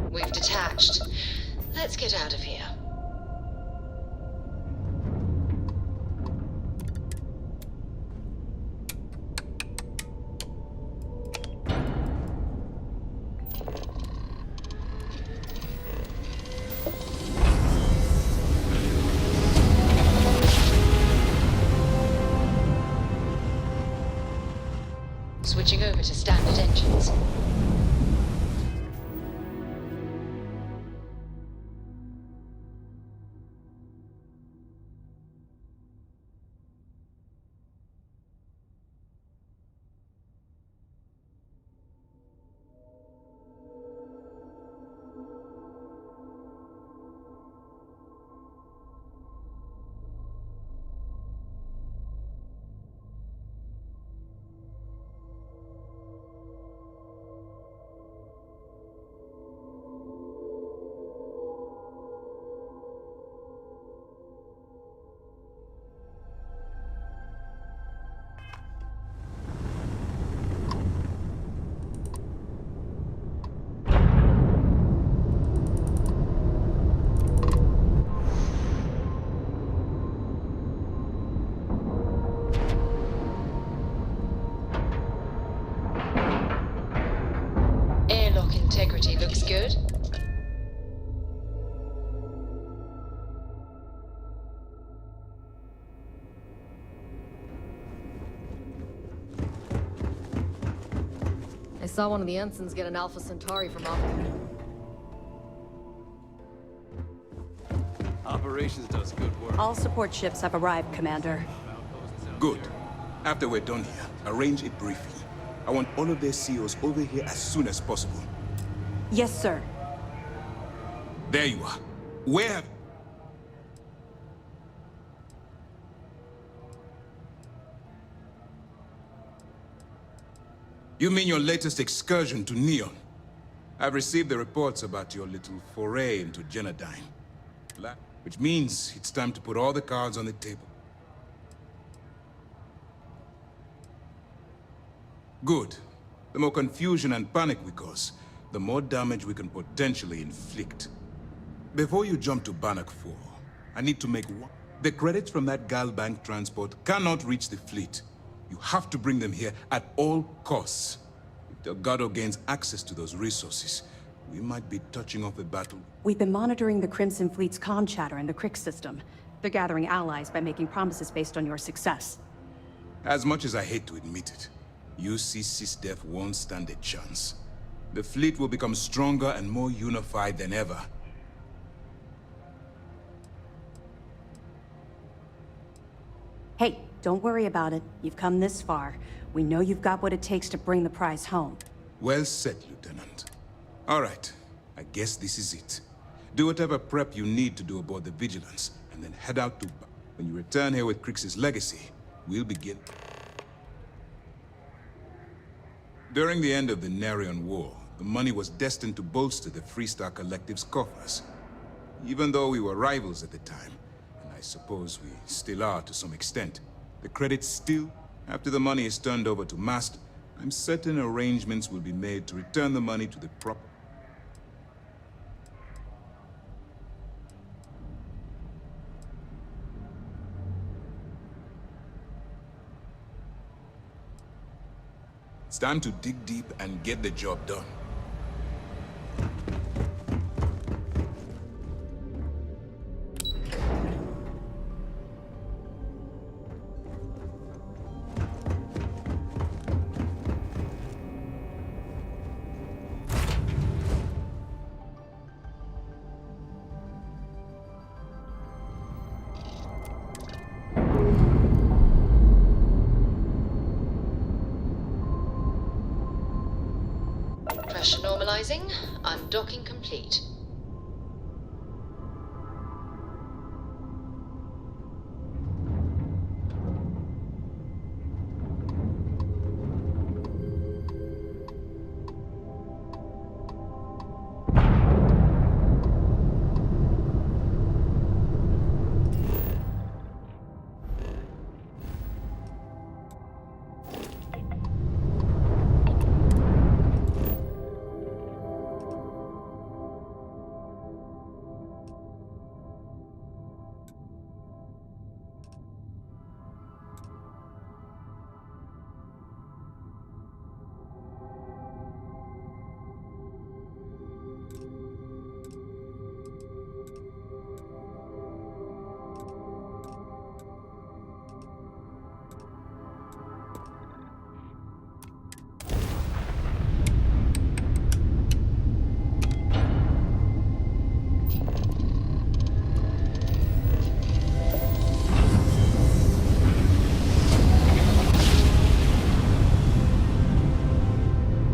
We've detached. Let's get out of here. Switching over to standard engines. Integrity looks good. saw one of the ensigns get an Alpha Centauri from off. Operations does good work. All support ships have arrived, Commander. Good. After we're done here, arrange it briefly. I want all of their CEOs over here as soon as possible. Yes, sir. There you are. Where? You mean your latest excursion to Neon? I've received the reports about your little foray into Genodyne. Which means it's time to put all the cards on the table. Good. The more confusion and panic we cause, the more damage we can potentially inflict. Before you jump to Bannock 4, I need to make one. The credits from that Galbank transport cannot reach the fleet. You have to bring them here at all costs. If Delgado gains access to those resources, we might be touching off a battle. We've been monitoring the Crimson Fleet's comm chatter in the Crick system. They're gathering allies by making promises based on your success. As much as I hate to admit it, UC SysDef won't stand a chance. The fleet will become stronger and more unified than ever. Hey, don't worry about it. You've come this far. We know you've got what it takes to bring the prize home. Well said, Lieutenant. All right, I guess this is it. Do whatever prep you need to do aboard the Vigilance, and then head out to... When you return here with Crix's legacy, we'll begin... During the end of the Narion War, the money was destined to bolster the Freestar Collective's coffers. Even though we were rivals at the time, and I suppose we still are to some extent, the credits still... After the money is turned over to Mast, I'm certain arrangements will be made to return the money to the proper... It's time to dig deep and get the job done. Pressure normalizing. Undocking complete.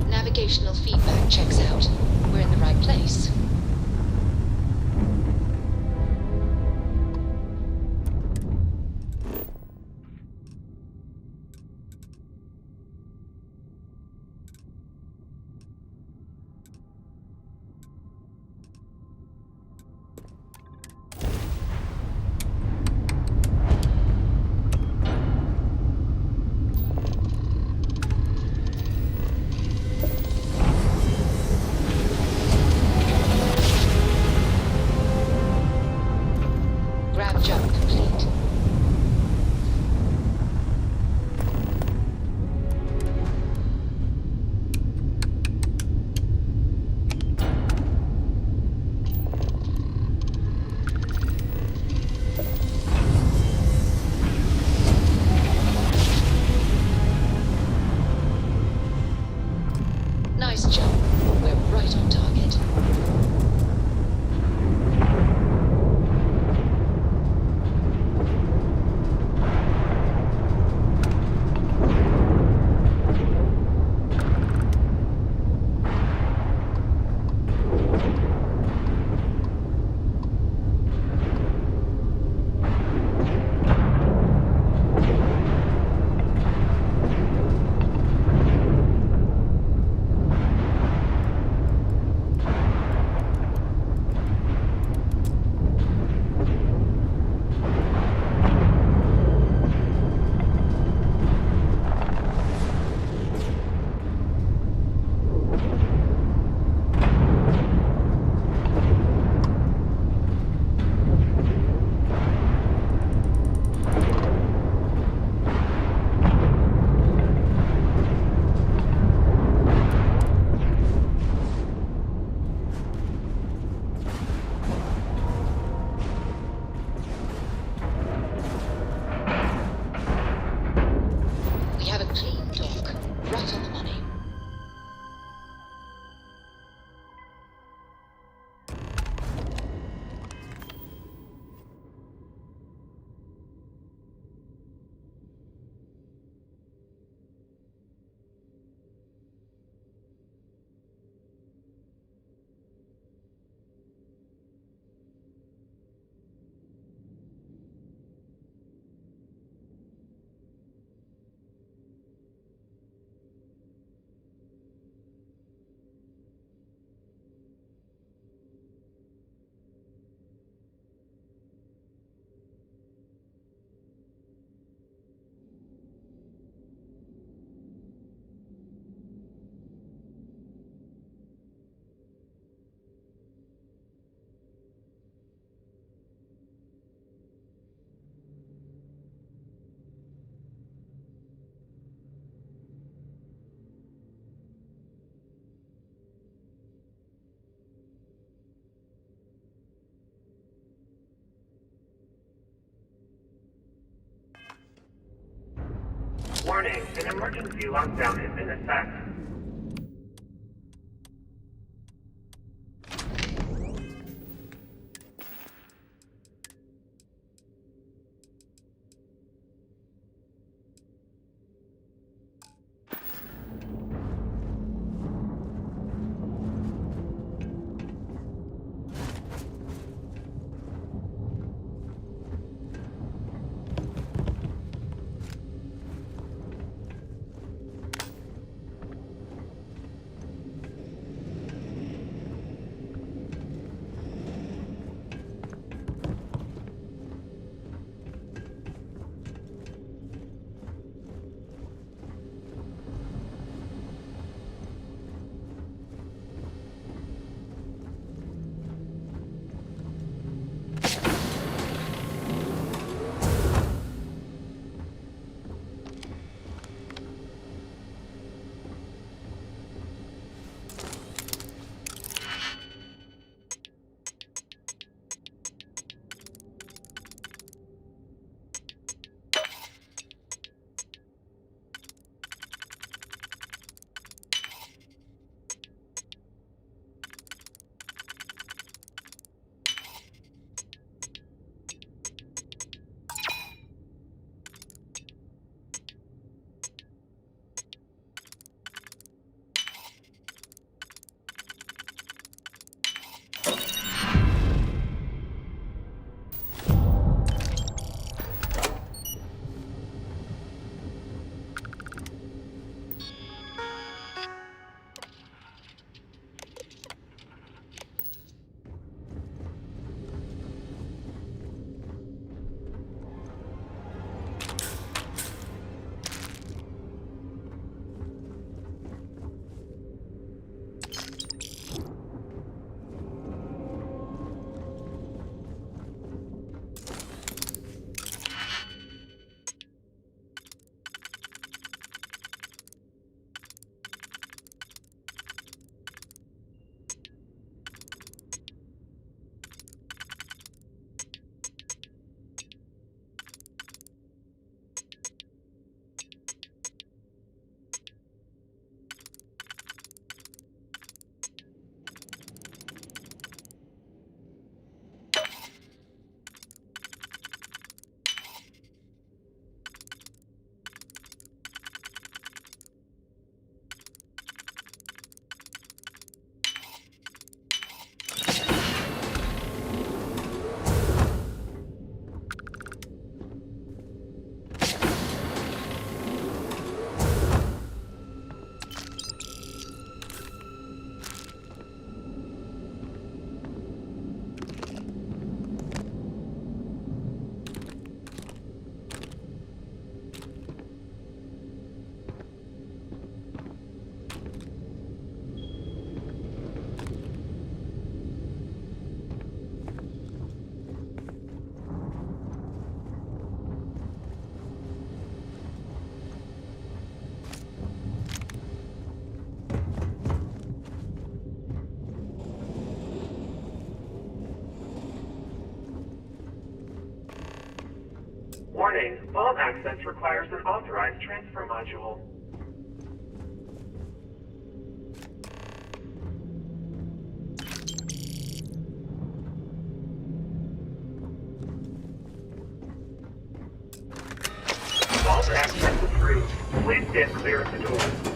Navigational feedback checks out. We're in the right place. have a clean dock, right on the money. Warning, an emergency lockdown is in effect. Vault access requires an authorized transfer module. Vault access approved. Please stand clear of the door.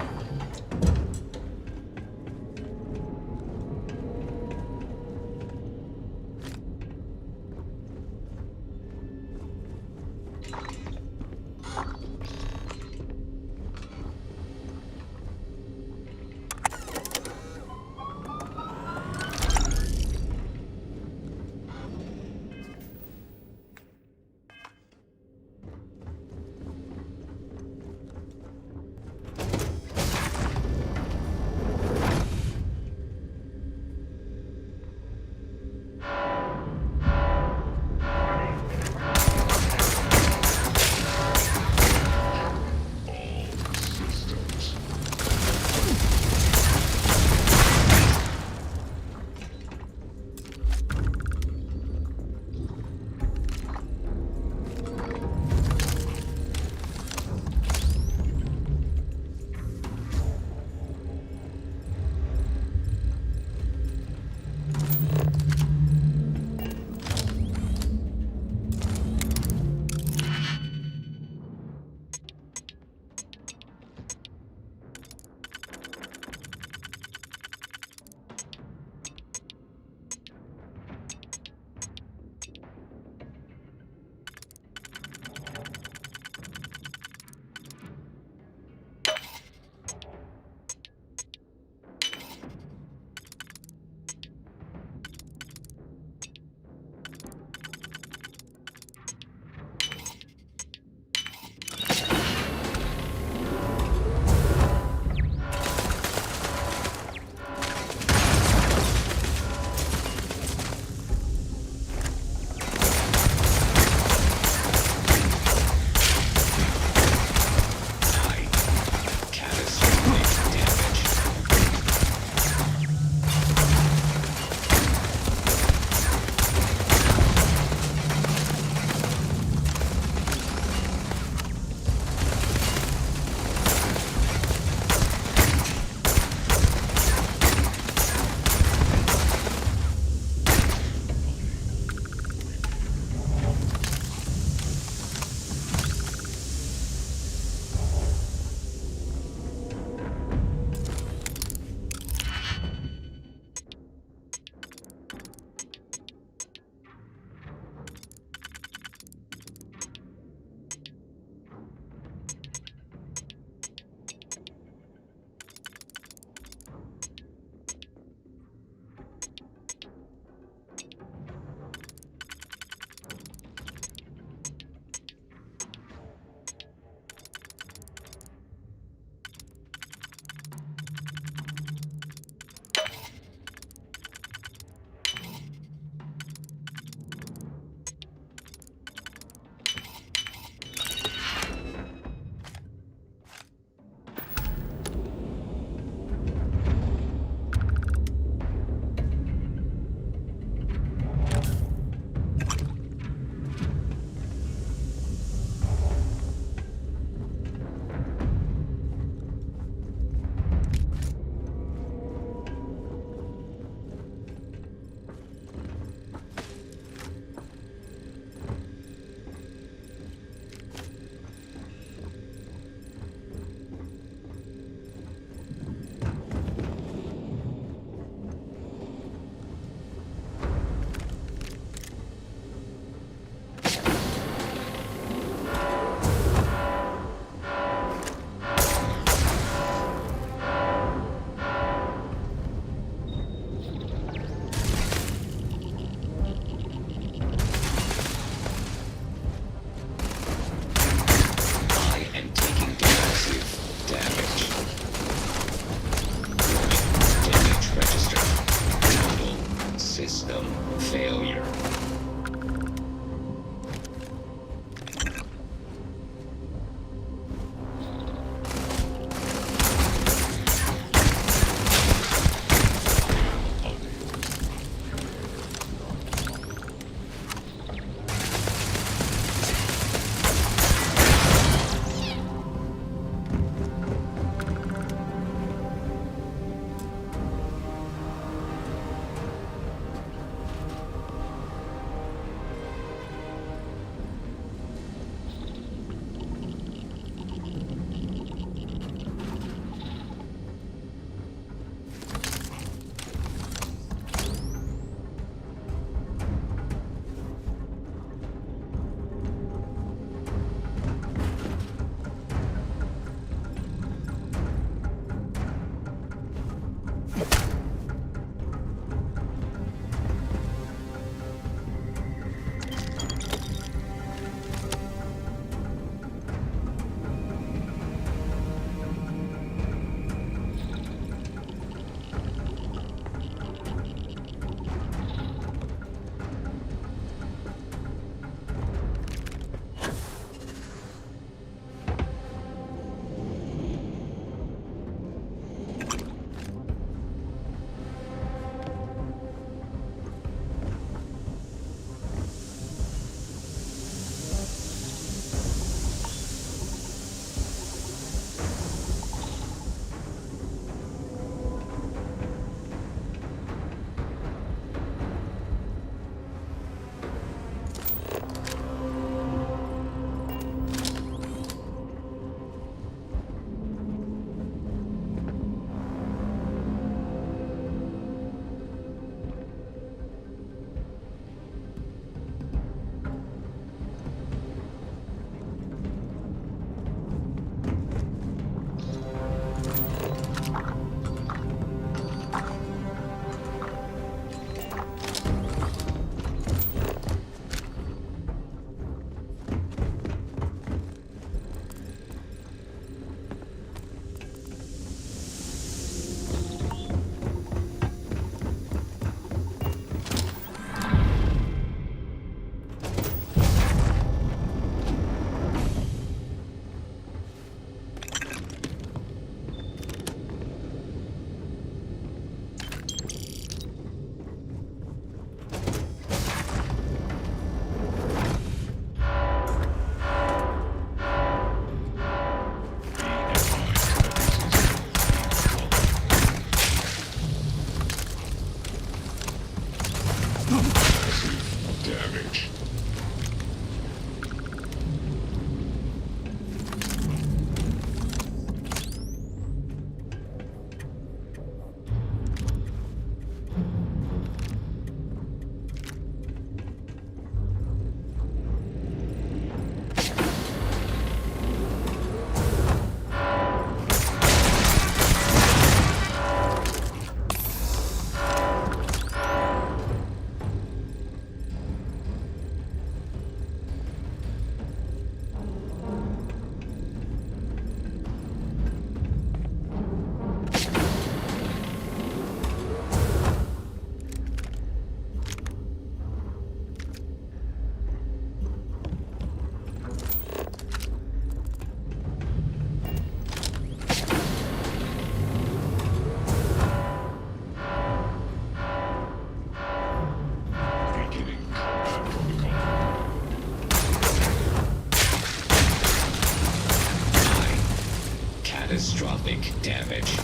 microscopic damage.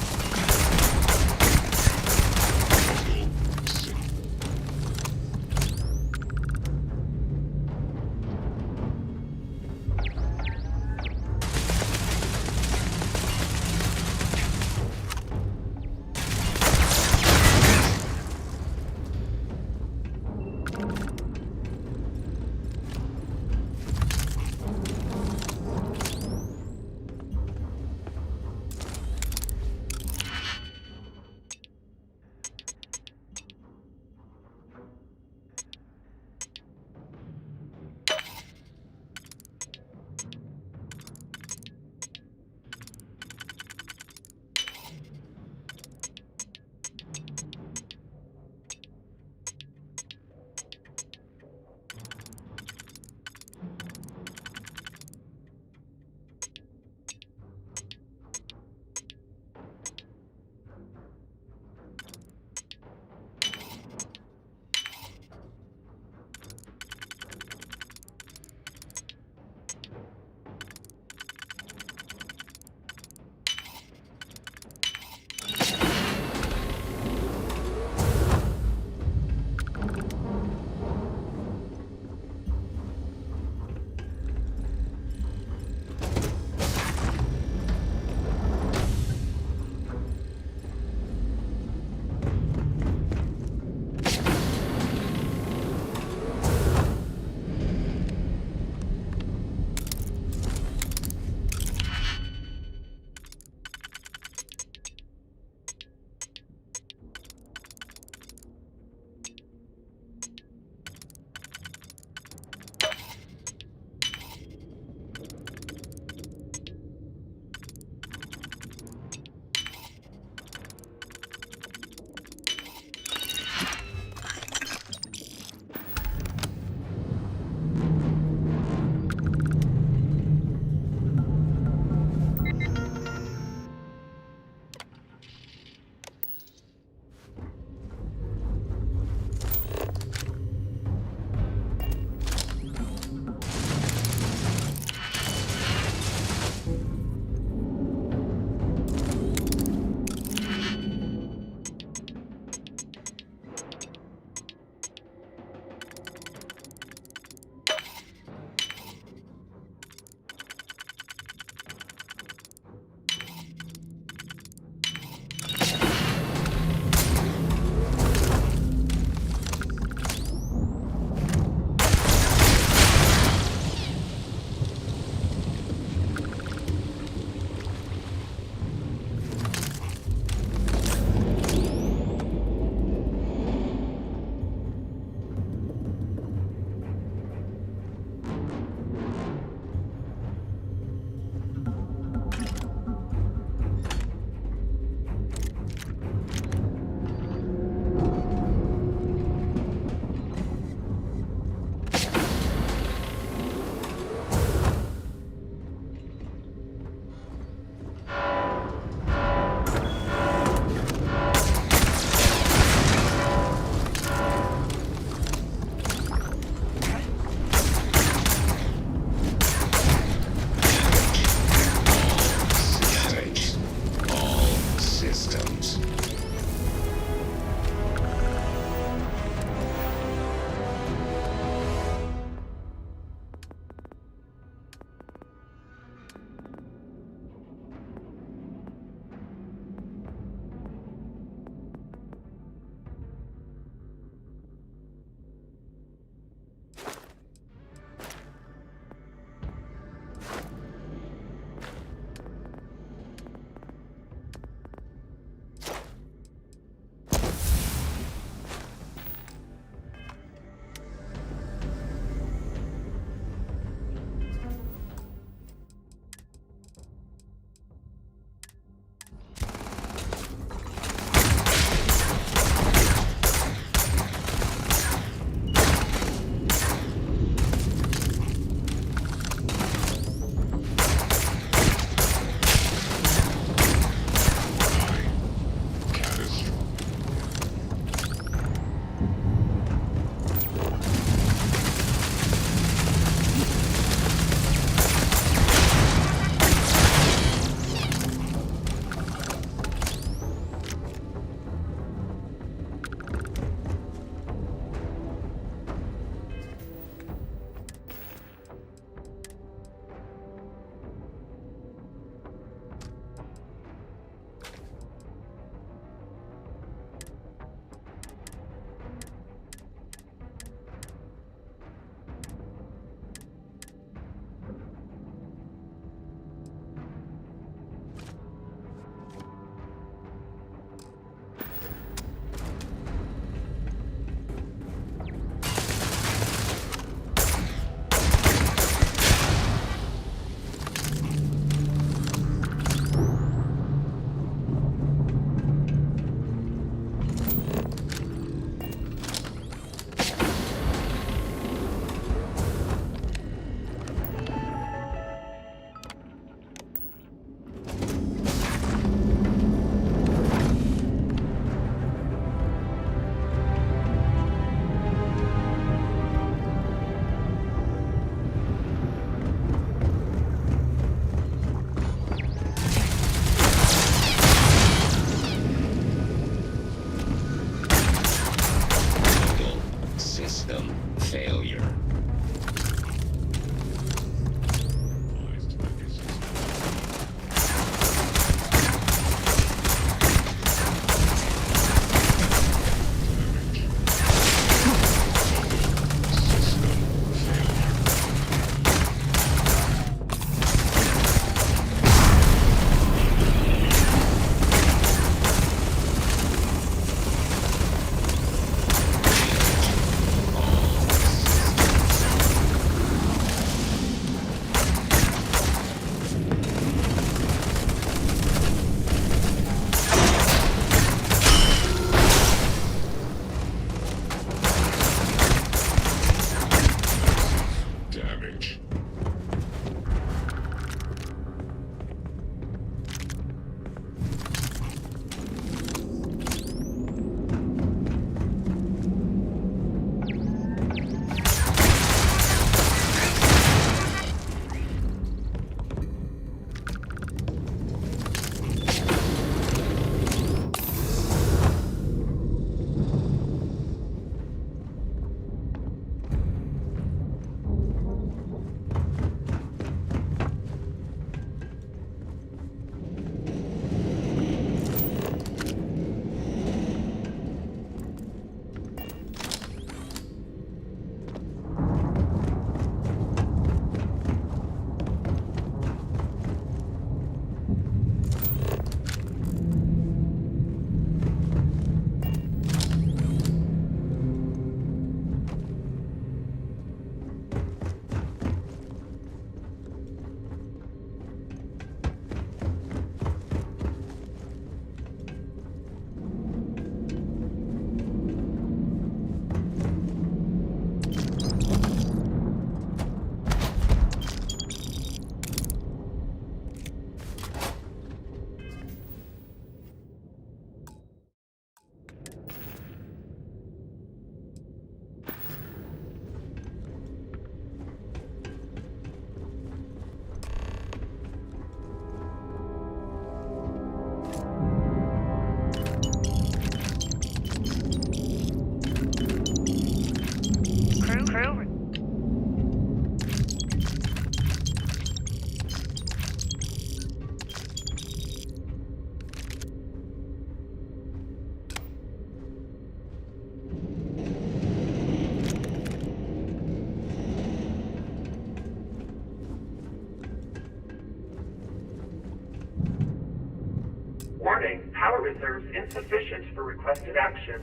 Warning, power reserves insufficient for requested action.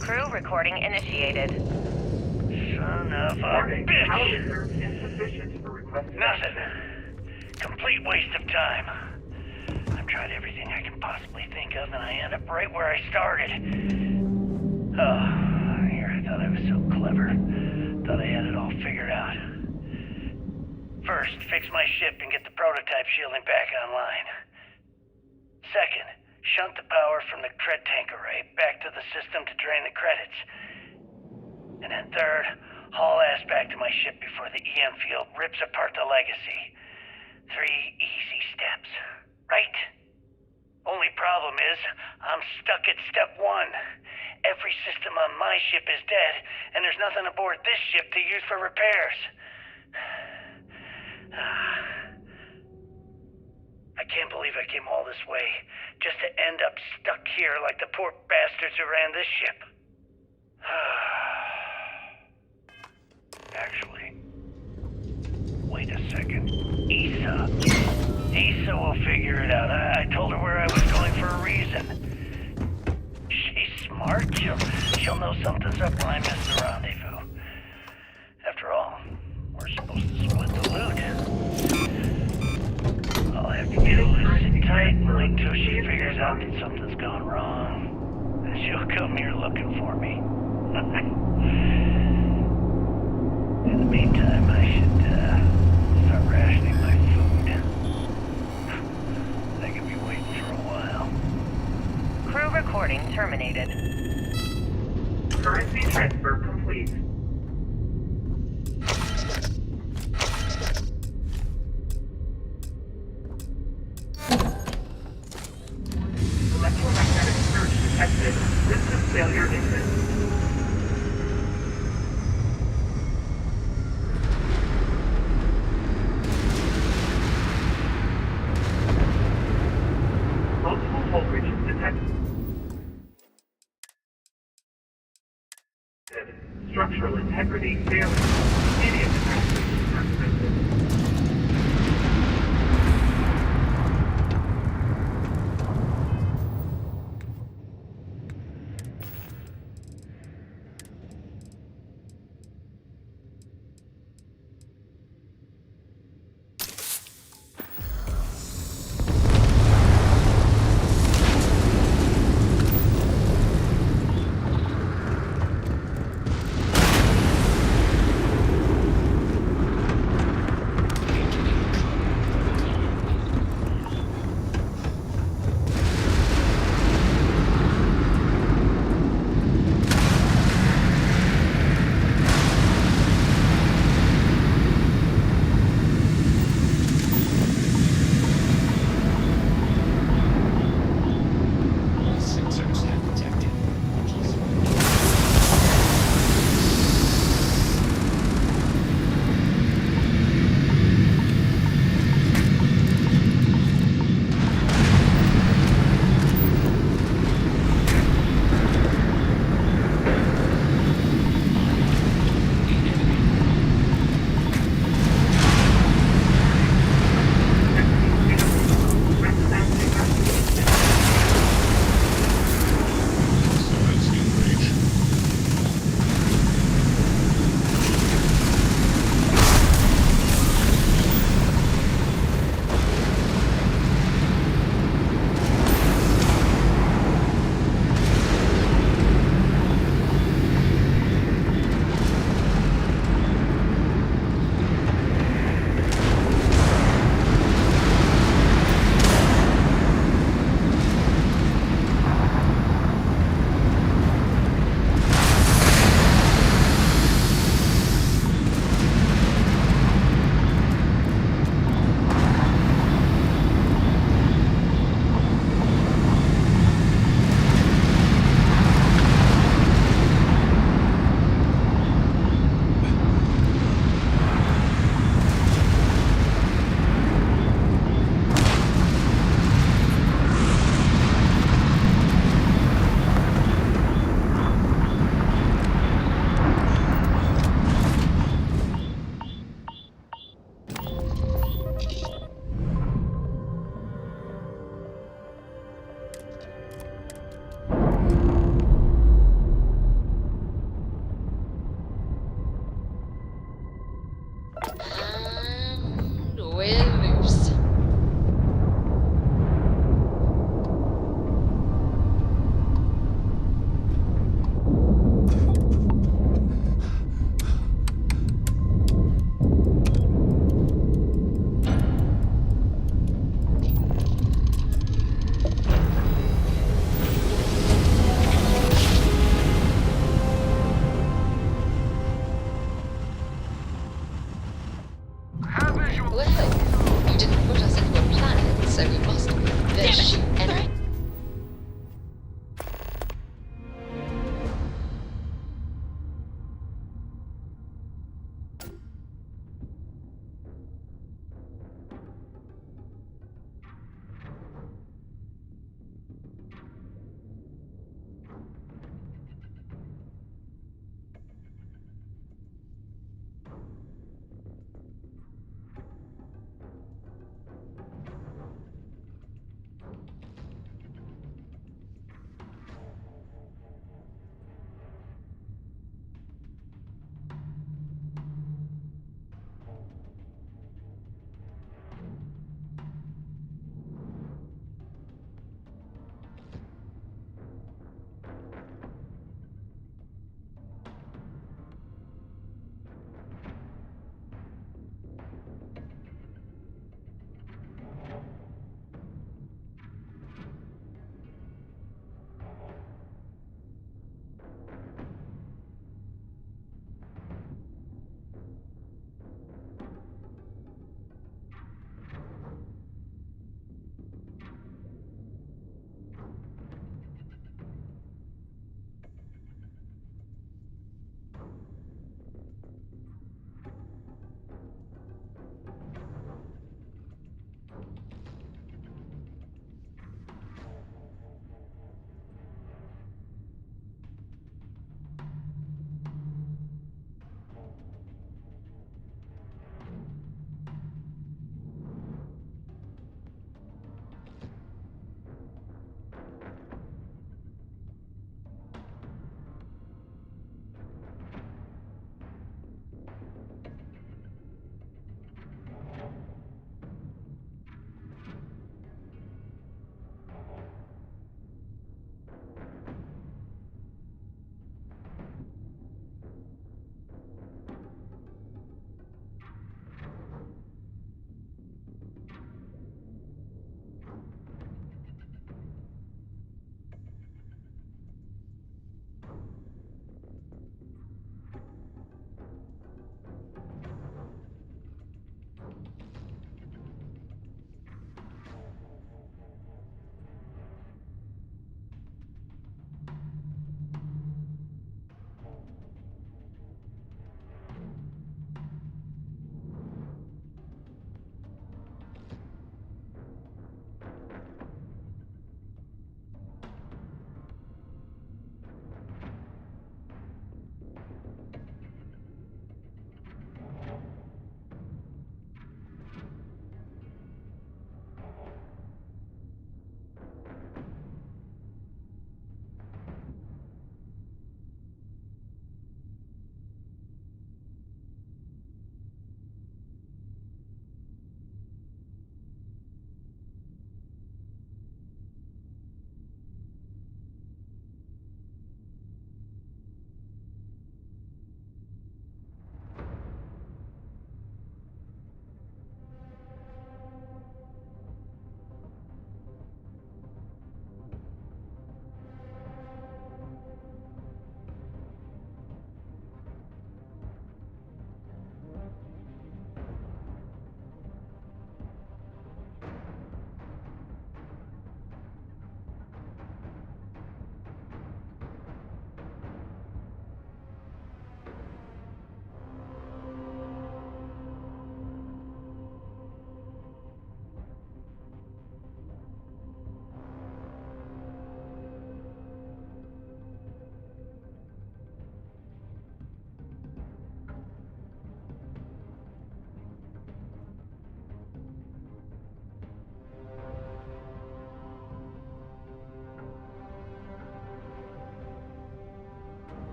Crew recording initiated. Son of a Warning, power bitch! reserves insufficient for requested Nothing. action. Complete waste of time. I've tried everything I can possibly think of, and I end up right where I started. Oh, here I thought I was so clever. Thought I had it all figured out. First, fix my ship and get the prototype shielding back online. Second, shunt the power from the cred tank array back to the system to drain the credits. And then third, haul ass back to my ship before the EM field rips apart the legacy. 3 easy steps, right? Only problem is, I'm stuck at step 1. Every system on my ship is dead, and there's nothing aboard this ship to use for repairs. I can't believe I came all this way, just to end up stuck here like the poor bastards who ran this ship. Actually, wait a second. Issa will figure it out. I told her where I was going for a reason. She's smart. She'll know something's up when I miss the rendezvous. After all, we're supposed to split the loot. I'll have to get her to sit tight and wait till she figures out that something's gone wrong. Then she'll come here looking for me. In the meantime, I should start rationing my food. I could be waiting for a while. Crew recording terminated. Currency transfer complete. Electromagnetic surge detected. System failure imminent. Multiple voltages detected. Structural integrity failing.